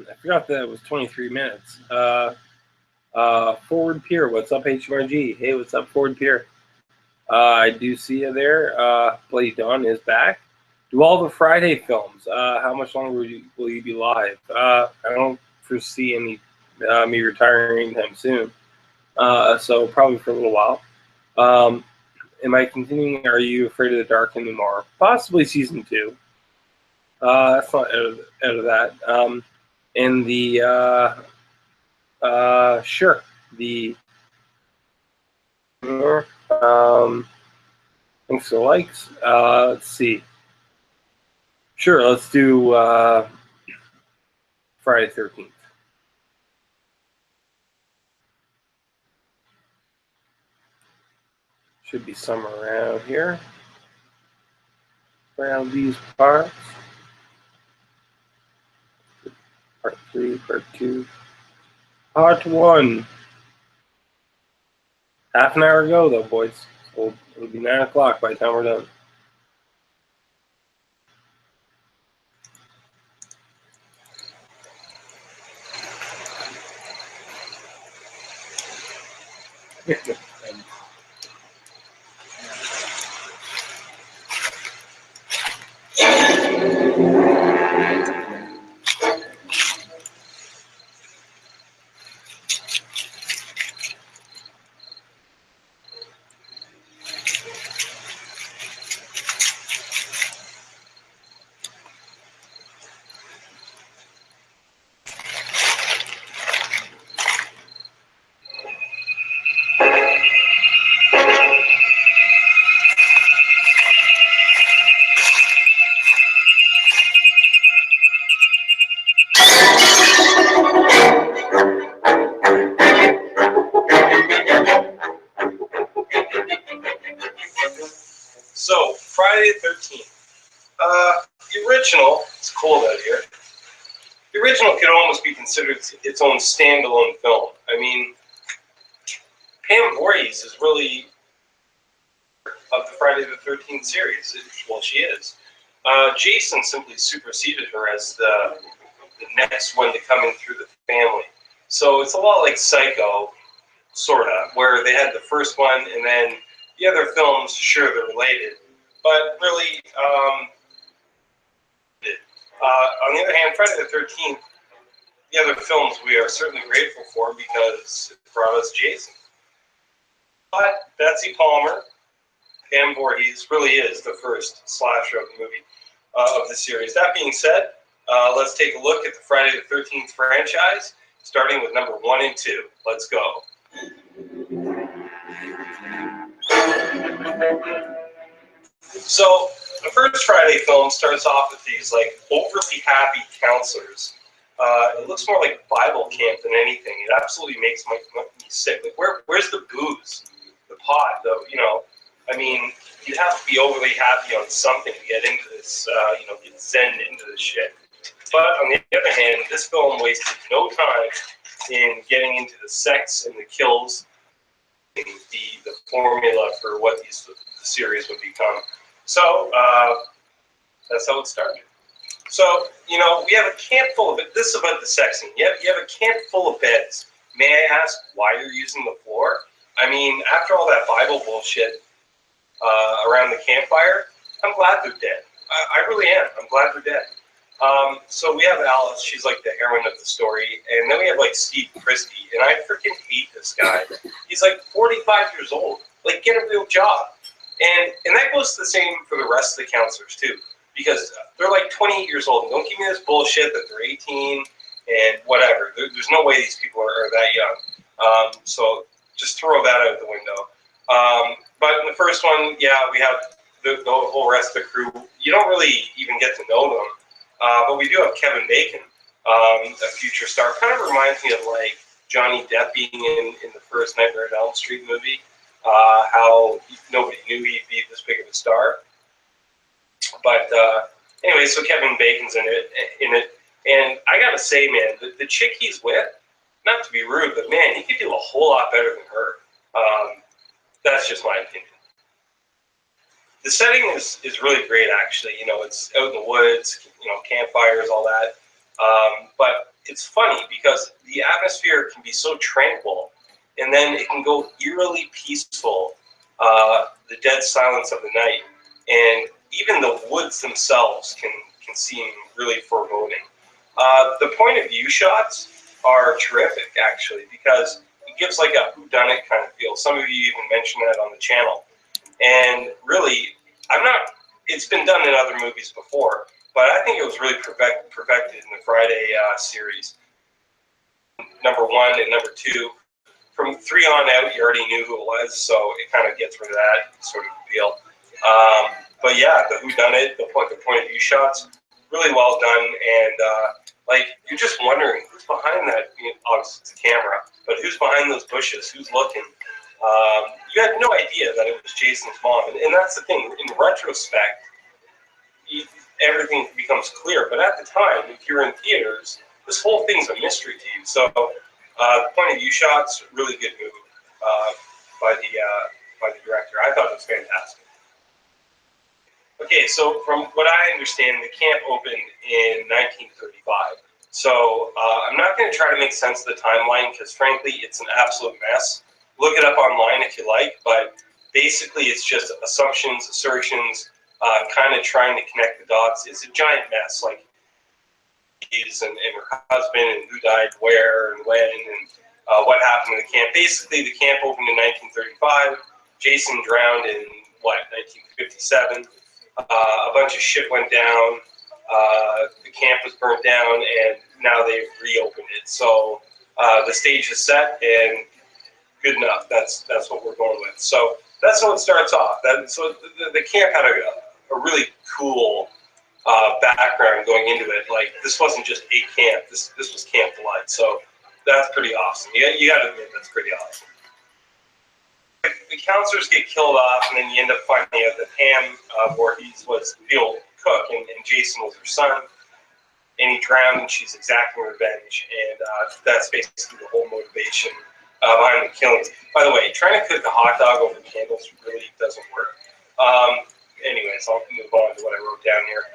I forgot that it was 23 minutes. Forward Pier, what's up, HMRG? Hey, what's up, Forward Pier? I do see you there. Bloody Dawn is back. Do all the Friday films. How much longer will you be live? I don't foresee me retiring anytime soon. So probably for a little while. Am I continuing Are You Afraid of the Dark anymore? Possibly season 2. That's not out of that. And the sure, the thanks for likes. Let's see. Sure, let's do Friday 13th. Should be somewhere around here, around these parts. Part 3, Part 2, Part 1. Half an hour ago, though, boys. So it'll be 9 o'clock by the time we're done. So, Friday the 13th. The original, it's cold out here. The original could almost be considered its own standalone film. I mean, Pam Voorhees is really of the Friday the 13th series. Well, she is. Jason simply superseded her as the next one to come in through the family. So it's a lot like Psycho, sort of, where they had the first one and then the other films, sure, they're related, but really, on the other hand, Friday the 13th, the other films we are certainly grateful for because it brought us Jason. But Betsy Palmer, Pam Voorhees, really is the first slasher of the movie, of the series. That being said, let's take a look at the Friday the 13th franchise, starting with number 1 and 2. Let's go. So the first Friday film starts off with these like overly happy counselors. It looks more like Bible camp than anything. It absolutely makes me sick. Like where's the booze, the pot, I mean, you have to be overly happy on something to get into this, get zen into this shit. But on the other hand, this film wasted no time in getting into the sex and the kills the formula for what the series would become. So that's how it started. So, you know, we have a camp full of it. This is about the sex scene. You have a camp full of beds. May I ask why you're using the floor? I mean, after all that Bible bullshit around the campfire, I'm glad they're dead. I really am. I'm glad they're dead. So we have Alice. She's like the heroine of the story. And then we have like Steve Christie. And I freaking hate this guy. He's like 45 years old. Like, get a real job. And that goes the same for the rest of the counselors too. Because they're like 28 years old. And don't give me this bullshit that they're 18 and whatever. There's no way these people are that young. So just throw that out the window. But in the first one, yeah, we have the whole rest of the crew. You don't really even get to know them. But we do have Kevin Bacon, a future star. Kind of reminds me of like Johnny Depp being in the first Nightmare on Elm Street movie. How nobody knew he'd be this big of a star. But anyway, so Kevin Bacon's in it. And I gotta say, man, the chick he's with, not to be rude, but man, he could do a whole lot better than her. That's just my opinion. The setting is really great, actually. You know, it's out in the woods, you know, campfires, all that. But it's funny because the atmosphere can be so tranquil, and then it can go eerily peaceful, the dead silence of the night. And even the woods themselves can seem really foreboding. The point of view shots are terrific, actually, because it gives like a whodunit kind of feel. Some of you even mentioned that on the channel. And really, it's been done in other movies before, but I think it was really perfected in the Friday series. Number 1 and number 2. From 3 on out, you already knew who it was, so it kind of gets rid of that sort of feel. But yeah, the whodunit, the point of view shots, really well done, and like you're just wondering who's behind that. You know, obviously it's a camera, but who's behind those bushes? Who's looking? You had no idea that it was Jason's mom, and that's the thing. In retrospect, everything becomes clear. But at the time, if you're in theaters, this whole thing's a mystery to you. So the point of view shots, really good move by the director. I thought it was fantastic. Okay, so from what I understand, the camp opened in 1935. So I'm not going to try to make sense of the timeline because, frankly, it's an absolute mess. Look it up online if you like, but basically it's just assumptions, assertions, kind of trying to connect the dots. It's a giant mess, like and her husband and who died where and when and what happened in the camp. Basically, the camp opened in 1935. Jason drowned in, 1957. A bunch of shit went down. The camp was burnt down, and now they've reopened it. So the stage is set, and good enough. That's what we're going with. So that's how it starts off. So the camp had a really cool background going into it. Like, this wasn't just a camp. This was Camp Blood. So that's pretty awesome. You got to admit that's pretty awesome. The counselors get killed off, and then you end up finding out that Pam Voorhees was the old cook, and Jason was her son. And he drowned, and she's exacting revenge. And that's basically the whole motivation behind the killing. By the way, trying to cook a hot dog over candles really doesn't work. Anyways, I'll move on to what I wrote down here.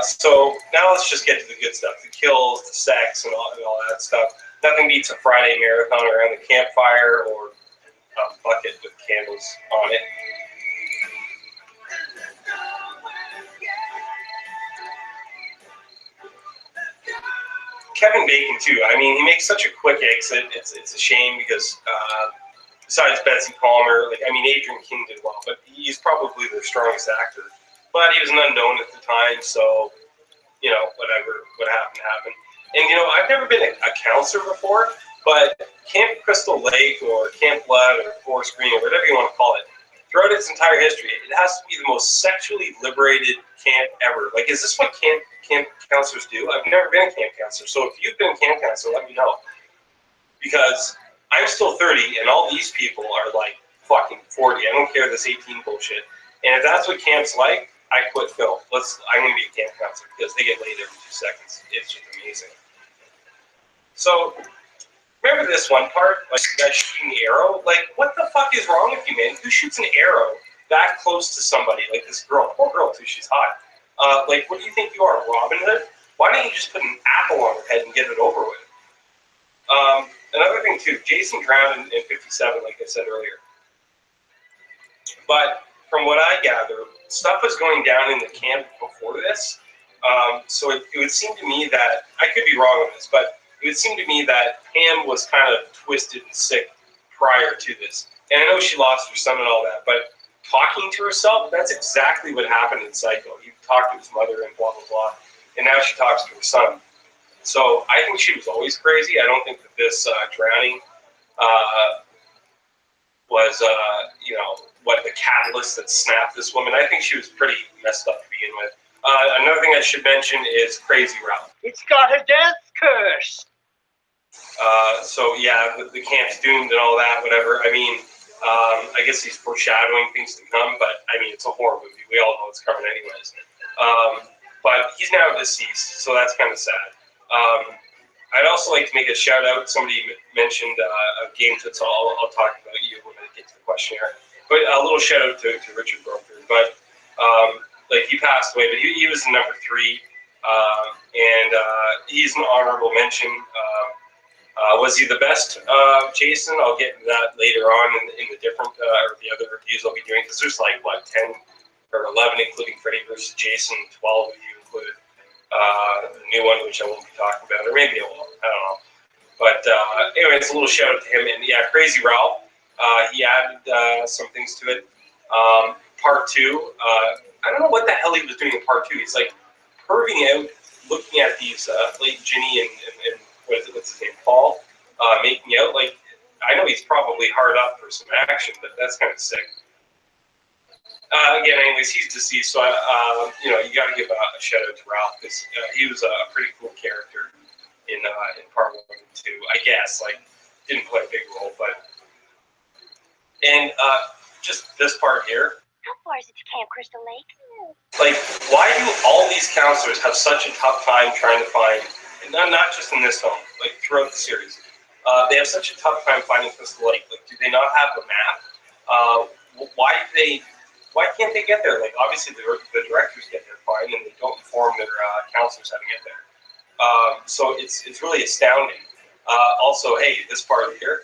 So now let's just get to the good stuff. The kills, the sex, and all that stuff. Nothing beats a Friday marathon around the campfire or a bucket with candles on it. Kevin Bacon too. I mean, he makes such a quick exit. It's a shame because besides Betsy Palmer, Adrian King did well, but he's probably their strongest actor. But he was an unknown at the time, so whatever, what happened. And I've never been a counselor before, but Camp Crystal Lake or Camp Blood or Forest Green or whatever you want to call it, throughout its entire history, it has to be the most sexually liberated camp ever. Like, is this what camp counselors do? I've never been a camp counselor, so if you've been a camp counselor, let me know. Because I'm still 30, and all these people are like fucking 40. I don't care this 18 bullshit. And if that's what camp's like, I quit film. I'm going to be a camp counselor because they get laid every 2 seconds. It's just amazing. So, remember remember this one part, like the guy shooting the arrow. Like, what the fuck is wrong with you, man? Who shoots an arrow that close to somebody? Like this girl, poor girl too. She's hot. Like, what do you think you are, Robin Hood? Why don't you just put an apple on her head and get it over with? Another thing too, Jason drowned in 57, like I said earlier. But from what I gather, stuff was going down in the camp before this. So it would seem to me that, I could be wrong on this, but it would seem to me that Pam was kind of twisted and sick prior to this. And I know she lost her son and all that, but talking to herself, that's exactly what happened in Psycho. He talked to his mother and blah, blah, blah. And now she talks to her son. So I think she was always crazy. I don't think that this drowning was, what the catalyst that snapped this woman. I think she was pretty messed up to begin with. Another thing I should mention is Crazy Ralph. It's got a death curse. So yeah, the camp's doomed and all that, whatever. I mean, I guess he's foreshadowing things to come, but I mean, it's a horror movie. We all know it's coming anyways. But he's now deceased, so that's kind of sad. I'd also like to make a shout out. Somebody mentioned a game that's I'll talk about you when I get to the questionnaire. But a little shout out to Richard Broker. But like he passed away, but he was number 3, and he's an honorable mention. Was he the best Jason? I'll get into that later on in the different or the other reviews I'll be doing, because there's like what 10 or 11 including Freddy versus Jason, 12 if you include the new one, which I won't be talking about, or maybe I will. I don't know. But anyway, it's a little shout out to him. And yeah, Crazy Ralph. He added some things to it. Part 2. I don't know what the hell he was doing in part 2. He's like perving out, looking at these late Ginny and what's his name, Paul, making out. Like, I know he's probably hard up for some action, but that's kind of sick. Again, anyways, he's deceased, so you got to give a shout out to Ralph, because he was a pretty cool character in part 1 and 2. I guess, like, didn't play a big role, but just this part here. How far is it to Camp Crystal Lake? Like, why do all these counselors have such a tough time trying to find, and not just in this film, like throughout the series, they have such a tough time finding Crystal Lake? Like, do they not have a map? Why can't they get there? Like, obviously the directors get there fine, and they don't inform their counselors how to get there. So it's really astounding. Also, hey, this part here.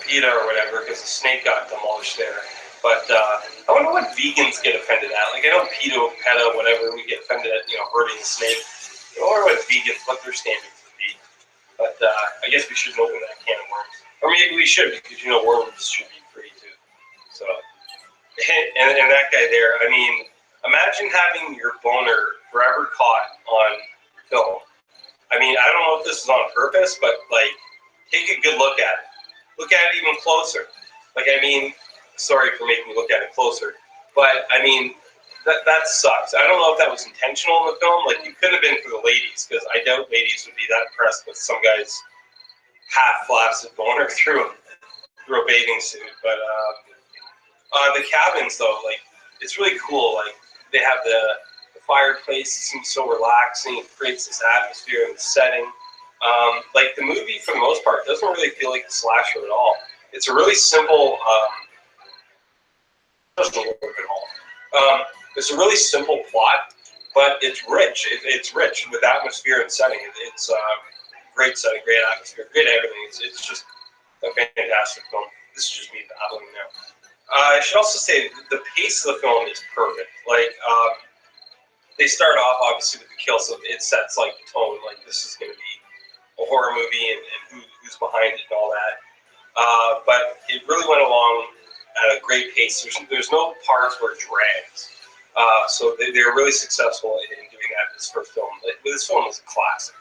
PETA or whatever, because the snake got demolished there. But I wonder what vegans get offended at. Like, I know PETA, whatever, we get offended at, hurting the snake. I wonder what vegans, what their standards would be. But I guess we shouldn't open that can of worms. Or maybe we should, because worms should be free too. So, and that guy there, I mean, imagine having your boner forever caught on film. I mean, I don't know if this is on purpose, but like, take a good look at it. Look at it even closer. Like, I mean, sorry for making me look at it closer, but I mean, that sucks. I don't know if that was intentional in the film. Like, you could have been for the ladies, because I doubt ladies would be that impressed with some guy's half-flaccid boner through a bathing suit. But the cabins, though, like, it's really cool. Like, they have the fireplace. It seems so relaxing. It creates this atmosphere and the setting. Like, the movie, for the most part, doesn't really feel like a slasher at all. It's a really simple, it's a really simple plot, but it's rich. It's rich with atmosphere and setting. It's great setting, great atmosphere, great everything. It's just a fantastic film. This is just me babbling now. I should also say the pace of the film is perfect. Like, they start off, obviously, with the kill, so it sets, like, the tone. Like, this is going to be a horror movie and who's behind it and all that. But it really went along at a great pace. There's no parts where it drags. So they're really successful in doing that in this first film. This film is a classic.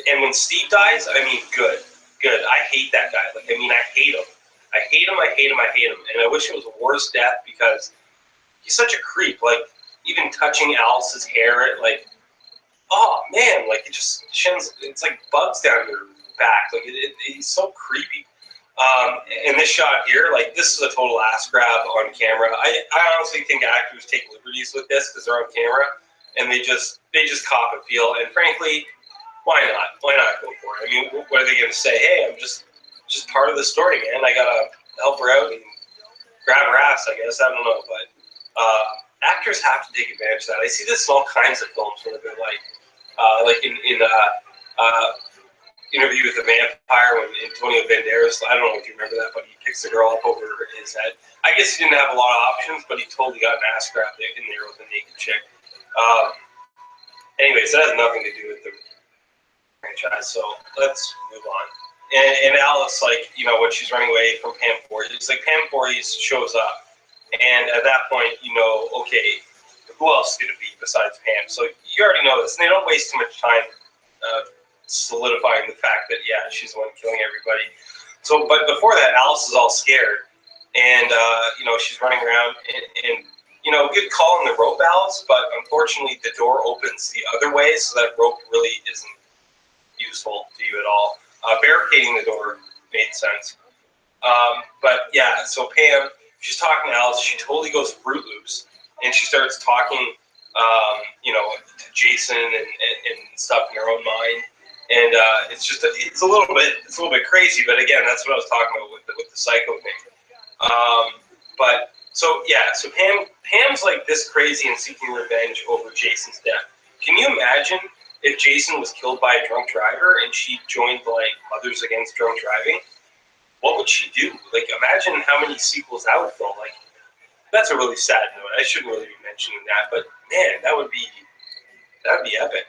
And when Steve dies, I mean, good. I hate that guy. Like, I mean, I hate him. I hate him. And I wish it was a worse death, because he's such a creep. Like, even touching Alice's hair, like, oh man, like, it just shins. It's like bugs down your back. Like, he's so creepy. And this shot here, like, this is a total ass grab on camera. I honestly think actors take liberties with this because they're on camera, and they just cop and feel. And frankly, why not? Why not go for it? I mean, what are they going to say? Hey, I'm just part of the story, man. I gotta help her out and grab her ass, I guess. I don't know, but actors have to take advantage of that. I see this in all kinds of films where they're like in Interview with the Vampire when Antonio Banderas, I don't know if you remember that, but he picks the girl up over his head. I guess he didn't have a lot of options, but he totally got an ass grab in there with a naked chick. Anyways, that has nothing to do with the franchise, so let's move on. And Alice, like, you know, when she's running away from Pam Voorhees, it's like Pam Voorhees shows up, and at that point, you know, okay, who else is going to be besides Pam? So you already know this, and they don't waste too much time solidifying the fact that, yeah, she's the one killing everybody. So, but before that, Alice is all scared, and, you know, she's running around, and you know, good call on the rope, Alice, but unfortunately the door opens the other way, so that rope really isn't useful to you at all. Barricading the door made sense. But yeah, so Pam, she's talking to Alice, she totally goes Fruit Loops, and she starts talking, you know, to Jason and stuff in her own mind. And it's a little bit crazy, but again, that's what I was talking about with the psycho thing. But so yeah, so Pam's like this crazy and seeking revenge over Jason's death. Can you imagine if Jason was killed by a drunk driver and she joined like Mothers Against Drunk Driving? What would she do? Like, imagine how many sequels that would fill. Like, that's a really sad note. I shouldn't really be mentioning that, but man, that'd be epic.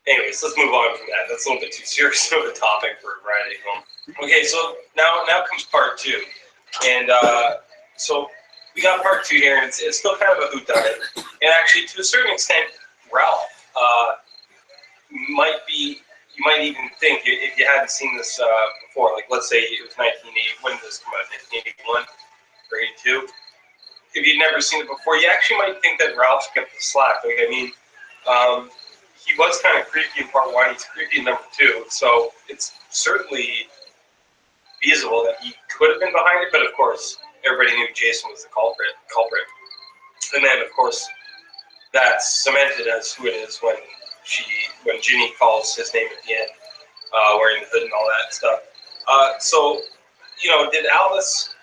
Anyways, let's move on from that. That's a little bit too serious of a topic for a Friday film. Okay, so now comes part two. And so we got part two here, and it's still kind of a whodunit. And actually, to a certain extent, Ralph you might even think, if you hadn't seen this before, like let's say it was 1980, when did this come out, 1981 or 82? If you'd never seen it before, you actually might think that Ralph kept the slack. Like, I mean, he was kind of creepy in part one, he's creepy in number two, so it's certainly feasible that he could have been behind it, but of course, everybody knew Jason was the culprit. And then, of course, that's cemented as who it is when Ginny calls his name at the end, wearing the hood and all that stuff. So, you know, did Alice,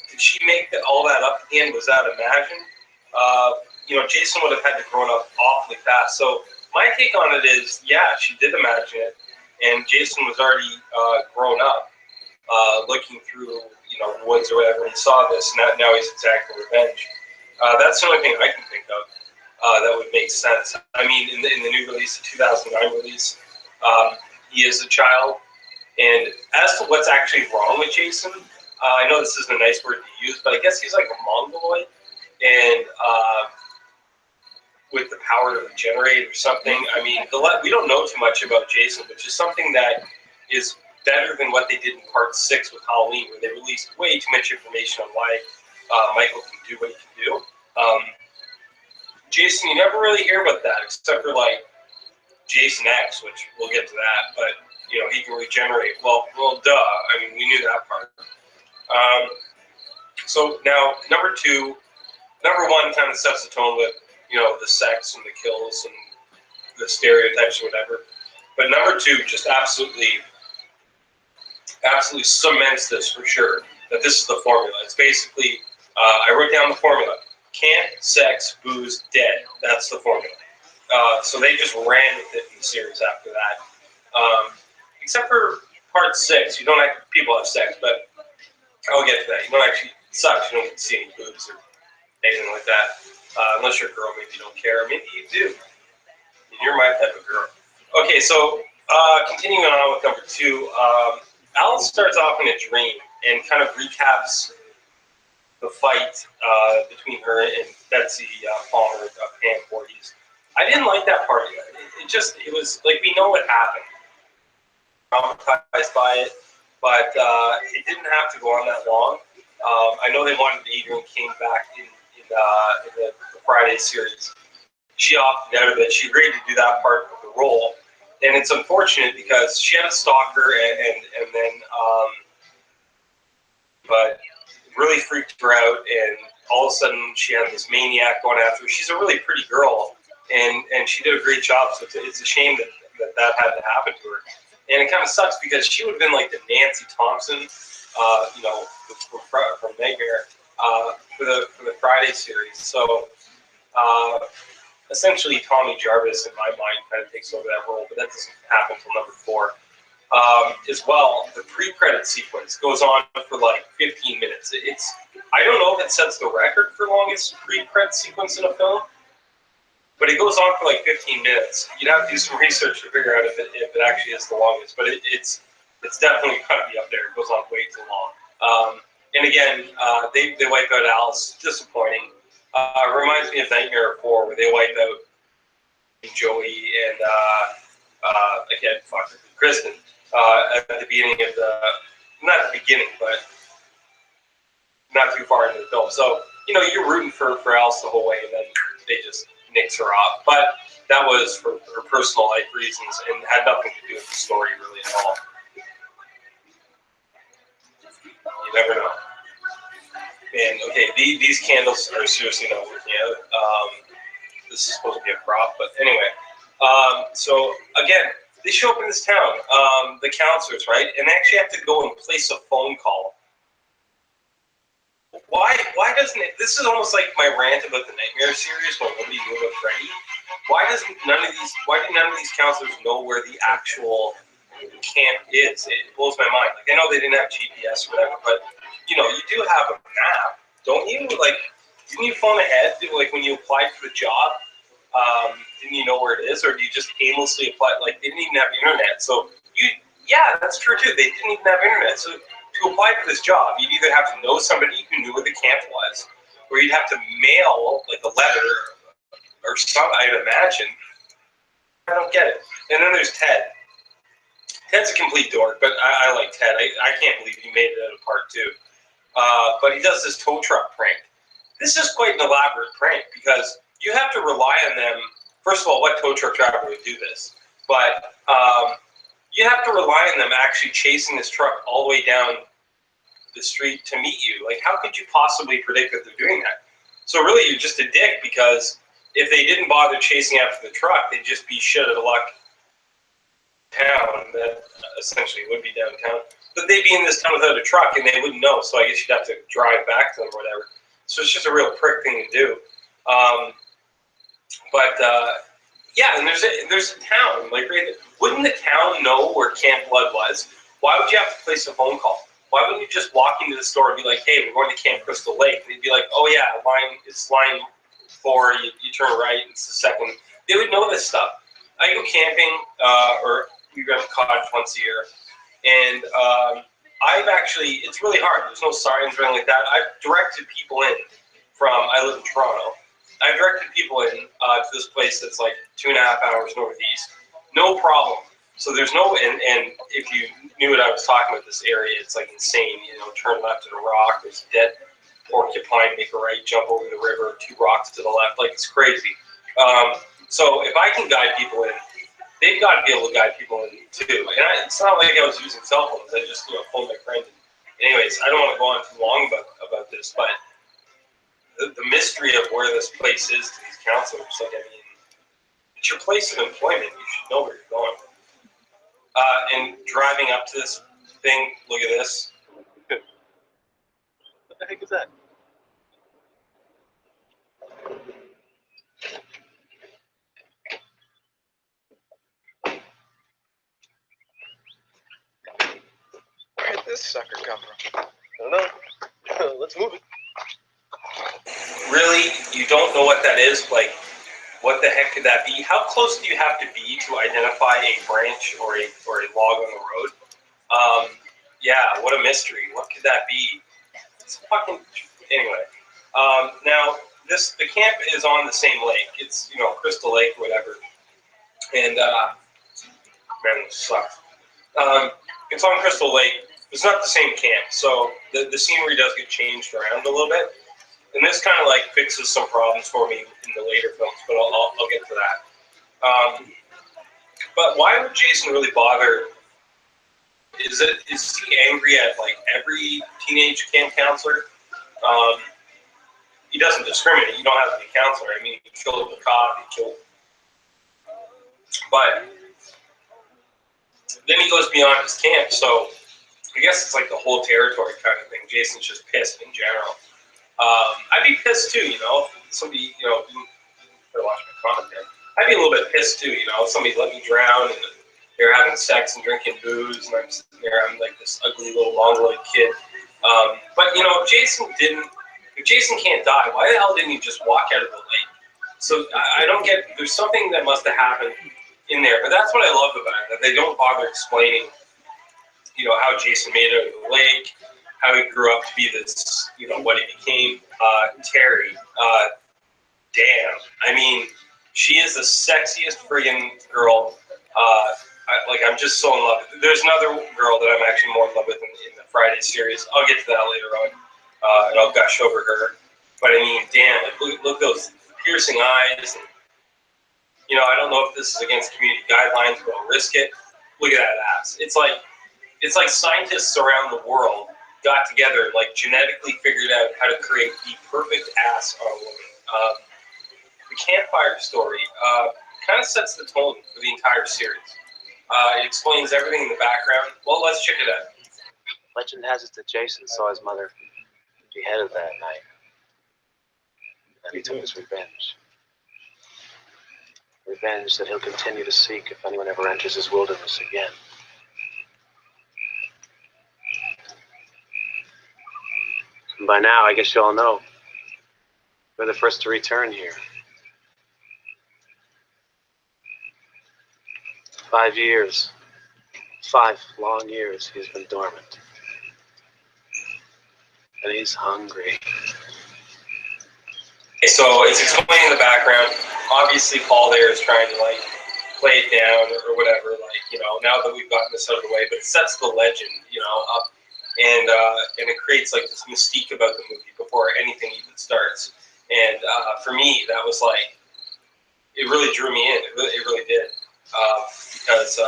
did she make all that up at the end? Was that imagined? You know, Jason would have had to grow up awfully fast. So my take on it is, yeah, she did imagine it, and Jason was already grown up, looking through, you know, the woods or whatever, and he saw this, and now he's exacting revenge. That's the only thing I can think of that would make sense. I mean, in the new release, the 2009 release, he is a child, and as to what's actually wrong with Jason, I know this isn't a nice word to use, but I guess he's like a mongoloid, and with the power to regenerate or something. I mean, we don't know too much about Jason, which is something that is better than what they did in part 6 with Halloween, where they released way too much information on why Michael can do what he can do. Jason, you never really hear about that, except for like Jason X, which we'll get to that, but you know, he can regenerate. Well, duh. I mean, we knew that part. So now, number one kind of sets the tone with, you know, the sex and the kills and the stereotypes or whatever. But number 2 just absolutely cements this for sure, that this is the formula. It's basically, I wrote down the formula. Camp, sex, booze, dead. That's the formula. So they just ran with it in the series after that. Except for part 6, you don't people have sex, but I'll get to that. You don't actually, it sucks, you don't get to see any boobs or anything like that. Unless you're a girl, maybe you don't care. Maybe you do. You're my type of girl. Okay, so continuing on with number 2, Alice starts off in a dream and kind of recaps the fight between her and Betsy Palmer, Pam Voorhees. I didn't like that part of it. It was like, we know what happened. Traumatized by it, but it didn't have to go on that long. I know they wanted Adrienne King back in the Friday series. She opted out of it. She agreed to do that part of the role, And it's unfortunate because she had a stalker, and then but really freaked her out, and all of a sudden she had this maniac going after her. She's a really pretty girl, and she did a great job. So it's a shame that had to happen to her. And it kind of sucks because she would have been like the Nancy Thompson, you know, from Nightmare for the Friday series. So essentially, Tommy Jarvis, in my mind, kind of takes over that role, but that doesn't happen until number 4. As well, the pre-credit sequence goes on for like 15 minutes. I don't know if it sets the record for longest pre-credit sequence in a film, but it goes on for like 15 minutes. You'd have to do some research to figure out if it actually is the longest, but it's definitely got to be up there. It goes on way too long. And again, they wipe out Alice. Disappointing. Reminds me of Nightmare 4, where they wipe out Joey and again, Kristen at the beginning of not the beginning, but not too far into the film. So, you know, you're rooting for Alice the whole way, and then they just nix her off. But that was for personal life reasons and had nothing to do with the story really at all. You never know. And okay, these candles are seriously not working out. This is supposed to be a prop, but anyway. So again, they show up in this town, the counselors, right? And they actually have to go and place a phone call. Why doesn't it? This is almost like my rant about the Nightmare series when nobody knew about Freddy. Why do none of these counselors know where the actual camp is? It blows my mind. Like, I know they didn't have GPS or whatever, but you know, you do have a map, don't you? Like, didn't you phone ahead? Like when you applied for the job, didn't you know where it is, or do you just aimlessly apply? Like, they didn't even have internet, so yeah, that's true too. They didn't even have internet, so to apply for this job, you'd either have to know somebody who knew where the camp was, or you'd have to mail like a letter or some. I'd imagine. I don't get it. And then there's Ted. Ted's a complete dork, but I like Ted. I can't believe he made it out of part 2. But he does this tow truck prank. This is quite an elaborate prank because you have to rely on them. First of all, what tow truck driver would do this? But you have to rely on them actually chasing this truck all the way down the street to meet you. Like, how could you possibly predict that they're doing that? So really, you're just a dick because if they didn't bother chasing after the truck, they'd just be shit out of luck town that essentially would be downtown. But they'd be in this town without a truck and they wouldn't know, so I guess you'd have to drive back to them or whatever. So it's just a real prick thing to do. Yeah, and there's a town, like, right, wouldn't the town know where Camp Blood was? Why would you have to place a phone call? Why wouldn't you just walk into the store and be like, hey, we're going to Camp Crystal Lake? They'd be like, oh yeah, it's line 4, you turn right, it's the second. They would know this stuff. I go camping, or we go to cottage once a year, and it's really hard. There's no signs or anything like that. I've directed people in I live in Toronto. I've directed people in to this place that's like 2.5 hours northeast. No problem. So there's no, and if you knew what I was talking about, this area, it's like insane. You know, turn left at a rock, there's a dead porcupine, make a right, jump over the river, 2 rocks to the left. Like, it's crazy. So if I can guide people in, they've got to be able to guide people in too. And it's not like I was using cell phones. I just, phoned my friend. Anyways, I don't want to go on too long about this, but the mystery of where this place is to these counselors, like, I mean, it's your place of employment. You should know where you're going. And driving up to this thing, look at this. What the heck is that? Where did this sucker come from? I don't know. Let's move it. Really, you don't know what that is? Like, what the heck could that be? How close do you have to be to identify a branch or a log on the road? Yeah, what a mystery. What could that be? It's fucking, anyway. Now, the camp is on the same lake. It's, Crystal Lake, whatever. And, man, this sucks. It's on Crystal Lake. It's not the same camp, so the scenery does get changed around a little bit. And this kind of like fixes some problems for me in the later films, but I'll get to that. But why would Jason really bother? Is he angry at like every teenage camp counselor? He doesn't discriminate. You don't have to be a counselor. I mean, he killed the cop. He killed. But then he goes beyond his camp. So I guess it's like the whole territory kind of thing. Jason's just pissed in general. I'd be pissed too, you know. Somebody, you know, better watch my comment there. I'd be a little bit pissed too, you know. Somebody let me drown and they're having sex and drinking booze, and I'm sitting there, I'm like this ugly little mongoloid kid. But you know, if Jason can't die, why the hell didn't he just walk out of the lake? So I don't get. There's something that must have happened in there, but that's what I love about it. That they don't bother explaining, you know, how Jason made it out of the lake, how he grew up to be this, you know, what he became. Terry, damn. I mean, she is the sexiest friggin' girl. I'm just so in love with her. There's another girl that I'm actually more in love with in the Friday series. I'll get to that later on, and I'll gush over her. But I mean, damn, like, look at those piercing eyes. And, you know, I don't know if this is against community guidelines, but I'll risk it. Look at that ass. It's like scientists around the world got together and like genetically figured out how to create the perfect ass on a woman. The campfire story kind of sets the tone for the entire series. It explains everything in the background. Well, let's check it out. Legend has it that Jason saw his mother beheaded that night. And he took his revenge. Revenge that he'll continue to seek if anyone ever enters his wilderness again. And by now, I guess you all know, we're the first to return here. 5 years. 5 long years he's been dormant. And he's hungry. So it's explaining the background. Obviously, Paul there is trying to like play it down or whatever. Like, you know, now that we've gotten this out of the way, but it sets the legend, you know, up, and it creates like this mystique about the movie before anything even starts. And for me, that was like, it really drew me in. It really did. Because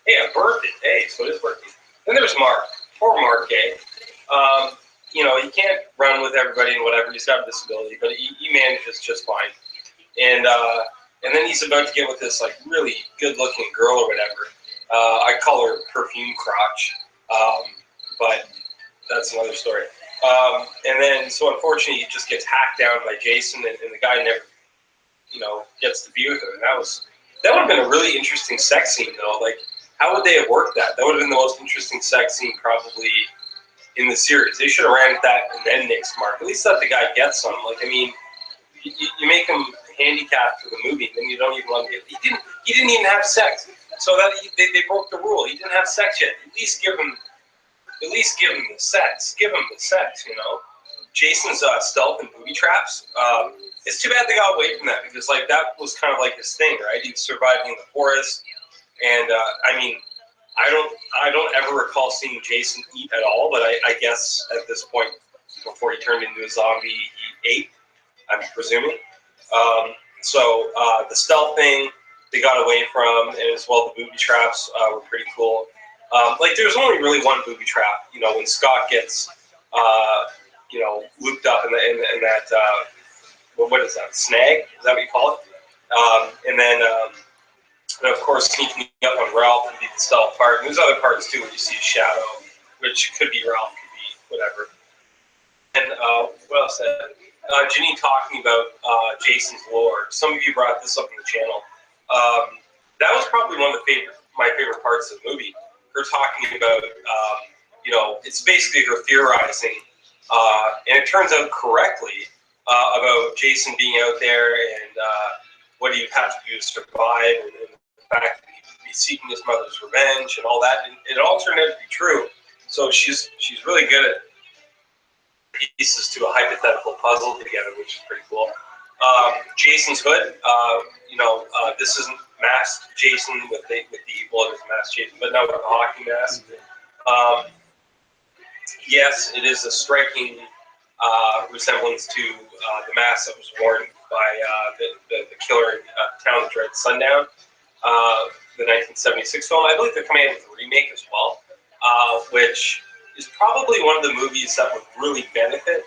hey, a birthday. Hey, so it is birthday. Then there's Mark. Poor Mark, eh? You know, he can't run with everybody and whatever. He's got a disability, but he manages just fine. And then he's about to get with this like really good-looking girl or whatever. I call her Perfume Crotch, but that's another story. And then, so unfortunately, he just gets hacked down by Jason, and the guy never, you know, gets to be with her. And that would have been a really interesting sex scene, though. Like, how would they have worked that? That would have been the most interesting sex scene probably in the series. They should have ran at that and then nixed Mark. At least let the guy get some. Like, I mean, you make him handicapped for the movie, and then you don't even let him get. He didn't even have sex. So that they broke the rule. He didn't have sex yet. At least give him the sex. Give him the sex. You know, Jason's stealth and booby traps. It's too bad they got away from that, because like that was kind of like his thing, right? He was surviving in the forest, and I mean, I don't ever recall seeing Jason eat at all. But I guess at this point, before he turned into a zombie, he ate. I'm presuming. So the stealth thing they got away from, and as well the booby traps were pretty cool. Like there's only really one booby trap, you know, when Scott gets, you know, looped up in that, what is that, snag? Is that what you call it? And then of course sneaking up on Ralph would be the stealth part. And there's other parts too where you see a shadow, which could be Ralph, could be whatever. And what else? Janine talking about Jason's lore. Some of you brought this up on the channel. That was probably one of my favorite parts of the movie. Her talking about, you know, it's basically her theorizing, and it turns out correctly, about Jason being out there and what he would have to do to survive, and the fact that he'd be seeking his mother's revenge and all that. And it all turned out to be true. So she's really good at pieces to a hypothetical puzzle together, which is pretty cool. Jason's hood, you know, this isn't masked Jason with the well, it is masked Jason, but not with the hockey mask. Yes, it is a striking resemblance to the mask that was worn by the killer in Town that Dread Sundown, the 1976 film. I believe they're coming out with a remake as well, which is probably one of the movies that would really benefit,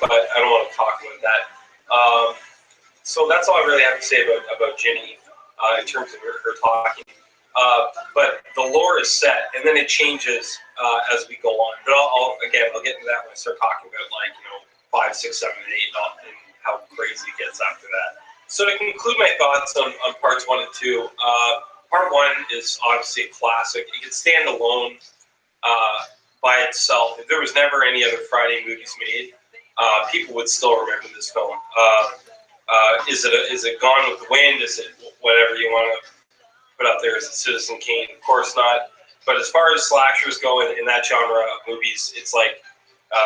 but I don't want to talk about that. So that's all I really have to say about Ginny in terms of her talking. But the lore is set, and then it changes as we go on. But I'll get into that when I start talking about 5, 6, 7, and 8, and how crazy it gets after that. So to conclude my thoughts on parts 1 and 2, part 1 is obviously a classic. It can stand alone by itself. If there was never any other Friday movies made, people would still remember this film. Is it Gone with the Wind? Is it whatever you want to put up there? Is it Citizen Kane? Of course not. But as far as slashers go in that genre of movies, it's like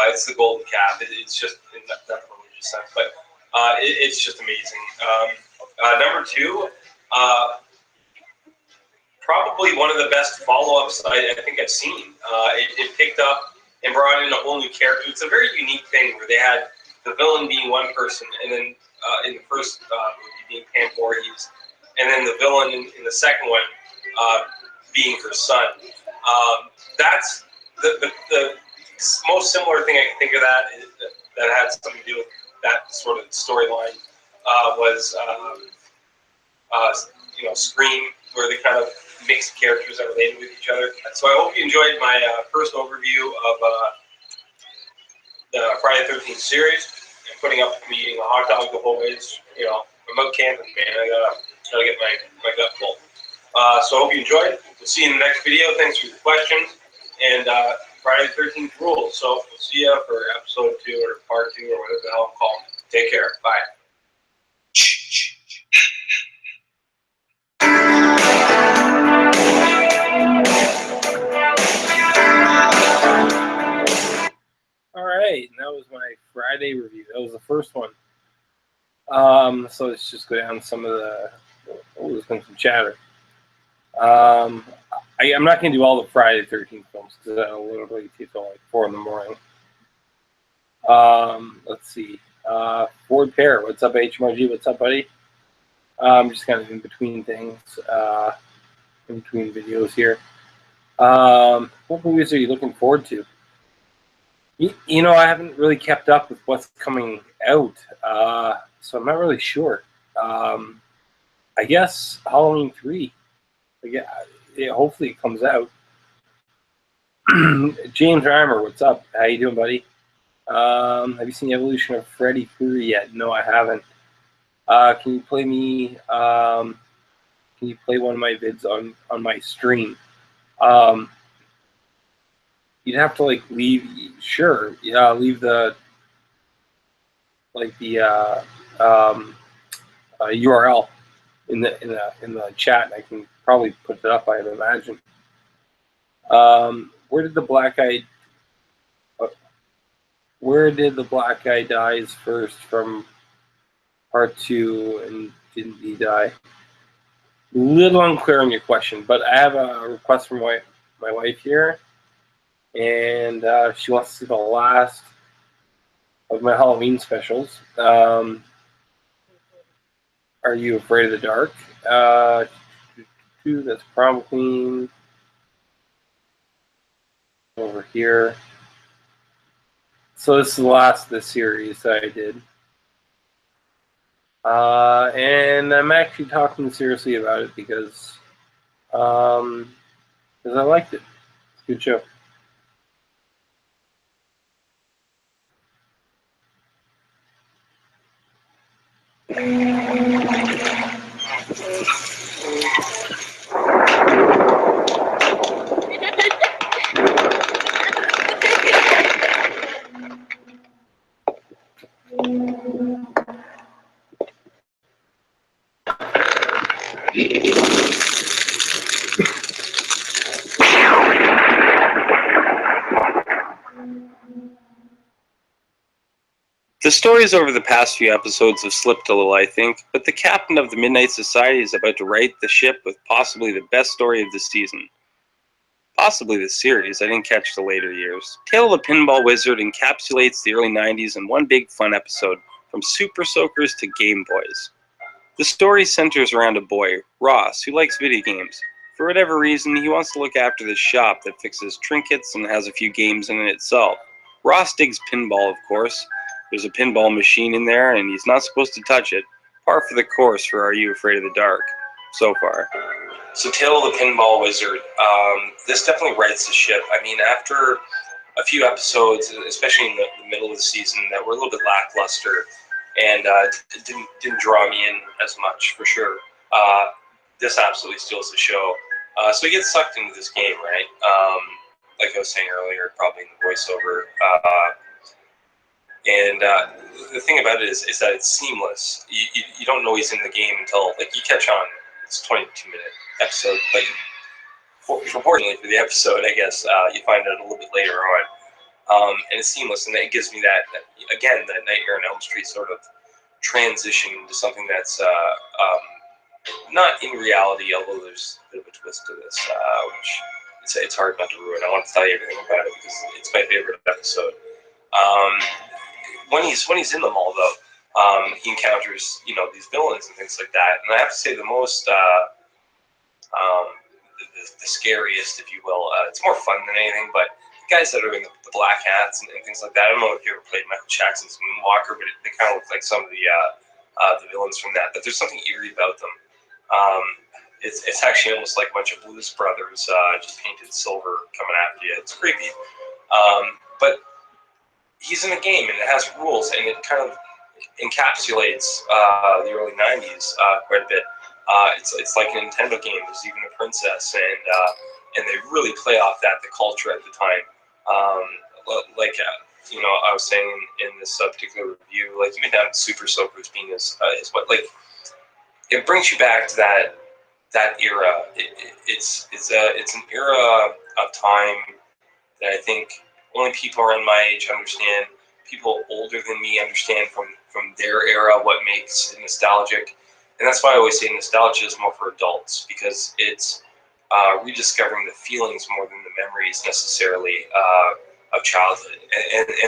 it's the golden calf. It's just in that religious sense, but it's just amazing. Number 2, probably one of the best follow-ups I think I've seen. It picked up and brought in a whole new character. It's a very unique thing where they had the villain being one person, and then in the first movie being Pam Voorhees, and then the villain in the second one being her son. That's the most similar thing I can think of that had something to do with that sort of storyline was Scream, where they kind of mixed characters that related with each other. So I hope you enjoyed my first overview of the Friday the 13th series, and putting up with me eating a hot dog the whole way. I'm out camping, man. I gotta get my gut full. So I hope you enjoyed. We'll see you in the next video. Thanks for your questions. And Friday the 13th rules. So we'll see you for episode 2 or part 2 or whatever the hell I'm calling it. Take care. Bye. All right, and that was my Friday review. That was the first one. So let's just go down some of the. Oh, there's been some chatter. I'm not going to do all the Friday the 13th films because that'll literally take till like 4 in the morning. Let's see. Ford Pear, what's up, HMRG? What's up, buddy? I'm just kind of in between things, in between videos here. What movies are you looking forward to? You know, I haven't really kept up with what's coming out, so I'm not really sure. I guess Halloween 3. Hopefully it comes out. James Reimer, what's up? How you doing, buddy? Have you seen the Evolution of Freddy Krueger yet? No, I haven't. Can you play me? Can you play one of my vids on my stream? You'd have to like leave. Sure, yeah, leave the URL in the chat. And I can probably put it up, I'd imagine. Where did the black guy dies first from part 2, and didn't he die? Little unclear on your question, but I have a request from my wife here, and she wants to see the last of my Halloween specials. Are You Afraid of the Dark? That's Prom Queen. Over here. So this is the last of the series that I did. And I'm actually talking seriously about it because I liked it. It's a good show. The stories over the past few episodes have slipped a little, I think, but the captain of the Midnight Society is about to right the ship with possibly the best story of the season. Possibly the series, I didn't catch the later years. Tale of the Pinball Wizard encapsulates the early 90s in one big fun episode, from Super Soakers to Game Boys. The story centers around a boy, Ross, who likes video games. For whatever reason, he wants to look after this shop that fixes trinkets and has a few games in it itself. Ross digs pinball, of course. There's a pinball machine in there, and he's not supposed to touch it. Par for the course for Are You Afraid of the Dark, so far. So Tale of the Pinball Wizard, this definitely rights the ship. I mean, after a few episodes, especially in the middle of the season, that were a little bit lackluster, and didn't draw me in as much, for sure. This absolutely steals the show. So he gets sucked into this game, right? Like I was saying earlier, probably in the voiceover. The thing about it is that it's seamless. You don't know he's in the game until, like, you catch on. It's a 22-minute episode. Like, unfortunately for the episode, I guess, you find out a little bit later on. And it's seamless, and it gives me that again, that Nightmare on Elm Street sort of transition into something that's not in reality, although there's a bit of a twist to this, which it's hard not to ruin. I want to tell you everything about it because it's my favorite episode. When he's in the mall, though, he encounters, you know, these villains and things like that. And I have to say the most, the scariest, if you will, it's more fun than anything, but the guys that are in the black hats and things like that, I don't know if you ever played Michael Jackson's Moonwalker, but they kind of look like some of the villains from that. But there's something eerie about them. It's actually almost like a bunch of Blues Brothers just painted silver coming after you. It's creepy. But he's in a game, and it has rules, and it kind of encapsulates the early 90s quite a bit. It's like a Nintendo game. There's even a princess, and they really play off the culture at the time. You know, I was saying in this particular review, like even down to Super Soakers being is what, like, it brings you back to that era. It's an era of time that I think only people around my age understand. People older than me understand from their era what makes it nostalgic. And that's why I always say nostalgia is more for adults, because it's rediscovering the feelings more than the memories necessarily of childhood.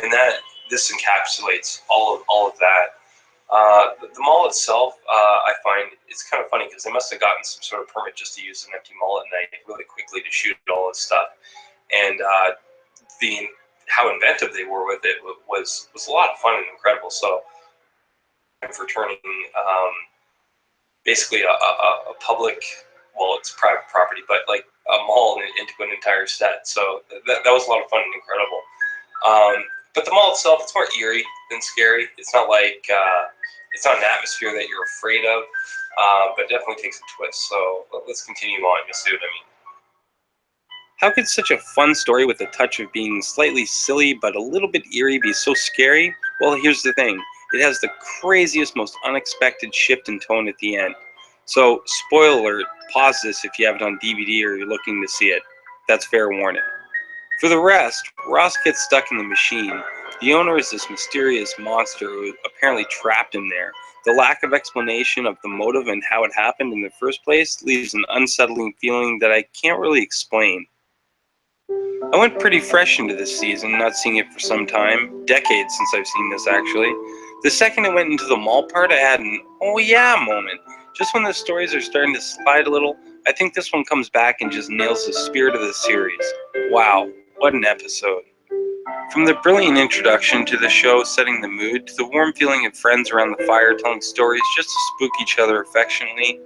And that this encapsulates all of that. The mall itself, I find it's kind of funny because they must have gotten some sort of permit just to use an empty mall at night really quickly to shoot all this stuff. And how inventive they were with it was a lot of fun and incredible. So for turning basically a public, well, it's private property, but like a mall into an entire set. So that was a lot of fun and incredible. But the mall itself, it's more eerie than scary. It's not like it's not an atmosphere that you're afraid of, but definitely takes a twist. So let's continue on. You'll see what I mean. How could such a fun story with a touch of being slightly silly but a little bit eerie be so scary? Well, here's the thing. It has the craziest, most unexpected shift in tone at the end. So, spoiler alert, pause this if you have it on DVD or you're looking to see it. That's fair warning. For the rest, Ross gets stuck in the machine. The owner is this mysterious monster who apparently trapped him there. The lack of explanation of the motive and how it happened in the first place leaves an unsettling feeling that I can't really explain. I went pretty fresh into this season, not seeing it for some time, decades since I've seen this actually. The second I went into the mall part, I had an oh yeah moment. Just when the stories are starting to slide a little, I think this one comes back and just nails the spirit of the series. Wow, what an episode. From the brilliant introduction to the show setting the mood, to the warm feeling of friends around the fire telling stories just to spook each other affectionately,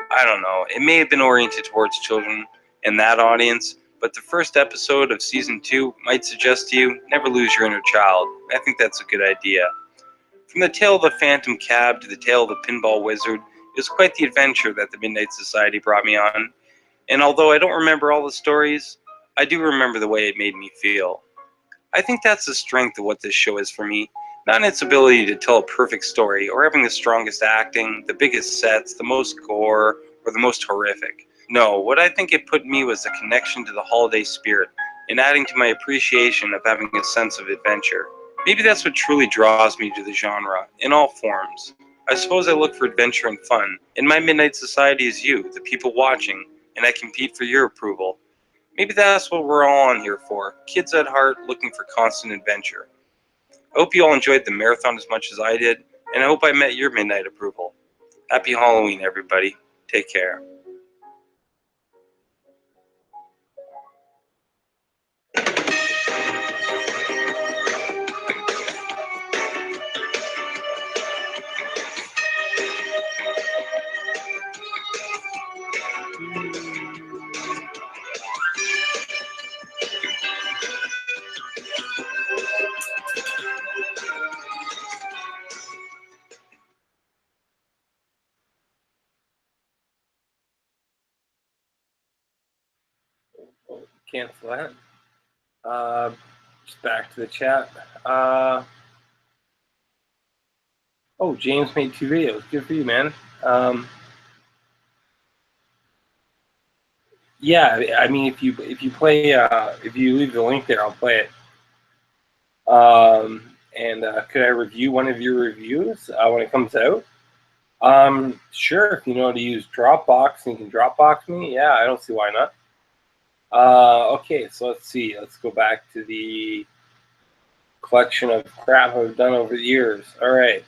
I don't know, it may have been oriented towards children and that audience, but the first episode of Season 2 might suggest to you, never lose your inner child. I think that's a good idea. From the tale of the Phantom Cab to the tale of the Pinball Wizard, it was quite the adventure that the Midnight Society brought me on. And although I don't remember all the stories, I do remember the way it made me feel. I think that's the strength of what this show is for me, not in its ability to tell a perfect story, or having the strongest acting, the biggest sets, the most gore, or the most horrific. No, what I think it put in me was a connection to the holiday spirit, and adding to my appreciation of having a sense of adventure. Maybe that's what truly draws me to the genre, in all forms. I suppose I look for adventure and fun, and my Midnight Society is you, the people watching, and I compete for your approval. Maybe that's what we're all on here for, kids at heart looking for constant adventure. I hope you all enjoyed the marathon as much as I did, and I hope I met your midnight approval. Happy Halloween, everybody. Take care. Cancel that. Just back to the chat. Oh, James made 2 videos. Good for you, man. Yeah, I mean, if you play, if you leave the link there, I'll play it. Could I review one of your reviews when it comes out? Sure. If you know how to use Dropbox and you can Dropbox me, yeah, I don't see why not. Okay, so let's see. Let's go back to the collection of crap I've done over the years. All right.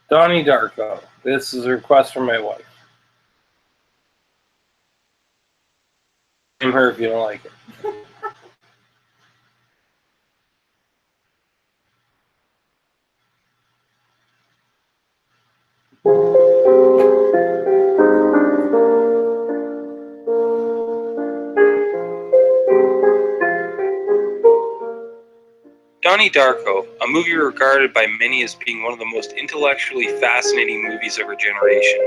Donnie Darko. This is a request from my wife. Blame her if you don't like it. Donnie Darko, a movie regarded by many as being one of the most intellectually fascinating movies of our generation.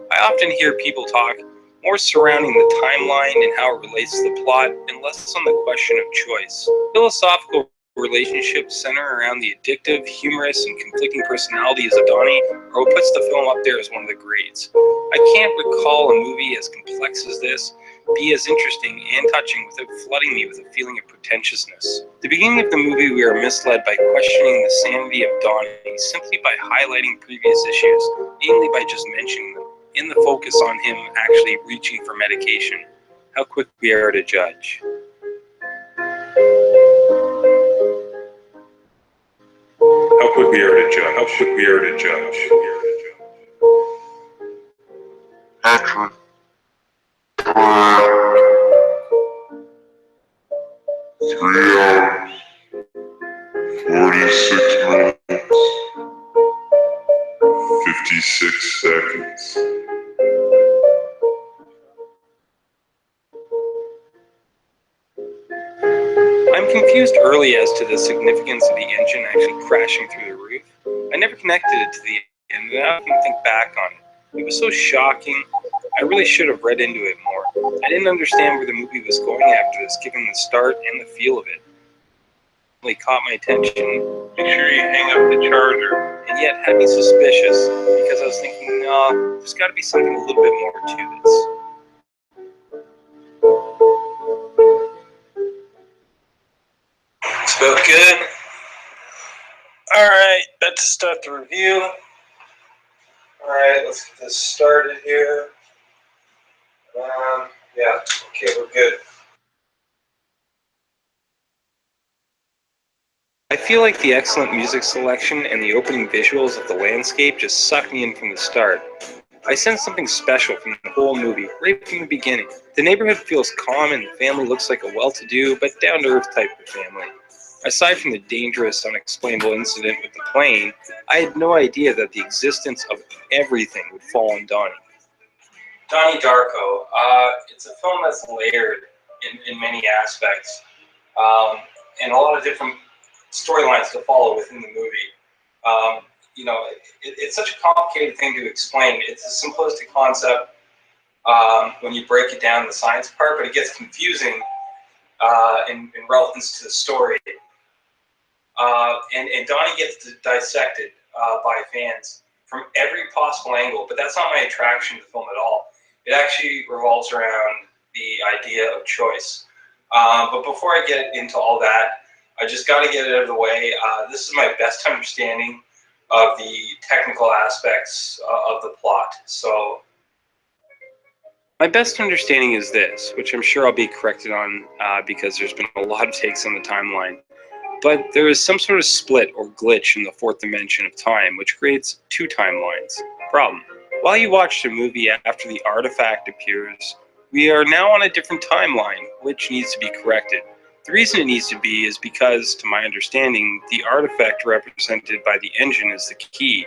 I often hear people talk more surrounding the timeline and how it relates to the plot, and less on the question of choice. Philosophical relationships center around the addictive, humorous, and conflicting personalities of Donnie, or what puts the film up there as one of the greats. I can't recall a movie as complex as this be as interesting and touching without flooding me with a feeling of pretentiousness. At the beginning of the movie, we are misled by questioning the sanity of Donnie simply by highlighting previous issues, namely by just mentioning them, in the focus on him actually reaching for medication. How quick we are to judge. How quick we are to judge. How quick we are to judge. Actually. 3 hours, 46 minutes, 56 seconds. I'm confused early as to the significance of the engine actually crashing through the roof. I never connected it to the end, and now I can think back on it. It was so shocking. I really should have read into it more. I didn't understand where the movie was going after this, given the start and the feel of it. It really caught my attention. Make sure you hang up the charger. And yet had me suspicious, because I was thinking, no, there's got to be something a little bit more to this. It's about good. Alright, about to start the review. Alright, let's get this started here. Yeah, okay, we're good. I feel like the excellent music selection and the opening visuals of the landscape just sucked me in from the start. I sense something special from the whole movie, right from the beginning. The neighborhood feels calm and the family looks like a well-to-do but down-to-earth type of family. Aside from the dangerous, unexplainable incident with the plane, I had no idea that the existence of everything would fall on Donnie. Donnie Darko, it's a film that's layered in many aspects, and a lot of different storylines to follow within the movie. It's such a complicated thing to explain. It's a simplistic concept when you break it down, the science part, but it gets confusing in relevance to the story. And Donnie gets dissected by fans from every possible angle, but that's not my attraction to the film at all. It actually revolves around the idea of choice. But before I get into all that, I just got to get it out of the way. This is my best understanding of the technical aspects of the plot. So My best understanding is this, which I'm sure I'll be corrected on because there's been a lot of takes on the timeline. But there is some sort of split or glitch in the fourth dimension of time, which creates two timelines. Problem: while you watch the movie after the artifact appears, we are now on a different timeline, which needs to be corrected. The reason it needs to be is because, to my understanding, the artifact represented by the engine is the key.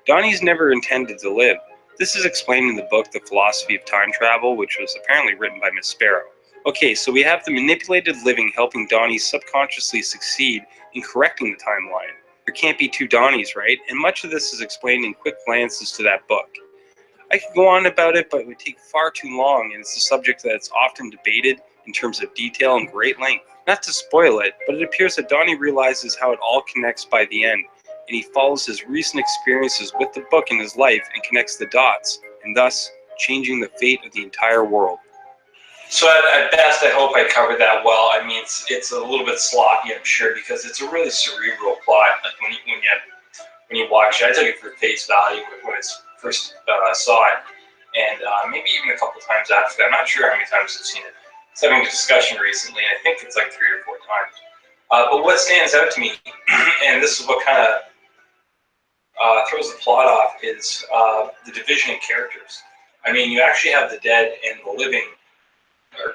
Donnie's never intended to live. This is explained in the book The Philosophy of Time Travel, which was apparently written by Miss Sparrow. Okay, so we have the manipulated living helping Donnie subconsciously succeed in correcting the timeline. There can't be two Donnies, right? And much of this is explained in quick glances to that book. I could go on about it, but it would take far too long, and it's a subject that's often debated in terms of detail and great length. Not to spoil it, but it appears that Donnie realizes how it all connects by the end, and he follows his recent experiences with the book in his life and connects the dots, and thus changing the fate of the entire world. So at best, I hope I covered that well. I mean, it's a little bit sloppy, I'm sure, because it's a really cerebral plot. Like when you watch it, I took it for face value when I first saw it, and maybe even a couple times after that. I'm not sure how many times I've seen it. I was having a discussion recently, and I think it's like 3 or 4 times. But what stands out to me, and this is what kind of throws the plot off, is the division in characters. I mean, you actually have the dead and the living are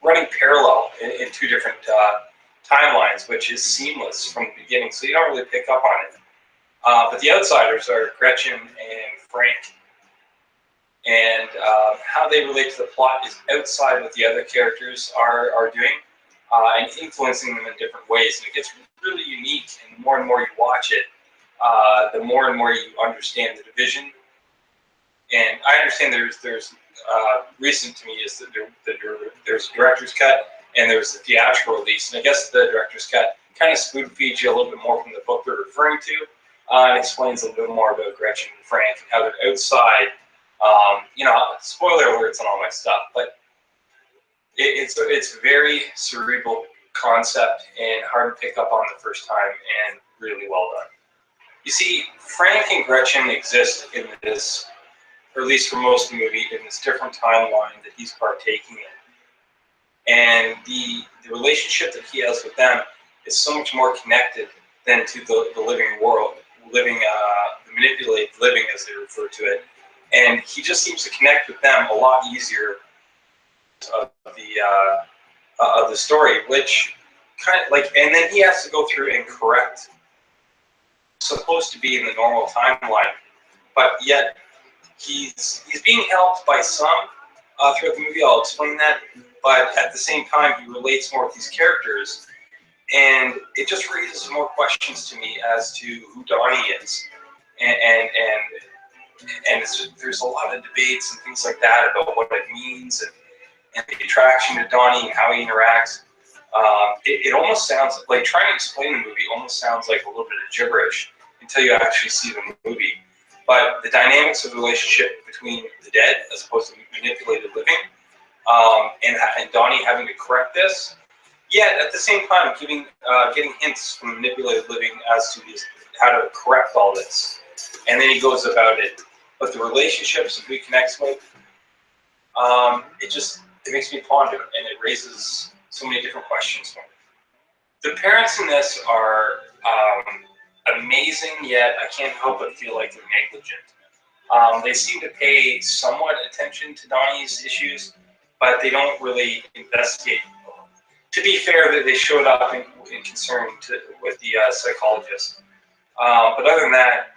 running parallel in 2 different timelines, which is seamless from the beginning, so you don't really pick up on it. But the outsiders are Gretchen and Frank, and how they relate to the plot is outside what the other characters are doing and influencing them in different ways. And it gets really unique, and the more you watch it, the more and more you understand the division. And I understand there's recent to me is that there's a director's cut and there's the theatrical release. And I guess the director's cut kind of spoon feeds you a little bit more from the book they're referring to, and explains a little bit more about Gretchen and Frank and how they're outside. Spoiler alerts on all my stuff, but it's a very cerebral concept and hard to pick up on the first time, and really well done. You see, Frank and Gretchen exist in this, or at least for most of the movie, in this different timeline that he's partaking in. And the relationship that he has with them is so much more connected than to the living world, the manipulated living as they refer to it. And he just seems to connect with them a lot easier of the story, which kind of like, and then he has to go through and correct supposed to be in the normal timeline, but yet he's being helped by some throughout the movie. I'll explain that, but at the same time, he relates more with these characters, and it just raises more questions to me as to who Donnie is, and there's a lot of debates and things like that about what it means and the attraction to Donnie and how he interacts. It almost sounds like trying to explain the movie almost sounds like a little bit of gibberish until you actually see the movie. But the dynamics of the relationship between the dead as opposed to manipulated living, and Donnie having to correct this, yet at the same time getting hints from manipulated living as to how to correct all this. And then he goes about it. But the relationships that we connect with, it makes me ponder, and it raises so many different questions for me. The parents in this are amazing, yet I can't help but feel like they're negligent. They seem to pay somewhat attention to Donnie's issues, but they don't really investigate. To be fair, that they showed up in concern with the psychologist. But other than that,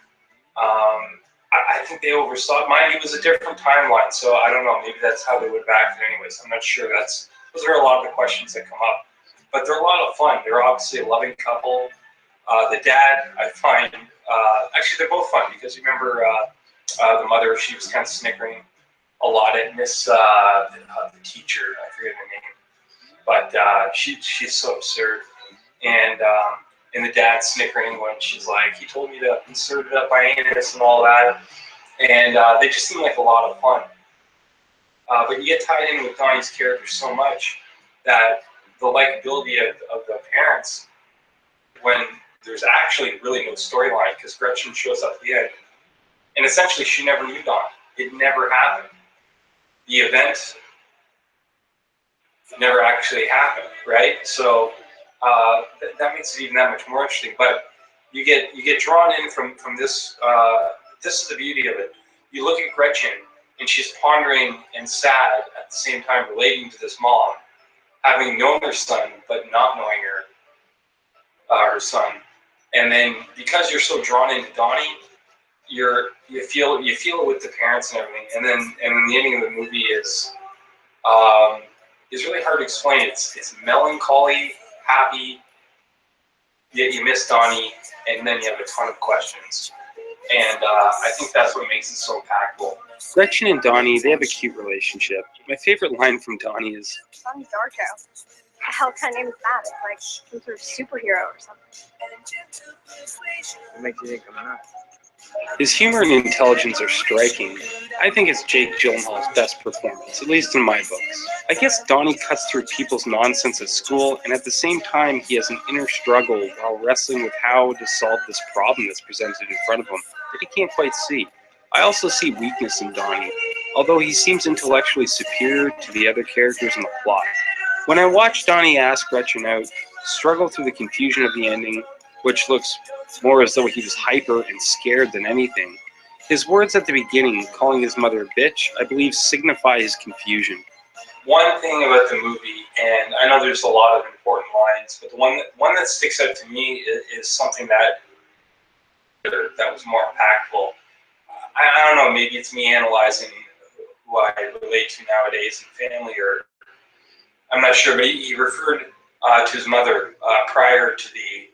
I think they oversaw it. Mind you, it was a different timeline, so I don't know. Maybe that's how they would have acted anyways. I'm not sure. Those are a lot of the questions that come up. But they're a lot of fun. They're obviously a loving couple. The dad, I find, actually they're both fun because you remember the mother, she was kind of snickering a lot at Miss, the teacher, I forget her name. But she's so absurd. And the dad snickering when she's like, he told me to insert it up my anus and all that. And they just seem like a lot of fun. But you get tied in with Donnie's character so much that the likability of the parents, when there's actually really no storyline, because Gretchen shows up at the end, and essentially she never knew Donnie. It never happened. the event never actually happened, right? So that makes it even that much more interesting. But you get drawn in from this. This is the beauty of it. You look at Gretchen, and she's pondering and sad at the same time, relating to this mom, having known her son but not knowing her son. And then because you're so drawn into Donnie, you feel it with the parents and everything. And then the ending of the movie is really hard to explain. It's melancholy, happy, yet you miss Donnie, and then you have a ton of questions. And I think that's what makes it so impactful. Gretchen and Donnie, they have a cute relationship. My favorite line from Donnie is, Donnie Darko. The hell kind of name is that? It's like some sort of superhero or something. What makes you think I'm nuts? his humor and intelligence are striking. I think it's Jake Gyllenhaal's best performance, at least in my books. I guess Donnie cuts through people's nonsense at school, and at the same time he has an inner struggle while wrestling with how to solve this problem that's presented in front of him that he can't quite see. I also see weakness in Donnie, although he seems intellectually superior to the other characters in the plot. When I watch Donnie ask Gretchen out, struggle through the confusion of the ending, which looks more as though he was hyper and scared than anything, his words at the beginning, calling his mother a bitch, I believe signify his confusion. One thing about the movie, and I know there's a lot of important lines, but the one that sticks out to me is something that was more impactful. I don't know, maybe it's me analyzing who I relate to nowadays in family, or I'm not sure, but he referred to his mother prior to the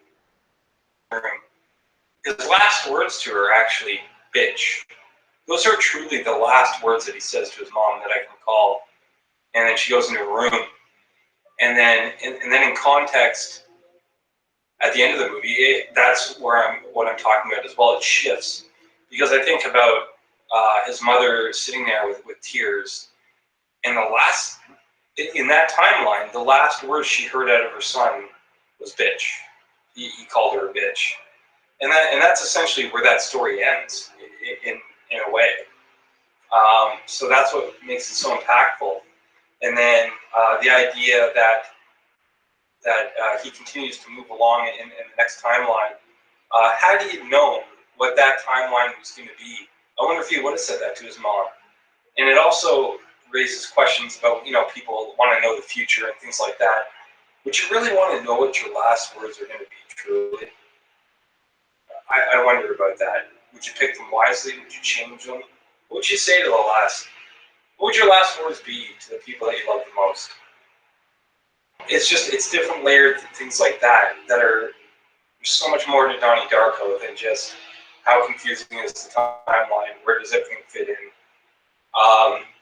room. His last words to her are actually bitch. Those are truly the last words that he says to his mom that I can recall. And then she goes into a room. And then in context, at the end of the movie, that's where what I'm talking about as well. It shifts. Because I think about his mother sitting there with tears. And in that timeline, the last words she heard out of her son was bitch. He called her a bitch. And that's essentially where that story ends, in a way. So that's what makes it so impactful. And then the idea that he continues to move along in the next timeline. Had he known what that timeline was going to be, I wonder if he would have said that to his mom. And it also raises questions about, people want to know the future and things like that. Would you really want to know what your last words are going to be, truly? I wonder about that. Would you pick them wisely? Would you change them? What would you say to what would your last words be to the people that you love the most? It's different layered things like that there's so much more to Donnie Darko than just how confusing is the timeline, where does everything fit in?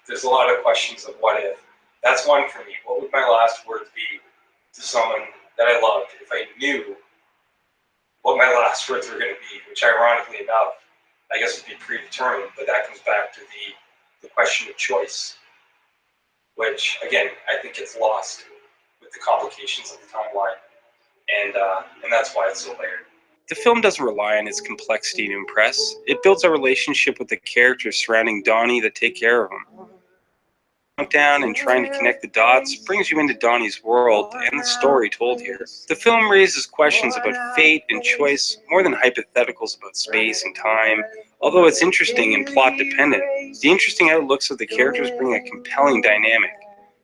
There's a lot of questions of what if. That's one for me. What would my last words be to someone that I loved if I knew what my last words were going to be, which ironically enough, I guess would be predetermined, but that comes back to the question of choice, which, again, I think gets lost with the complications of the timeline, and that's why it's so layered. The film doesn't rely on its complexity to impress. It builds a relationship with the characters surrounding Donnie that take care of him. Down and trying to connect the dots brings you into Donnie's world and the story told here. The film raises questions about fate and choice more than hypotheticals about space and time. Although it's interesting and plot dependent, the interesting outlooks of the characters bring a compelling dynamic.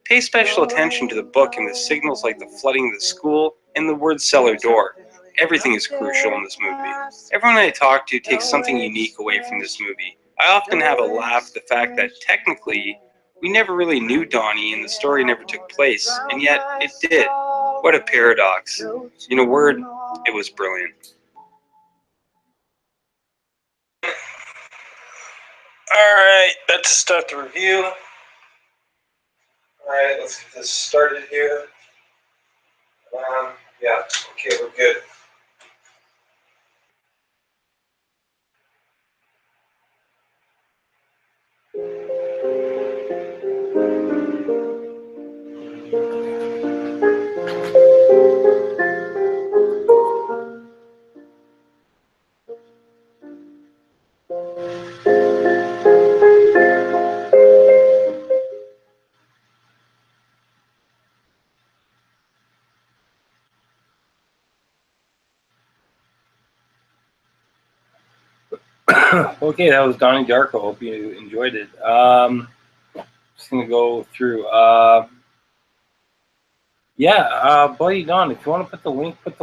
Pay special attention to the book and the signals like the flooding of the school and the word cellar door. Everything is crucial in this movie. Everyone I talk to takes something unique away from this movie. I often have a laugh at the fact that technically we never really knew Donnie and the story never took place, and yet it did. What a paradox. In a word, it was brilliant. Alright, that's stuff to review. Alright, let's get this started here. Yeah, okay, we're good. Okay, that was Donnie Darko. Hope you enjoyed it. Just gonna go through. Buddy Don, if you want to put the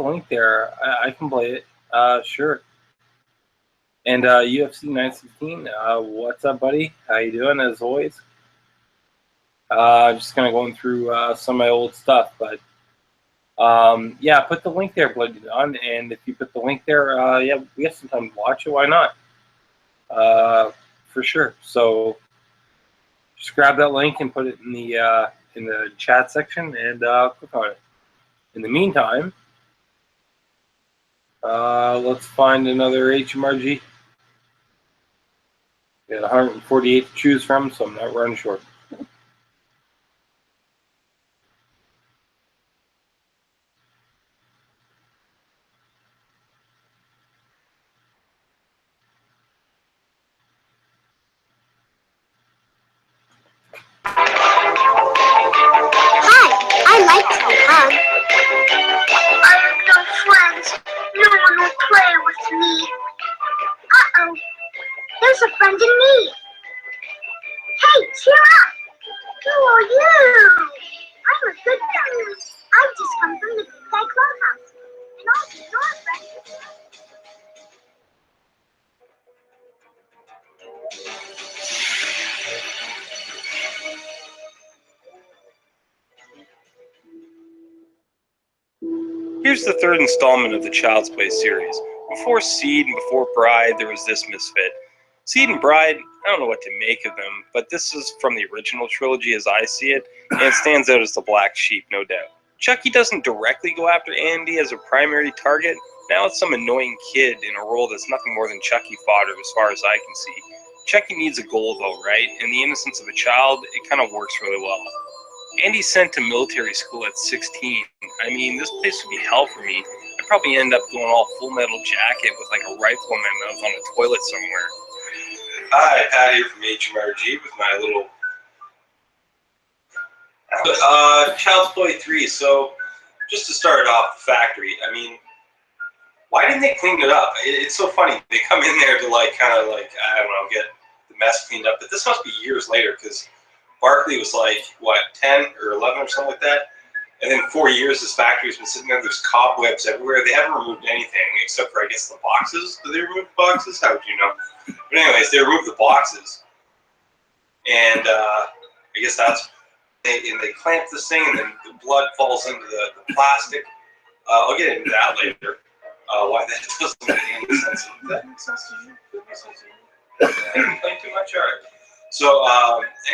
link there. I can play it. Sure. And UFC 916. What's up, buddy? How you doing? As always. Just kind of going through some of my old stuff, but put the link there, Bloody Don. And if you put the link there, we have some time to watch it. Why not? For sure. So just grab that link and put it in the chat section and click on it. In the meantime, let's find another HMRG. We got 148 to choose from, so I'm not running short. I like to hug. I have no friends. No one will play with me. Uh-oh. There's a friend in me. Hey, cheer up. Who are you? I'm a good guy. I've just come from the Big Guy Clubhouse. And I'll be your friend. Here's the third installment of the Child's Play series. Before Seed and before Bride, there was this misfit. Seed and Bride, I don't know what to make of them, but this is from the original trilogy as I see it, and it stands out as the black sheep, no doubt. Chucky doesn't directly go after Andy as a primary target. Now it's some annoying kid in a role that's nothing more than Chucky fodder as far as I can see. Chucky needs a goal though, right? In the innocence of a child, it kind of works really well. Andy's sent to military school at 16. I mean, this place would be hell for me. I'd probably end up going all full metal jacket with like a rifle in my mouth on a toilet somewhere. Hi, Pat here from HMRG with my little Child's Play 3. So, just to start off, the factory. I mean, why didn't they clean it up? It's so funny. They come in there to like kind of like, I don't know, get the mess cleaned up. But this must be years later because Barkley was like, what, 10 or 11 or something like that? And then 4 years this factory's been sitting there. There's cobwebs everywhere. They haven't removed anything except for, I guess, the boxes. Did they remove the boxes? How would you know? But anyways, they removed the boxes. And I guess that's, they clamp this thing and then the blood falls into the plastic. I'll get into that later. Why that doesn't make any sense. Does that make sense to you? Does that make sense to you? I complain too much? All right. So,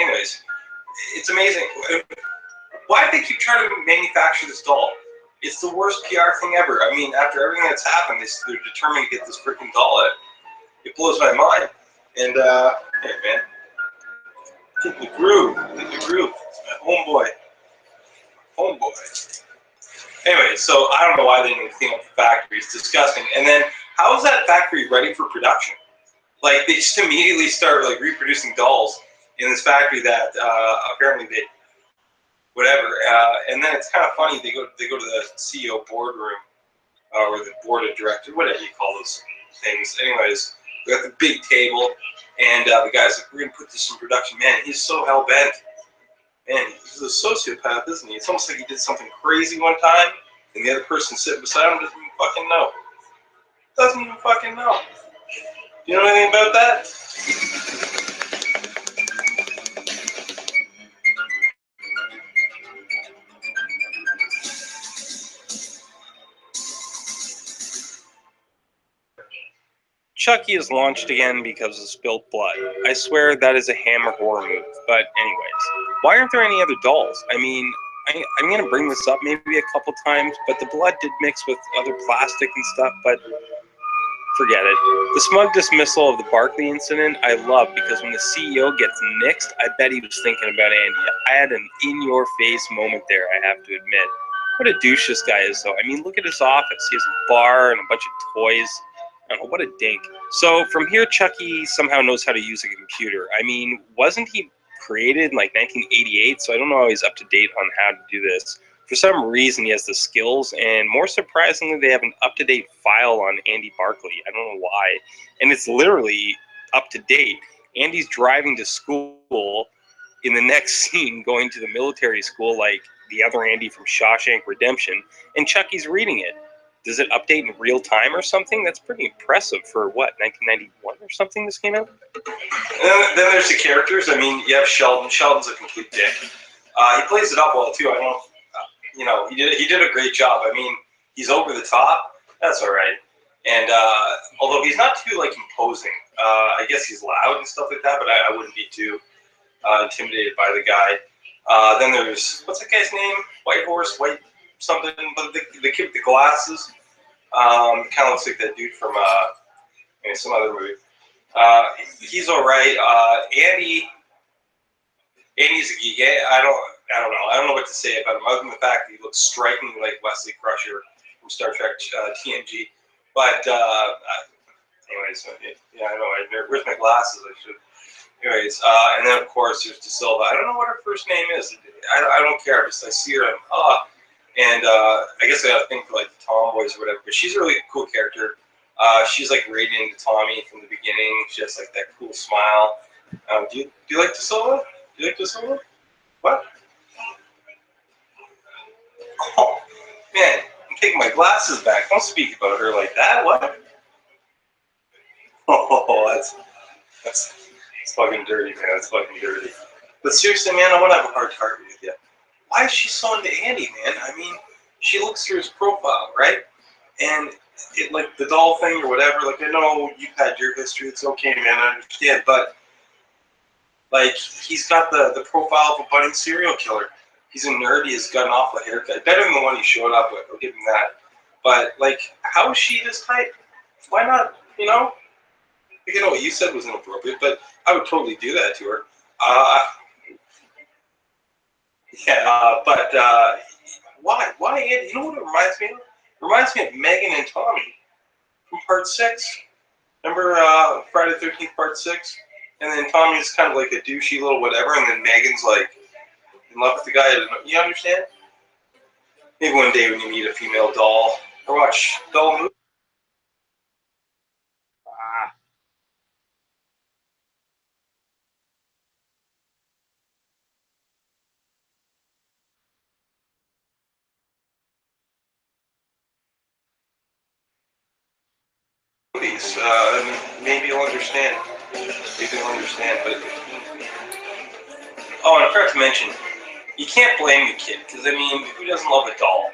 anyways, it's amazing. Why do they keep trying to manufacture this doll? It's the worst PR thing ever. I mean, after everything that's happened, they're determined to get this freaking doll out. It blows my mind. And, hey, man. Get the groove. Get the groove. It's my homeboy. Homeboy. Anyway, so I don't know why they didn't clean up the factory. It's disgusting. And then, how is that factory ready for production? Like, they just immediately start, like, reproducing dolls in this factory that apparently they, whatever. And then it's kind of funny. They go to the CEO boardroom or the board of directors, whatever you call those things. Anyways, we got the big table, and the guy's like, "We're gonna put this in production." Man, he's so hell bent. Man, he's a sociopath, isn't he? It's almost like he did something crazy one time, and the other person sitting beside him doesn't even fucking know. Doesn't even fucking know. You know anything about that? Chucky is launched again because of spilt blood. I swear that is a Hammer horror move. But anyways, why aren't there any other dolls? I mean, I'm going to bring this up maybe a couple times, but the blood did mix with other plastic and stuff, but forget it. The smug dismissal of the Barkley incident I love because when the CEO gets nixed, I bet he was thinking about Andy. I had an in-your-face moment there, I have to admit. What a douche this guy is, though. I mean, look at his office. He has a bar and a bunch of toys. I don't know, what a dink. So from here, Chucky somehow knows how to use a computer. I mean, wasn't he created in like 1988? So I don't know how he's up to date on how to do this. For some reason, he has the skills, and more surprisingly, they have an up-to-date file on Andy Barclay. I don't know why. And it's literally up to date. Andy's driving to school in the next scene, going to the military school like the other Andy from Shawshank Redemption, and Chucky's reading it. Does it update in real time or something? That's pretty impressive for, what, 1991 or something this came out? And then there's the characters. I mean, you have Sheldon. Sheldon's a complete dick. He plays it up well, too. I don't, you know, he did a great job. I mean, he's over the top. That's all right. And although he's not too, like, imposing, I guess he's loud and stuff like that, but I wouldn't be too intimidated by the guy. Then there's, what's that guy's name? White Horse, White something, but the kid with the glasses. Kind of looks like that dude from some other movie. He's all right. Andy's a geek. I don't know. I don't know what to say about him other than the fact that he looks strikingly like Wesley Crusher from Star Trek TNG. But anyways, yeah, I know. Where's my glasses? I should. Anyways, and then of course there's De Silva. I don't know what her first name is. I don't care. I see her and I guess I gotta think for like the tomboys or whatever. But she's a really cool character. She's like radiating to Tommy from the beginning. She has like that cool smile. Do you like De Silva? Do you like De Silva? What? Oh man, I'm taking my glasses back. Don't speak about her like that. What? Oh, that's fucking dirty, man. That's fucking dirty. But seriously, man, I want to have a hard target with you. Why is she so into Andy, man? I mean, she looks through his profile, right? And it, like the doll thing or whatever, like I know you've had your history, it's okay, man, I understand, but like he's got the profile of a budding serial killer. He's a nerd, he has got an awful haircut. Better than the one he showed up with, I'll give him that. But like, how is she his type? Why not, you know? You know what you said was inappropriate, but I would totally do that to her. But why? Why Andy? You know what it reminds me of? It reminds me of Megan and Tommy from Part 6. Remember Friday the 13th Part 6? And then Tommy's kind of like a douchey little whatever, and then Megan's like in love with the guy. You understand? Maybe one day when you meet a female doll or watch doll movies. Maybe you'll understand. Maybe you'll understand, but oh, and I forgot to mention, you can't blame the kid because I mean, who doesn't love a doll?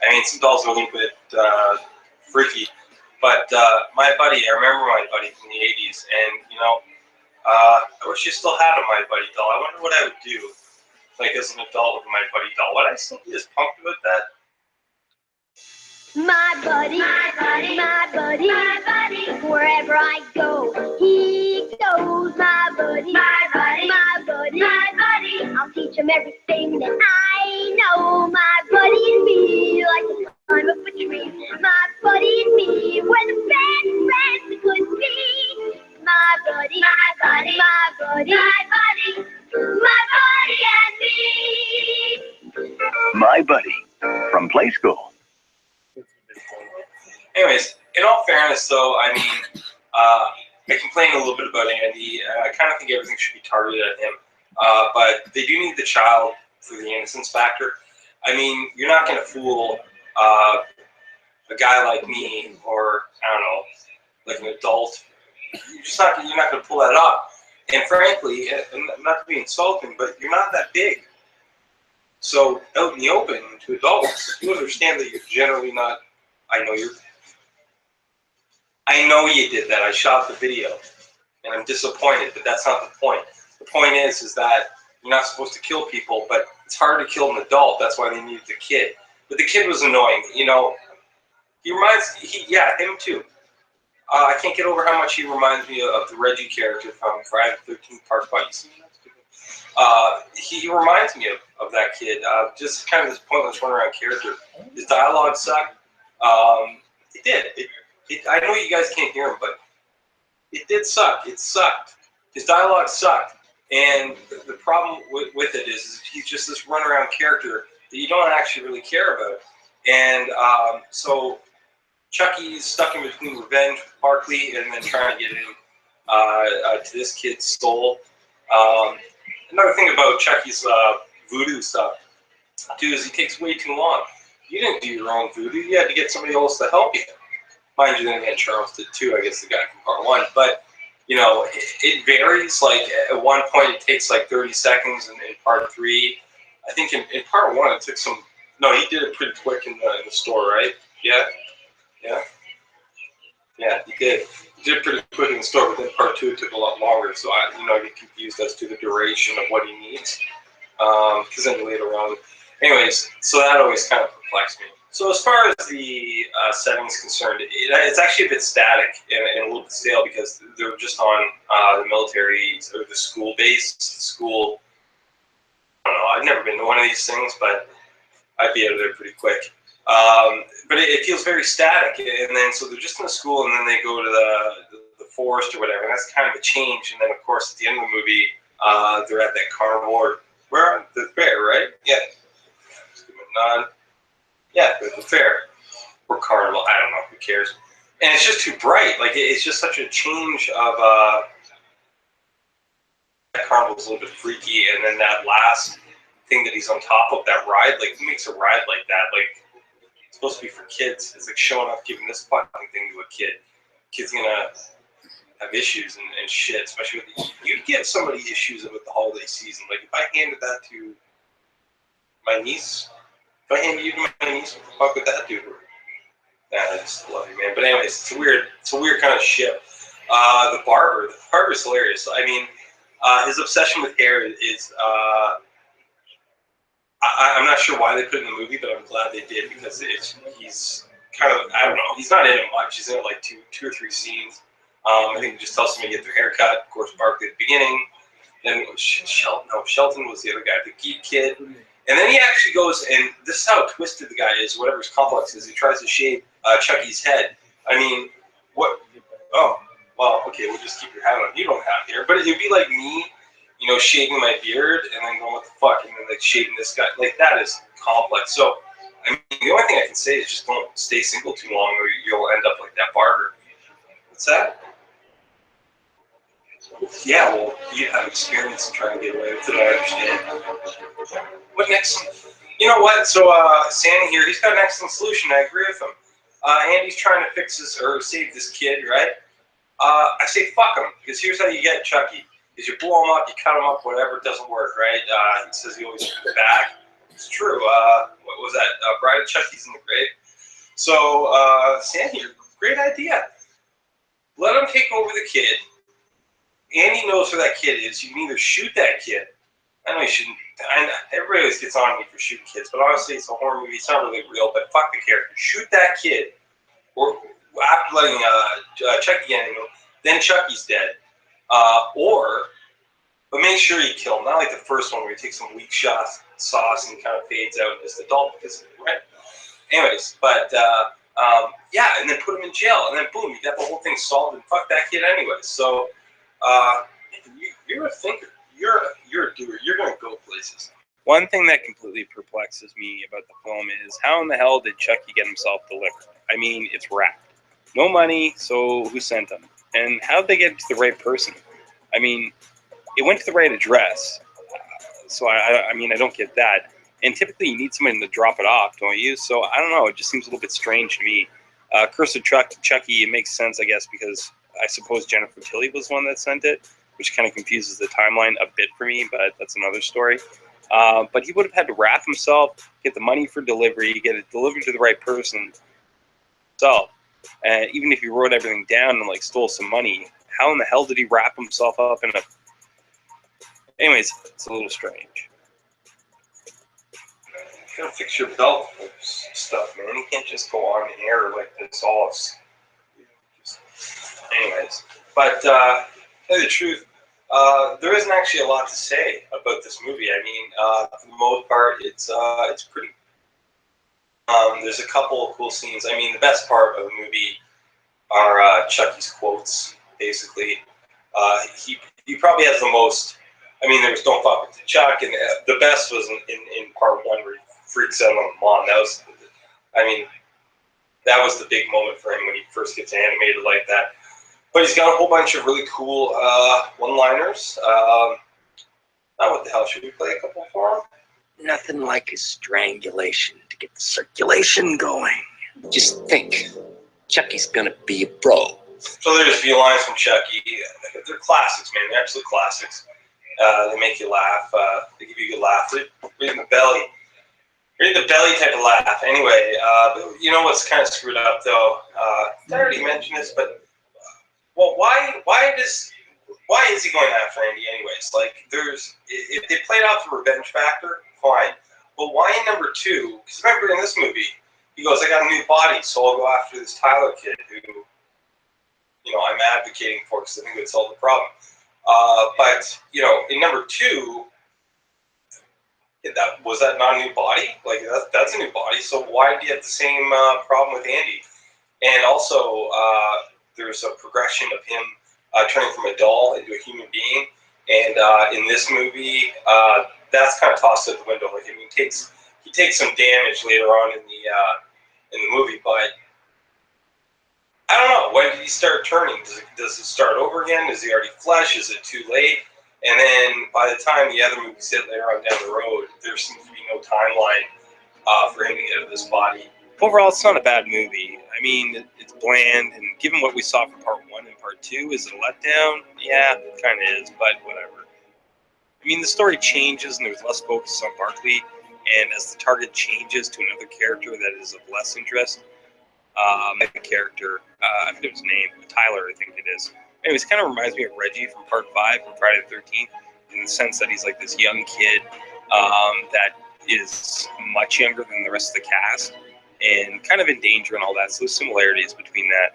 I mean, some dolls are a little bit freaky, but my buddy, I remember my buddy from the '80s, and you know, I wish you still had a My Buddy doll. I wonder what I would do, like as an adult with My Buddy doll. Would I still be as pumped about that? My buddy, my buddy, my buddy, my buddy. Wherever I go, he goes. My buddy, my buddy, my buddy, my buddy. I'll teach him everything that I know. My buddy and me, like the climb up a tree. My buddy and me, we're the best friends we could be. My buddy, my buddy, my buddy, my buddy, my buddy and me. My Buddy from Play School. Anyways, in all fairness, though, I mean, I complain a little bit about Andy. I kind of think everything should be targeted at him. But they do need the child for the innocence factor. I mean, you're not going to fool a guy like me, or I don't know, like an adult. You're not going to pull that off. And frankly, and not to be insulting, but you're not that big. So out in the open to adults, you understand that you're generally not. I know you did that. I shot the video, and I'm disappointed, but that's not the point. The point is that you're not supposed to kill people, but it's hard to kill an adult. That's why they needed the kid. But the kid was annoying. You know, him too. I can't get over how much he reminds me of the Reggie character from Friday the 13th Part 5. He reminds me of that kid. Just kind of this pointless runaround character. His dialogue sucked. It did. I know you guys can't hear him, but it did suck. It sucked. His dialogue sucked. And the problem with it is he's just this runaround character that you don't actually really care about. And so Chucky's stuck in between revenge with Barkley and then trying to get in to this kid's soul. Another thing about Chucky's voodoo stuff, too, is he takes way too long. You didn't do your own voodoo. You had to get somebody else to help you. Mind you, then again, Charles did too, I guess, the guy from part 1. But, you know, it varies. Like, at one point, it takes like 30 seconds in part 3. I think in part 1, it took some... No, he did it pretty quick in the store, right? Yeah? Yeah? Yeah, he did. He did it pretty quick in the store, but then part 2, it took a lot longer. So, I get confused as to the duration of what he needs. Because then later on... Anyways, so that always kind of perplexed me. So as far as the setting is concerned, it's actually a bit static and a little bit stale because they're just on the military or the school base. School, I don't know, I've never been to one of these things, but I'd be out of there pretty quick. But it feels very static, and then so they're just in the school, and then they go to the forest or whatever, and that's kind of a change. And then, of course, at the end of the movie, they're at that carnivore. Where? The fair, right? Yeah. Just give me a nod. Yeah, the fair or carnival. I don't know. Who cares? And it's just too bright. Like it's just such a change of. That carnival's a little bit freaky, and then that last thing that he's on top of that ride, like who makes a ride like that? Like it's supposed to be for kids. It's like showing off, giving this fucking thing to a kid. Kid's gonna have issues and shit, especially with you'd give somebody issues with the holiday season. Like if I handed that to my niece. If I hand you to my niece, what the fuck would that do to her? Nah, I just love you, man. But anyways, it's a weird kind of shit. The barber's hilarious. I mean, his obsession with hair is I'm not sure why they put it in the movie, but I'm glad they did because he's kind of, I don't know, he's not in it much. He's in it like two or three scenes. I think he just tells somebody to get their hair cut. Of course, Barkley at the beginning. Then Shelton was the other guy, the geek kid. And then he actually goes, and this is how twisted the guy is, whatever his complex is. He tries to shave Chucky's head. I mean, what? Oh, well, okay, we'll just keep your hat on. You don't have hair. But it would be like me, shaving my beard and then going, what the fuck? And then like shaving this guy. Like, that is complex. So, I mean, the only thing I can say is just don't stay single too long or you'll end up like that barber. What's that? Yeah, well, you have experience in trying to get away with it, I understand. What next? You know what? So, Sandy here, he's got an excellent solution. I agree with him. Andy's trying to fix this or save this kid, right? I say fuck him, because here's how you get Chucky. Is you blow him up, you cut him up, whatever, it doesn't work, right? He says he always comes back. It's true. What was that? Bride of Chucky's in the grave. So, Sandy, great idea. Let him take over the kid. Andy knows where that kid is. You can either shoot that kid. I know you shouldn't. Everybody always gets on me for shooting kids, but honestly, it's a horror movie. It's not really real, but fuck the character. Shoot that kid. Or after letting Chucky get him, then Chucky's dead. But make sure you kill him. Not like the first one where you take some weak sauce and kind of fades out as the adult. Right? Anyways, but yeah, and then put him in jail, and then boom, you got the whole thing solved, and fuck that kid anyways. So, you're a thinker. You're a doer. You're gonna go places. One thing that completely perplexes me about the film is how in the hell did Chucky get himself delivered? I mean, it's wrapped. No money, so who sent him? And how'd they get it to the right person? I mean, it went to the right address. So I mean, I don't get that. And typically you need somebody to drop it off, don't you? So I don't know. It just seems a little bit strange to me. Curse of Chucky, it makes sense, I guess, because I suppose Jennifer Tilly was the one that sent it, which kind of confuses the timeline a bit for me, but that's another story. But he would have had to wrap himself, get the money for delivery, get it delivered to the right person. So, even if he wrote everything down and like stole some money, how in the hell did he wrap himself up in a... Anyways, it's a little strange. You gotta fix your belt stuff, man. You can't just go on air like this all. Anyways, but to tell you the truth, there isn't actually a lot to say about this movie. I mean, for the most part, it's pretty. There's a couple of cool scenes. I mean, the best part of the movie are Chucky's quotes. Basically, he probably has the most. I mean, there was "Don't fuck with the Chuck," and the best was in part one where he freaks out on the mom. That was the big moment for him when he first gets animated like that. But he's got a whole bunch of really cool one-liners. What the hell, should we play a couple for him? Nothing like a strangulation to get the circulation going. Just think, Chucky's gonna be a bro. So there's a few lines from Chucky. They're classics, man. They're absolute classics. They make you laugh. They give you a good laugh. Right in the belly. Right in the belly type of laugh. Anyway, you know what's kind of screwed up, though? I already mentioned this, but well, why is he going after Andy anyways? Like, if they played out the revenge factor, fine. But why in number 2? Because remember in this movie, he goes, I got a new body, so I'll go after this Tyler kid who, I'm advocating for because I think it would solve the problem. But, in number 2, was that not a new body? Like, that's a new body, so why do you have the same problem with Andy? And also, there's a progression of him turning from a doll into a human being. And in this movie, that's kind of tossed out the window. Like, he takes some damage later on in the movie, but I don't know. When did he start turning? Does it start over again? Is he already flesh? Is it too late? And then by the time the other movies hit later on down the road, there seems to be no timeline for him to get out of this body. Overall, it's not a bad movie. I mean, it's bland, and given what we saw from part 1 and part 2, is it a letdown? Yeah, it kind of is, but whatever. I mean, the story changes, and there's less focus on Barkley, and as the target changes to another character that is of less interest, the character, I forget his name, Tyler, I think it is. Anyways, it kind of reminds me of Reggie from part 5 from Friday the 13th, in the sense that he's like this young kid that is much younger than the rest of the cast, and kind of in danger and all that. So there's similarities between that.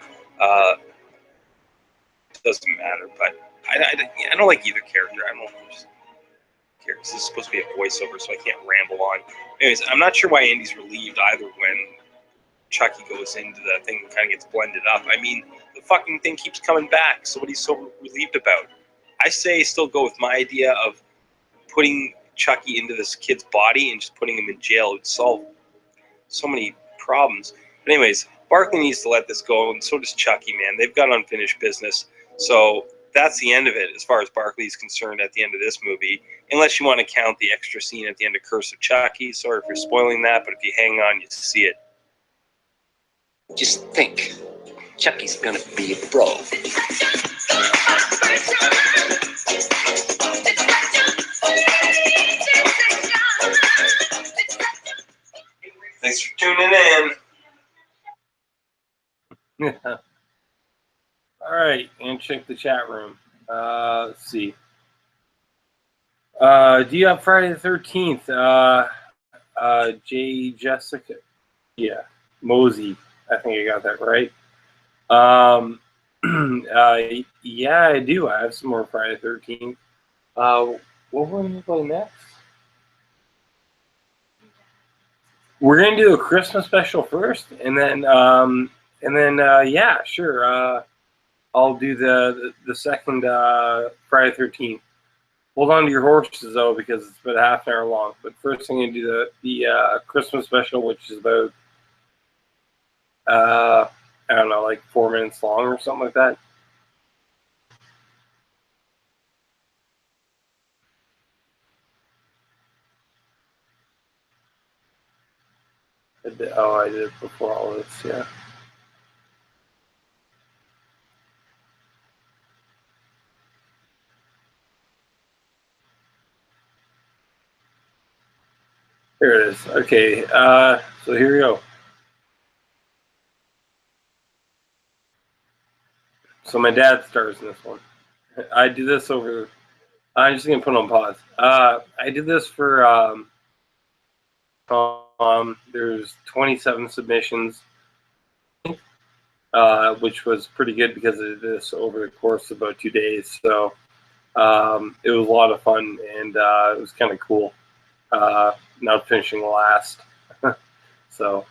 Doesn't matter, but I don't like either character. I don't know if there's characters. This is supposed to be a voiceover, so I can't ramble on. Anyways, I'm not sure why Andy's relieved either when Chucky goes into the thing and kind of gets blended up. I mean, the fucking thing keeps coming back, so what are you so relieved about? I say still go with my idea of putting Chucky into this kid's body and just putting him in jail. It would solve so many problems. But anyways, Barkley needs to let this go, and so does Chucky, man. They've got unfinished business. So that's the end of it as far as Barkley is concerned at the end of this movie, unless you want to count the extra scene at the end of Curse of Chucky. Sorry for spoiling that, but if you hang on, you see it. Just think, Chucky's gonna be a bro. Thanks for tuning in. Yeah. All right, and check the chat room. Let's see. Do you have Friday the 13th? Jessica. Yeah, Mosey. I think I got that right. Yeah, I do. I have some more Friday the 13th. What we're going to play next? We're going to do a Christmas special first, and then yeah, sure. I'll do the second Friday the 13th. Hold on to your horses though, because it's about half an hour long. But first, I'm going to do the Christmas special, which is about I don't know, like 4 minutes long or something like that. I did it before all this, yeah. Here it is. Okay, so here we go. So my dad stars in this one. I do this over. I'm just gonna put it on pause. I did this for. There's 27 submissions, which was pretty good because I did this over the course of about 2 days. So it was a lot of fun, and it was kind of cool. Not finishing last. So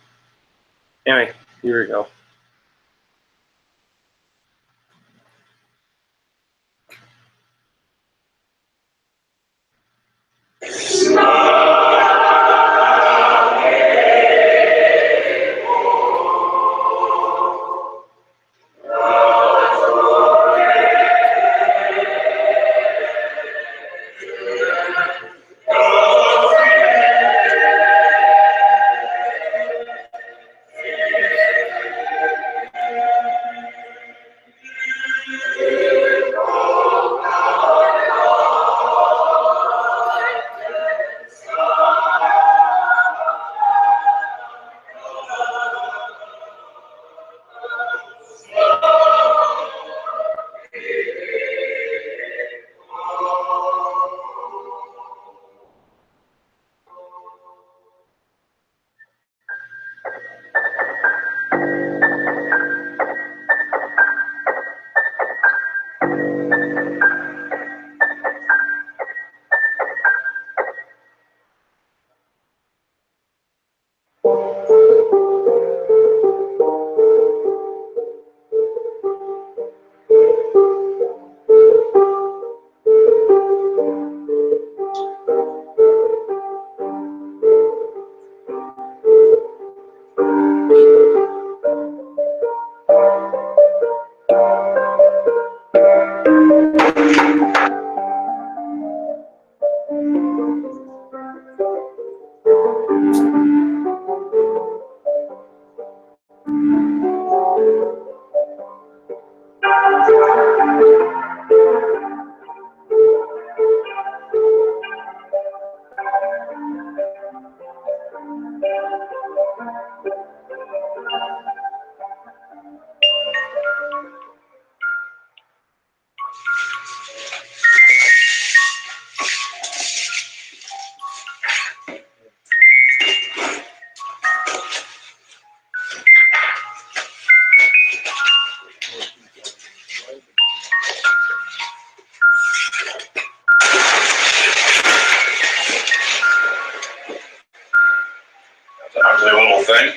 anyway, here we go. thing.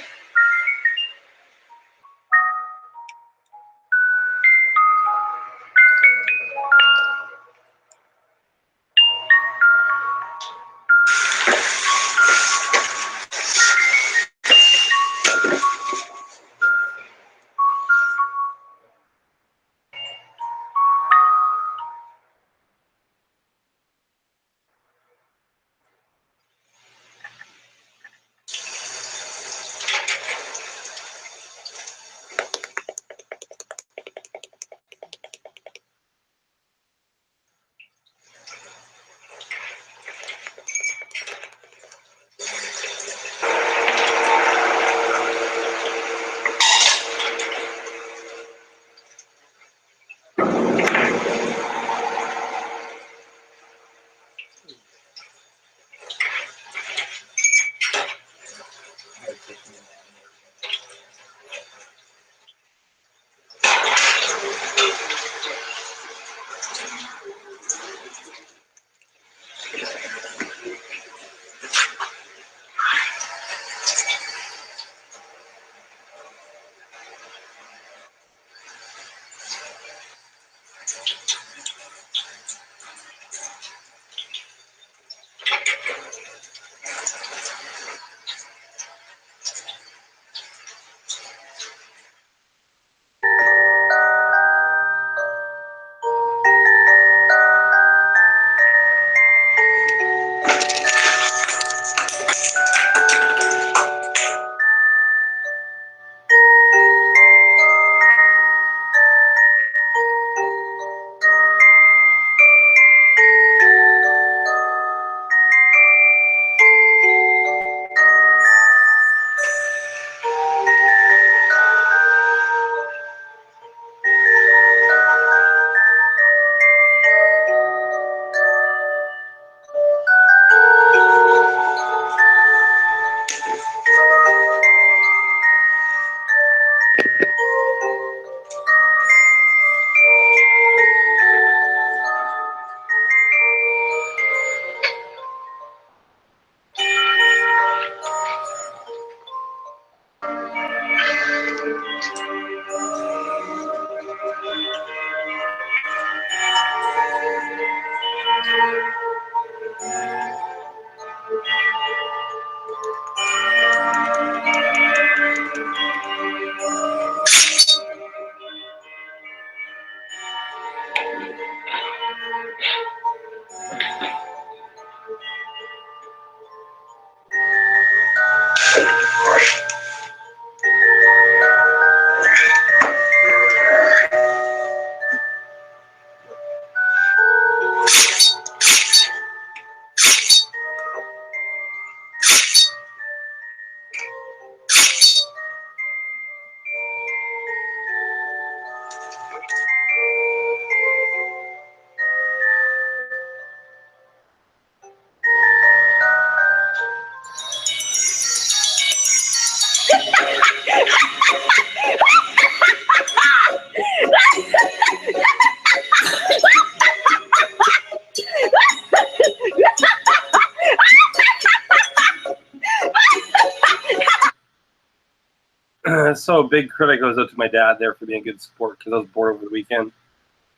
So big credit goes out to my dad there for being a good sport because I was bored over the weekend,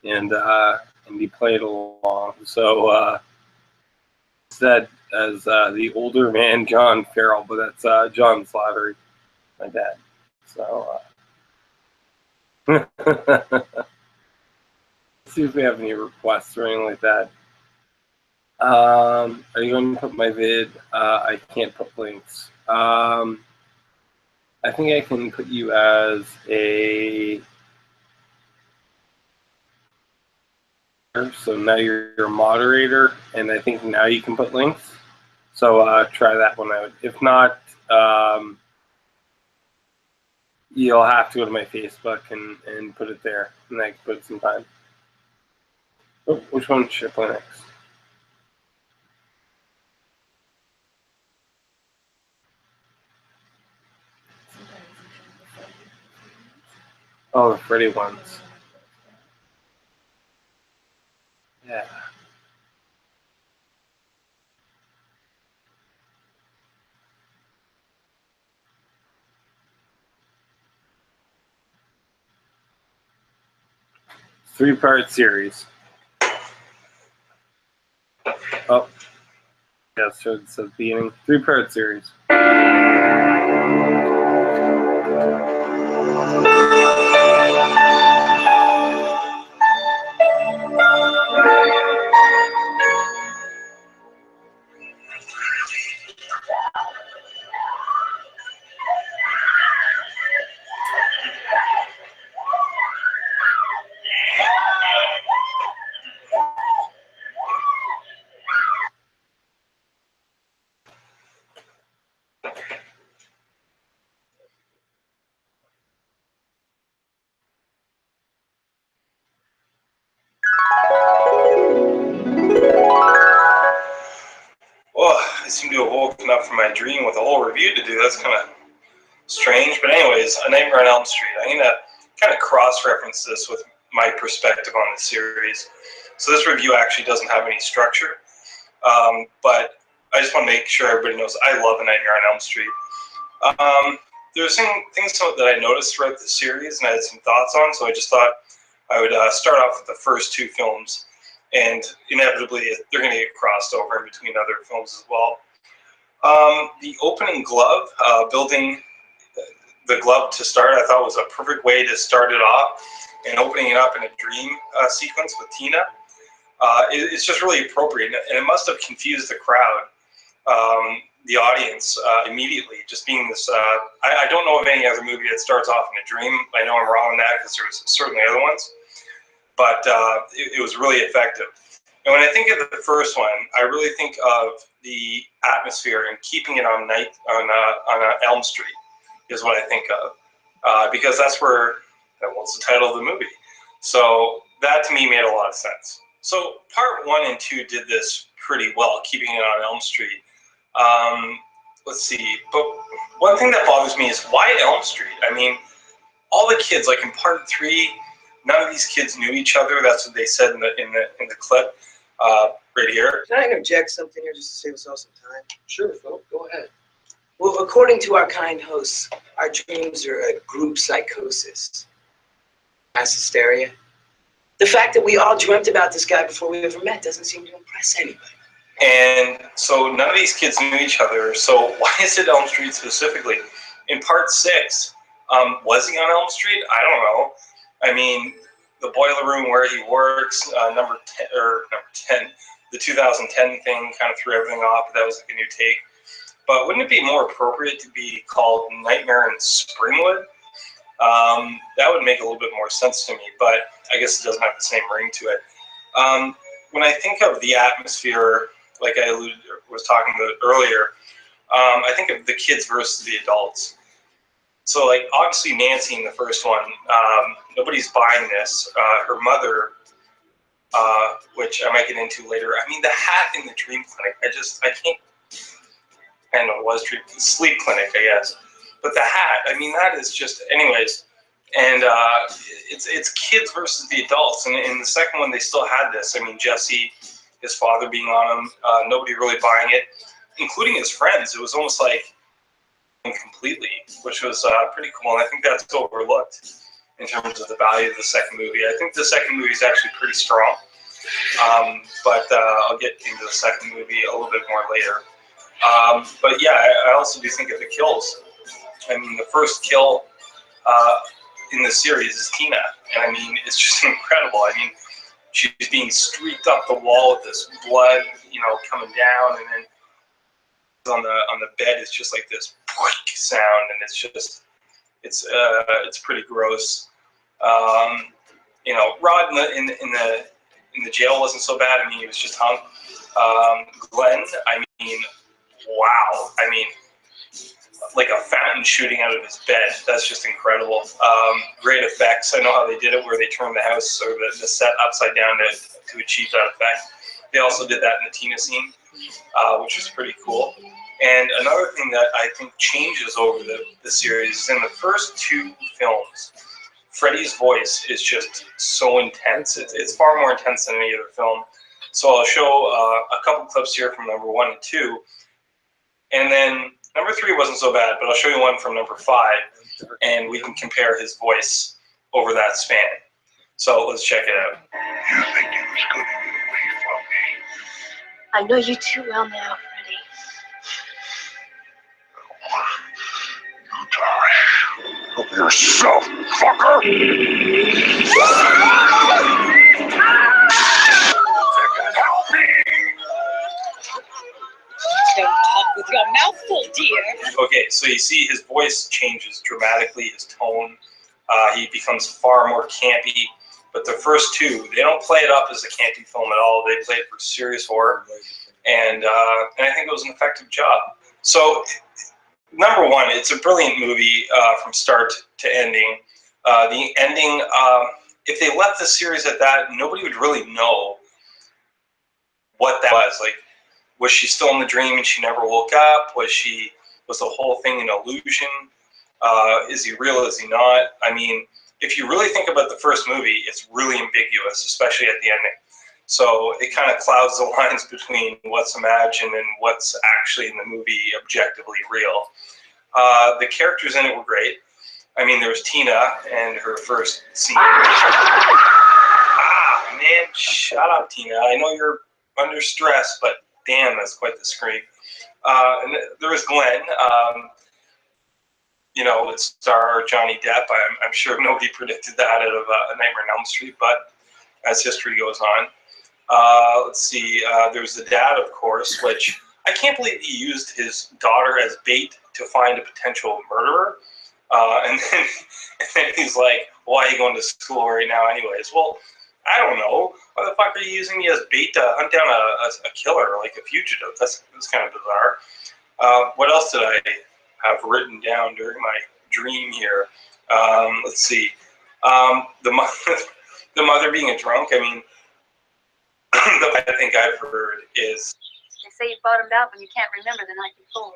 and he played along. So said as the older man John Farrell, but that's John Slattery, my dad. So see if we have any requests or anything like that. Are you going to put my vid? I can't put links. I think I can put you as a... So now you're a moderator, and I think now you can put links. So try that one out. If not, you'll have to go to my Facebook and put it there, and I can put it sometime. Oh, which one should I play next? Oh, the Freddy ones. Yeah. 3-part series. Oh. Yeah, so it's the beginning. 3-part series. Well, I seem to have woken up from my dream with a whole review to do. That's kind of strange. But anyways, A Nightmare on Elm Street. I'm going to kind of cross-reference this with my perspective on the series. So this review actually doesn't have any structure. But I just want to make sure everybody knows I love A Nightmare on Elm Street. There's things that I noticed throughout the series and I had some thoughts on, so I just thought I would start off with the first 2 films, and inevitably they're going to get crossed over in between other films as well. The opening glove, building the glove to start, I thought was a perfect way to start it off, and opening it up in a dream sequence with Tina. It's just really appropriate, and it must have confused the crowd, the audience, immediately, just being this, I don't know of any other movie that starts off in a dream. I know I'm wrong on that because there's certainly other ones, but it was really effective. And when I think of the first one, I really think of the atmosphere and keeping it on Elm Street is what I think of, because that's what's the title of the movie. So that to me made a lot of sense. So part 1 and 2 did this pretty well, keeping it on Elm Street. Let's see, but one thing that bothers me is why Elm Street? I mean, all the kids, like in part 3, none of these kids knew each other. That's what they said in the clip right here. Can I interject something here just to save us all some time? Sure, Phil, go ahead. Well, according to our kind hosts, our dreams are a group psychosis. Mass hysteria. The fact that we all dreamt about this guy before we ever met doesn't seem to impress anybody. And so none of these kids knew each other. So why is it Elm Street specifically? In part 6, was he on Elm Street? I don't know. I mean, the boiler room where he works, number 10, the 2010 thing kind of threw everything off. But that was like a new take. But wouldn't it be more appropriate to be called Nightmare in Springwood? That would make a little bit more sense to me, but I guess it doesn't have the same ring to it. When I think of the atmosphere, like I was talking about earlier, I think of the kids versus the adults. So, like, obviously Nancy in the first one, nobody's buying this. Her mother, which I might get into later. I mean, the hat in the dream clinic, I can't. I don't know, it was sleep clinic, I guess. But the hat, I mean, that is just, anyways. And it's kids versus the adults. And in the second one, they still had this. I mean, Jesse, his father being on him, nobody really buying it, including his friends. It was almost like completely, which was pretty cool. And I think that's overlooked in terms of the value of the second movie. I think the second movie is actually pretty strong. But I'll get into the second movie a little bit more later. But yeah, I also do think of the kills. I mean, the first kill in the series is Tina, and I mean, it's just incredible. I mean, she's being streaked up the wall with this blood, coming down, and then on the bed is just like this sound, and it's just it's pretty gross. Rod in the jail wasn't so bad. I mean, he was just hung. Glenn, I mean, wow. I mean, like a fountain shooting out of his bed. That's just incredible. Great effects. I know how they did it, where they turned the house or the set upside down to achieve that effect. They also did that in the Tina scene, which was pretty cool. And another thing that I think changes over the series is in the first 2 films, Freddy's voice is just so intense. It's far more intense than any other film. So I'll show a couple clips here from number 1 and 2. And then number 3 wasn't so bad, but I'll show you one from number 5, and we can compare his voice over that span. So let's check it out. You think he was gonna get away from me? I know you too well now, Freddy. You die. Help yourself, fucker! Help me! Don't talk with your mouth full, dear. Okay, so you see his voice changes dramatically, his tone. He becomes far more campy. But the first two, they don't play it up as a campy film at all. They play it for serious horror. And I think it was an effective job. So, number one, it's a brilliant movie from start to ending. The ending, if they left the series at that, nobody would really know what that was. Like, was she still in the dream and she never woke up? Was the whole thing an illusion? Is he real? Is he not? I mean, if you really think about the first movie, it's really ambiguous, especially at the ending. So it kind of clouds the lines between what's imagined and what's actually in the movie objectively real. The characters in it were great. I mean, there was Tina and her first scene. Man, shut up, Tina. I know you're under stress, but damn, that's quite the scream. And there was Glenn. You know, it's star Johnny Depp. I'm sure nobody predicted that out of A Nightmare on Elm Street, but as history goes on. Let's see, there's the dad, of course, which I can't believe he used his daughter as bait to find a potential murderer. And then he's like, why are you going to school right now anyways? Well, I don't know. Why the fuck are you using me as bait to hunt down a killer, like a fugitive? That's kind of bizarre. What else did I have written down during my dream here? Let's see. The mother being a drunk, I mean, I think I've heard is... They say you bottomed out when you can't remember the night before.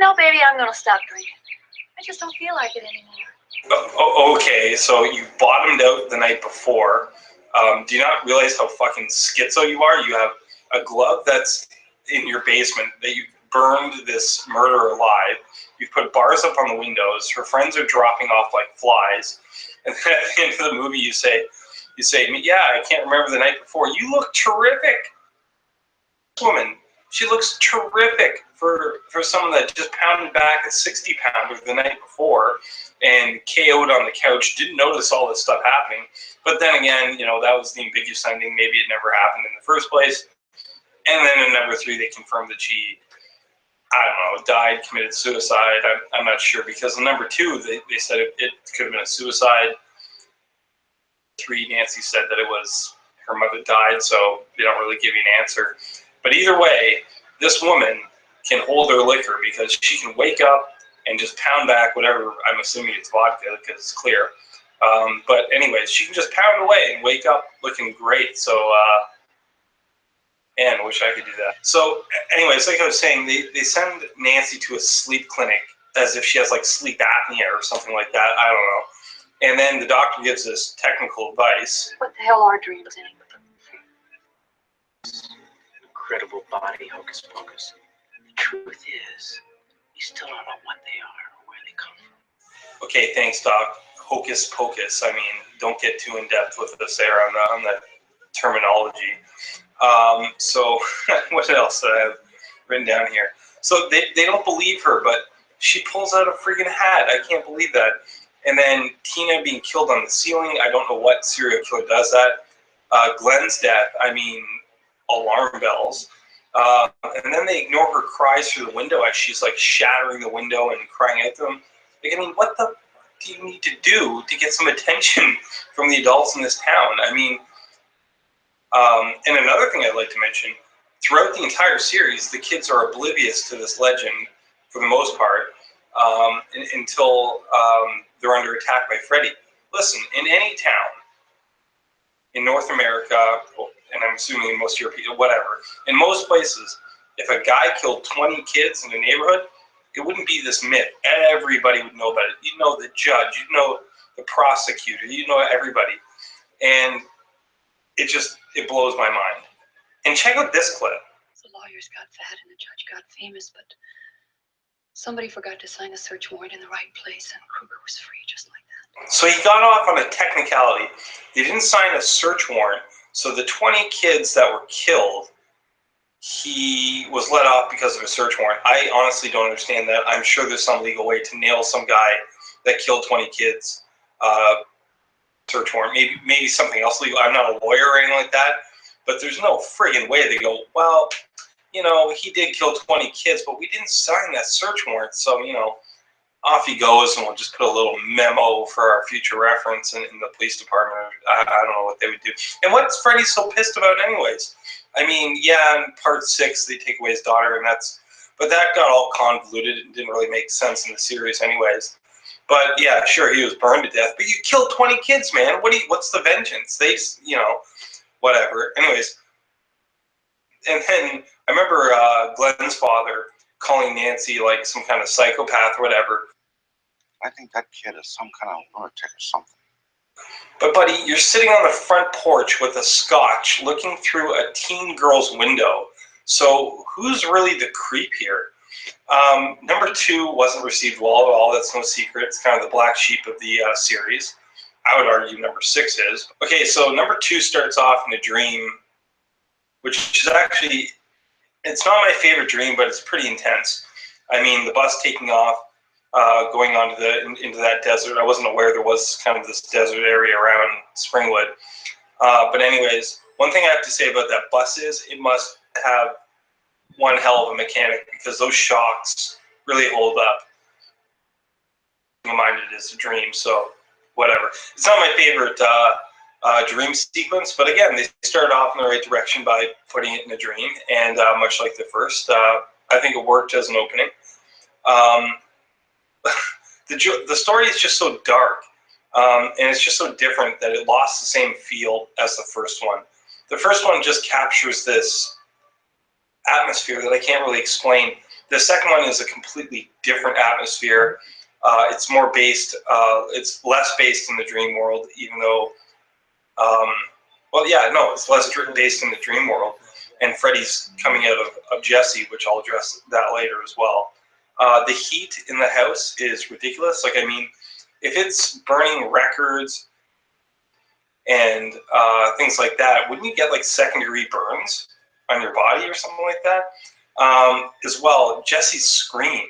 No, baby, I'm going to stop drinking. I just don't feel like it anymore. Okay, so you bottomed out the night before. Do you not realize how fucking schizo you are? You have a glove that's in your basement that you burned this murderer alive. You've put bars up on the windows. Her friends are dropping off like flies. And then at the end of the movie, you say, yeah, I can't remember the night before. You look terrific. This woman, she looks terrific for someone that just pounded back a 60-pounder the night before and KO'd on the couch, didn't notice all this stuff happening. But then again, you know, that was the ambiguous ending. Maybe it never happened in the first place. And then in number 3, they confirmed that she, I don't know, died, committed suicide. I'm not sure, because in number 2, they said it could have been a suicide. 3, Nancy said that it was her mother died, so they don't really give you an answer. But either way, this woman can hold her liquor because she can wake up and just pound back whatever, I'm assuming it's vodka because it's clear. But anyways, she can just pound away and wake up looking great. So, and I wish I could do that. So anyways, like I was saying, they send Nancy to a sleep clinic as if she has like sleep apnea or something like that. I don't know. And then the doctor gives this technical advice. What the hell are dreams anyway? Incredible body hocus pocus. The truth is, you still don't know what they are or where they come from. Okay, thanks, Doc. Hocus pocus. I mean, don't get too in depth with us there on the terminology. So what else that I have written down here? So they don't believe her, but she pulls out a freaking hat. I can't believe that. And then Tina being killed on the ceiling. I don't know what serial killer does that. Glenn's death. I mean, alarm bells. And then they ignore her cries through the window as she's like shattering the window and crying out to them. Like, I mean, what the do you need to do to get some attention from the adults in this town? I mean, and another thing I'd like to mention, throughout the entire series, the kids are oblivious to this legend for the most part until they're under attack by Freddy. Listen, in any town in North America, and I'm assuming in most European, whatever, in most places, if a guy killed 20 kids in a neighborhood, it wouldn't be this myth. Everybody would know about it. You'd know the judge, you'd know the prosecutor, you'd know everybody. And it blows my mind. And check out this clip. The lawyers got fat and the judge got famous, but somebody forgot to sign a search warrant in the right place and Kruger was free just like that. So he got off on a technicality. They didn't sign a search warrant, so the 20 kids that were killed, he was let off because of a search warrant. I honestly don't understand that. I'm sure there's some legal way to nail some guy that killed 20 kids. Search warrant, maybe something else legal. I'm not a lawyer or anything like that, but there's no friggin' way they go, well, you know, he did kill 20 kids, but we didn't sign that search warrant, so, you know, off he goes, and we'll just put a little memo for our future reference in the police department. I don't know what they would do. And what's Freddy so pissed about anyways? I mean, yeah, in part 6, they take away his daughter, but that got all convoluted and didn't really make sense in the series anyways. But yeah, sure, he was burned to death. But you killed 20 kids, man. What's the vengeance? They, you know, whatever. Anyways, and then I remember Glenn's father calling Nancy like some kind of psychopath or whatever. I think that kid is some kind of lunatic or something. But buddy, you're sitting on the front porch with a scotch, looking through a teen girl's window. So who's really the creep here? Number 2 wasn't received well at all. That's no secret. It's kind of the black sheep of the series. I would argue number 6 is. Okay, so number 2 starts off in a dream, which is actually, it's not my favorite dream, but it's pretty intense. I mean, the bus taking off, going onto into that desert. I wasn't aware there was kind of this desert area around Springwood. But anyways, one thing I have to say about that bus is it must have one hell of a mechanic, because those shocks really hold up. In my mind, it is a dream, so whatever. It's not my favorite dream sequence, but again, they started off in the right direction by putting it in a dream, and much like the first, I think it worked as an opening. The story is just so dark, and it's just so different that it lost the same feel as the first one. The first one just captures this atmosphere that I can't really explain. The second one is a completely different atmosphere. It's more based, it's less based in the dream world, even though, well, yeah, no, it's less based in the dream world. And Freddy's coming out of Jesse, which I'll address that later as well. The heat in the house is ridiculous. Like, I mean, if it's burning records and things like that, wouldn't you get like second-degree burns on your body or something like that? As well, Jesse's scream.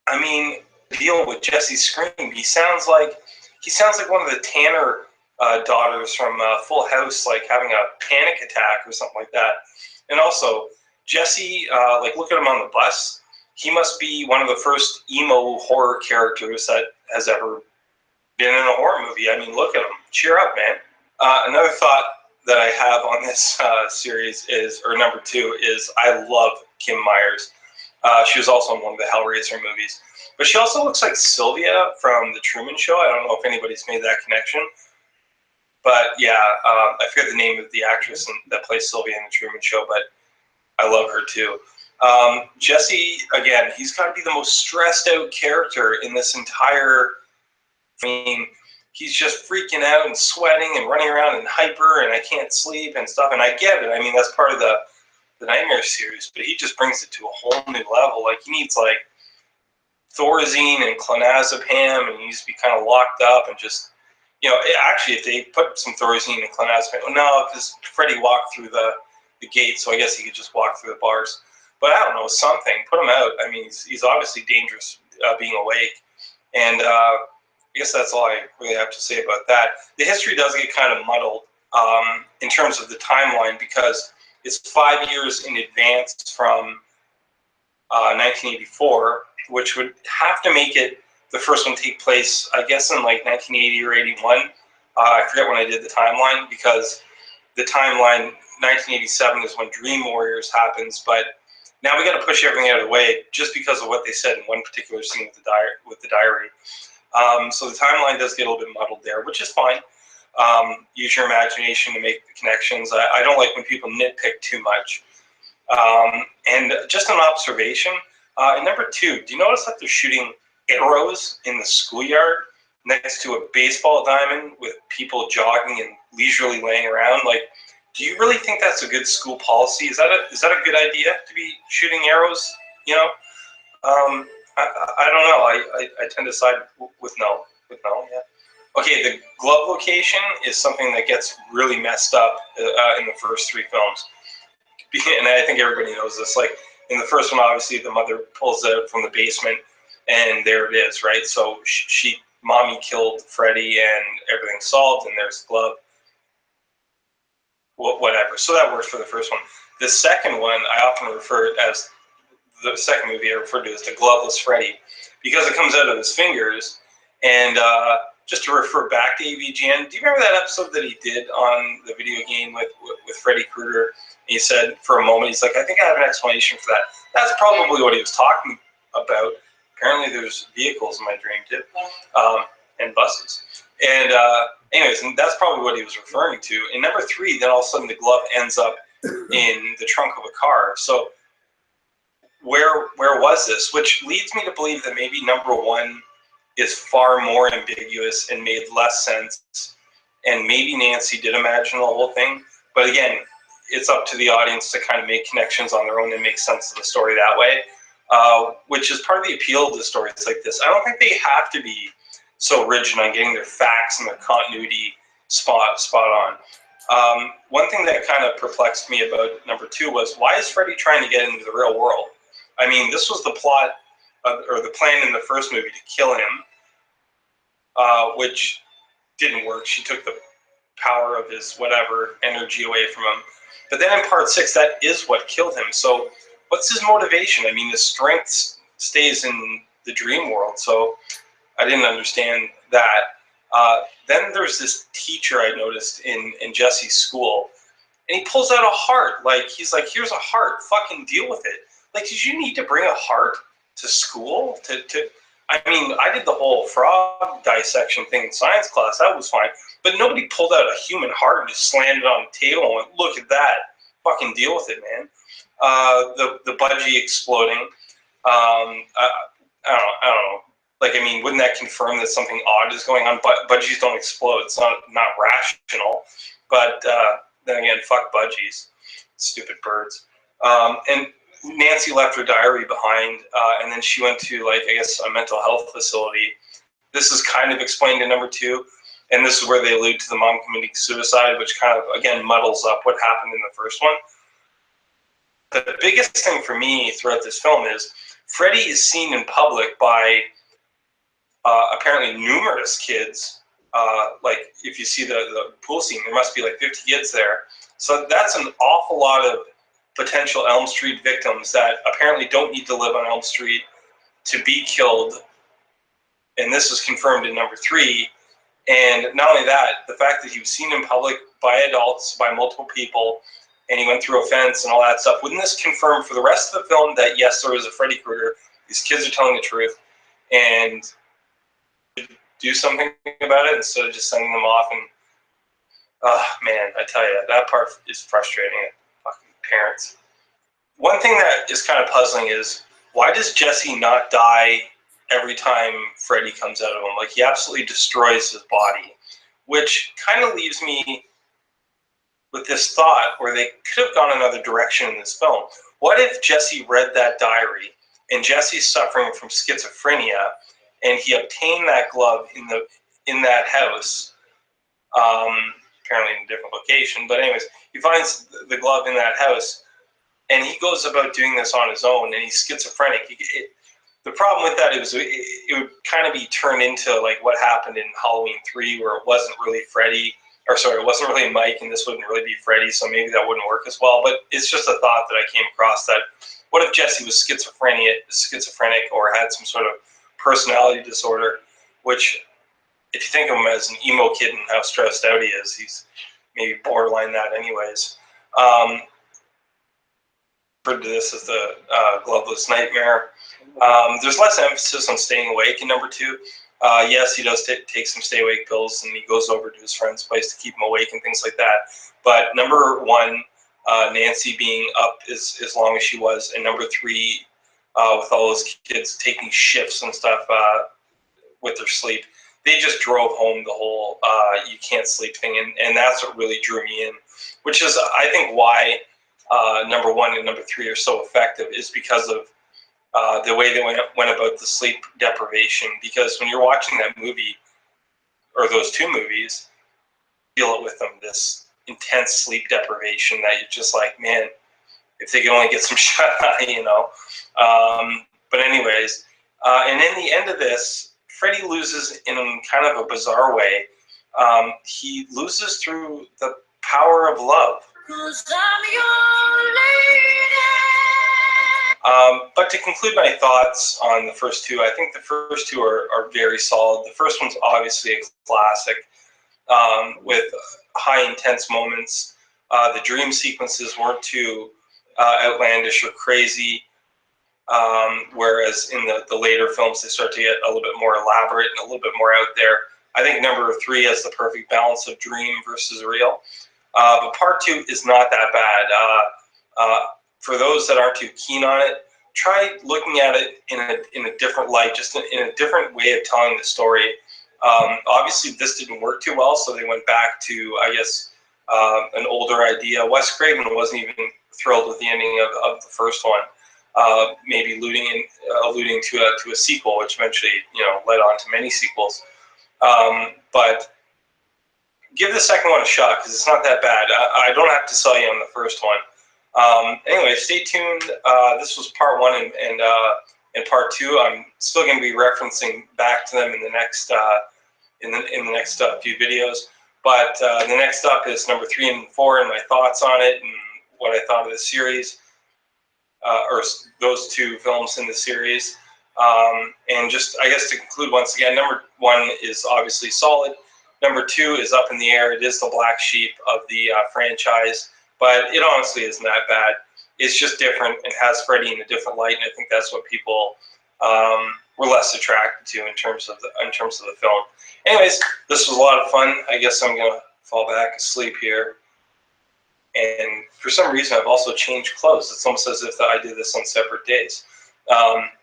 I mean, deal with Jesse's scream. He sounds like one of the Tanner daughters from Full House, like having a panic attack or something like that. And also, Jesse, like, look at him on the bus. He must be one of the first emo horror characters that has ever been in a horror movie. I mean, look at him. Cheer up, man. Another thought that I have on this series is, or number 2, is I love Kim Myers. She was also in one of the Hellraiser movies. But she also looks like Sylvia from The Truman Show. I don't know if anybody's made that connection. But yeah, I forget the name of the actress that plays Sylvia in The Truman Show, but I love her too. Jesse, again, he's got to be the most stressed out character in this entire. I mean, he's just freaking out and sweating and running around and hyper, and I can't sleep and stuff. And I get it. I mean, that's part of the Nightmare series, but he just brings it to a whole new level. Like, he needs like Thorazine and clonazepam, and he needs to be kind of locked up and just, you know, actually, if they put some Thorazine and clonazepam, no, because Freddy walked through the gate, so I guess he could just walk through the bars. But I don't know, something. Put him out. I mean, he's obviously dangerous being awake. And I guess that's all I really have to say about that. The history does get kind of muddled in terms of the timeline, because it's 5 years in advance from 1984, which would have to make it the first one take place, I guess, in like 1980 or 81. I forget when I did the timeline, because the timeline 1987 is when Dream Warriors happens, but now we got to push everything out of the way just because of what they said in one particular scene with the diary. So the timeline does get a little bit muddled there, which is fine. Use your imagination to make the connections. I don't like when people nitpick too much. And just an observation, in number 2, do you notice that they're shooting arrows in the schoolyard next to a baseball diamond with people jogging and leisurely laying around? Like, do you really think that's a good school policy? Is that a good idea to be shooting arrows, you know, I don't know. I tend to side with no. With no, yeah. Okay, the glove location is something that gets really messed up in the first three films. And I think everybody knows this. Like, in the first one, obviously, the mother pulls it out from the basement, and there it is, right? So mommy killed Freddy, and everything's solved, and there's the glove. Whatever. So that works for the first one. The second one, I often refer it as the second movie I refer to as the Gloveless Freddy, because it comes out of his fingers. And just to refer back to AVGN, do you remember that episode that he did on the video game with Freddy Krueger? He said for a moment, he's like, I think I have an explanation for that. That's probably what he was talking about. Apparently there's vehicles in my dream too, and buses. And anyways, and that's probably what he was referring to. In number 3, then all of a sudden the glove ends up in the trunk of a car. So where was this? Which leads me to believe that maybe number 1 is far more ambiguous and made less sense. And maybe Nancy did imagine the whole thing. But again, it's up to the audience to kind of make connections on their own and make sense of the story that way, which is part of the appeal to stories like this. I don't think they have to be so rigid on getting their facts and their continuity spot on. One thing that kind of perplexed me about number 2 was, why is Freddy trying to get into the real world? I mean, this was the plot or the plan in the first movie to kill him, which didn't work. She took the power of his whatever energy away from him. But then in part 6, that is what killed him. So what's his motivation? I mean, his strength stays in the dream world. So I didn't understand that. Then there's this teacher I noticed in Jesse's school, and he pulls out a heart. Like, he's like, here's a heart. Fucking deal with it. Like, did you need to bring a heart to school? I mean, I did the whole frog dissection thing in science class. That was fine. But nobody pulled out a human heart and just slammed it on the table and went, look at that. Fucking deal with it, man. The budgie exploding. I don't know. Like, I mean, wouldn't that confirm that something odd is going on? But budgies don't explode. It's not rational. But then again, fuck budgies. Stupid birds. And Nancy left her diary behind, and then she went to, like, I guess, a mental health facility. This is kind of explained in number 2, and this is where they allude to the mom committing suicide, which kind of, again, muddles up what happened in the first one. The biggest thing for me throughout this film is Freddy is seen in public by apparently numerous kids. Like, if you see the pool scene, there must be like 50 kids there. So that's an awful lot of potential Elm Street victims that apparently don't need to live on Elm Street to be killed. And this is confirmed in number 3. And not only that, the fact that he was seen in public by adults, by multiple people, and he went through a fence and all that stuff. Wouldn't this confirm for the rest of the film that, yes, there was a Freddy Krueger, these kids are telling the truth, and do something about it instead of just sending them off? And, man, I tell you, that part is frustrating. Fucking parents. One thing that is kind of puzzling is, why does Jesse not die every time Freddy comes out of him? Like, he absolutely destroys his body, which kind of leaves me with this thought where they could have gone another direction in this film. What if Jesse read that diary, and Jesse's suffering from schizophrenia, and he obtained that glove in that house, apparently in a different location, but anyways, he finds the glove in that house, and he goes about doing this on his own, and he's schizophrenic. The problem with that is it would kind of be turned into like what happened in Halloween 3, where it wasn't really Freddy, or sorry, it wasn't really Mike, and this wouldn't really be Freddy, so maybe that wouldn't work as well. But it's just a thought that I came across, that what if Jesse was schizophrenic or had some sort of personality disorder, which, if you think of him as an emo kid and how stressed out he is, he's maybe borderline that anyways. Referred to this as the gloveless nightmare. There's less emphasis on staying awake in number 2. Yes, he does take some stay awake pills, and he goes over to his friend's place to keep him awake and things like that. But number 1, Nancy being up as long as she was, and number 3, with all those kids taking shifts and stuff with their sleep, they just drove home the whole you can't sleep thing, and that's what really drew me in, which is, I think, why number 1 and number 3 are so effective, is because of the way they went about the sleep deprivation, because when you're watching that movie, or those two movies, you feel it with them, this intense sleep deprivation that you're just like, man, if they could only get some shut eye, you know. But anyways, and in the end of this, Freddy loses in kind of a bizarre way. He loses through the power of love. 'Cause I'm your lady. But to conclude my thoughts on the first two, I think the first two are very solid. The first one's obviously a classic with high intense moments. The dream sequences weren't too outlandish or crazy, whereas in the later films they start to get a little bit more elaborate and a little bit more out there. I think number 3 has the perfect balance of dream versus real. But part 2 is not that bad. For those that aren't too keen on it, try looking at it in a different light, just in a different way of telling the story. Obviously, this didn't work too well, so they went back to, I guess, an older idea. Wes Craven wasn't even thrilled with the ending of the first one, maybe alluding to a sequel, which eventually, led on to many sequels. But give the second one a shot, because it's not that bad. I don't have to sell you on the first one. Anyway, stay tuned. This was part 1, and part 2. I'm still going to be referencing back to them in the next few videos. But the next up is number 3 and 4, and my thoughts on it, and what I thought of the series, or those two films in the series. And just, I guess, to conclude once again, number 1 is obviously solid. Number 2 is up in the air. It is the black sheep of the franchise, but it honestly isn't that bad. It's just different. It has Freddy in a different light, and I think that's what people were less attracted to in terms of the film. Anyways, this was a lot of fun. I guess I'm gonna fall back asleep here. And for some reason, I've also changed clothes. It's almost as if I did this on separate days.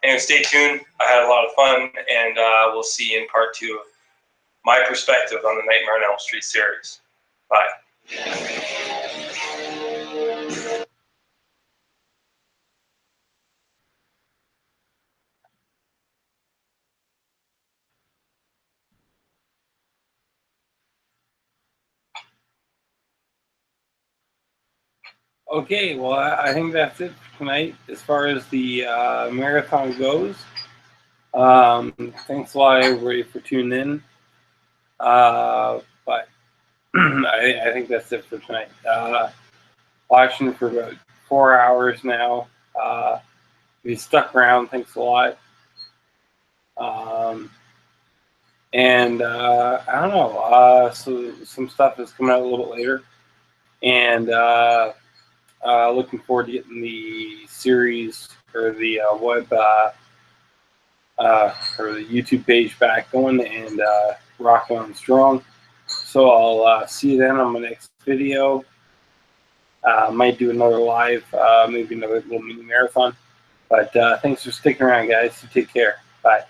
Anyway, stay tuned. I had a lot of fun, and we'll see you in part 2 of my perspective on the Nightmare on Elm Street series. Bye. Okay, well, I think that's it for tonight as far as the marathon goes. Thanks a lot, everybody, for tuning in. But I think that's it for tonight. Watching for about 4 hours now. If you stuck around, thanks a lot. And I don't know. So some stuff is coming out a little bit later, and looking forward to getting the series or the web or the YouTube page back going and rocking on strong. So I'll see you then on my next video. Might do another live, maybe another little mini marathon. But thanks for sticking around, guys. So take care. Bye.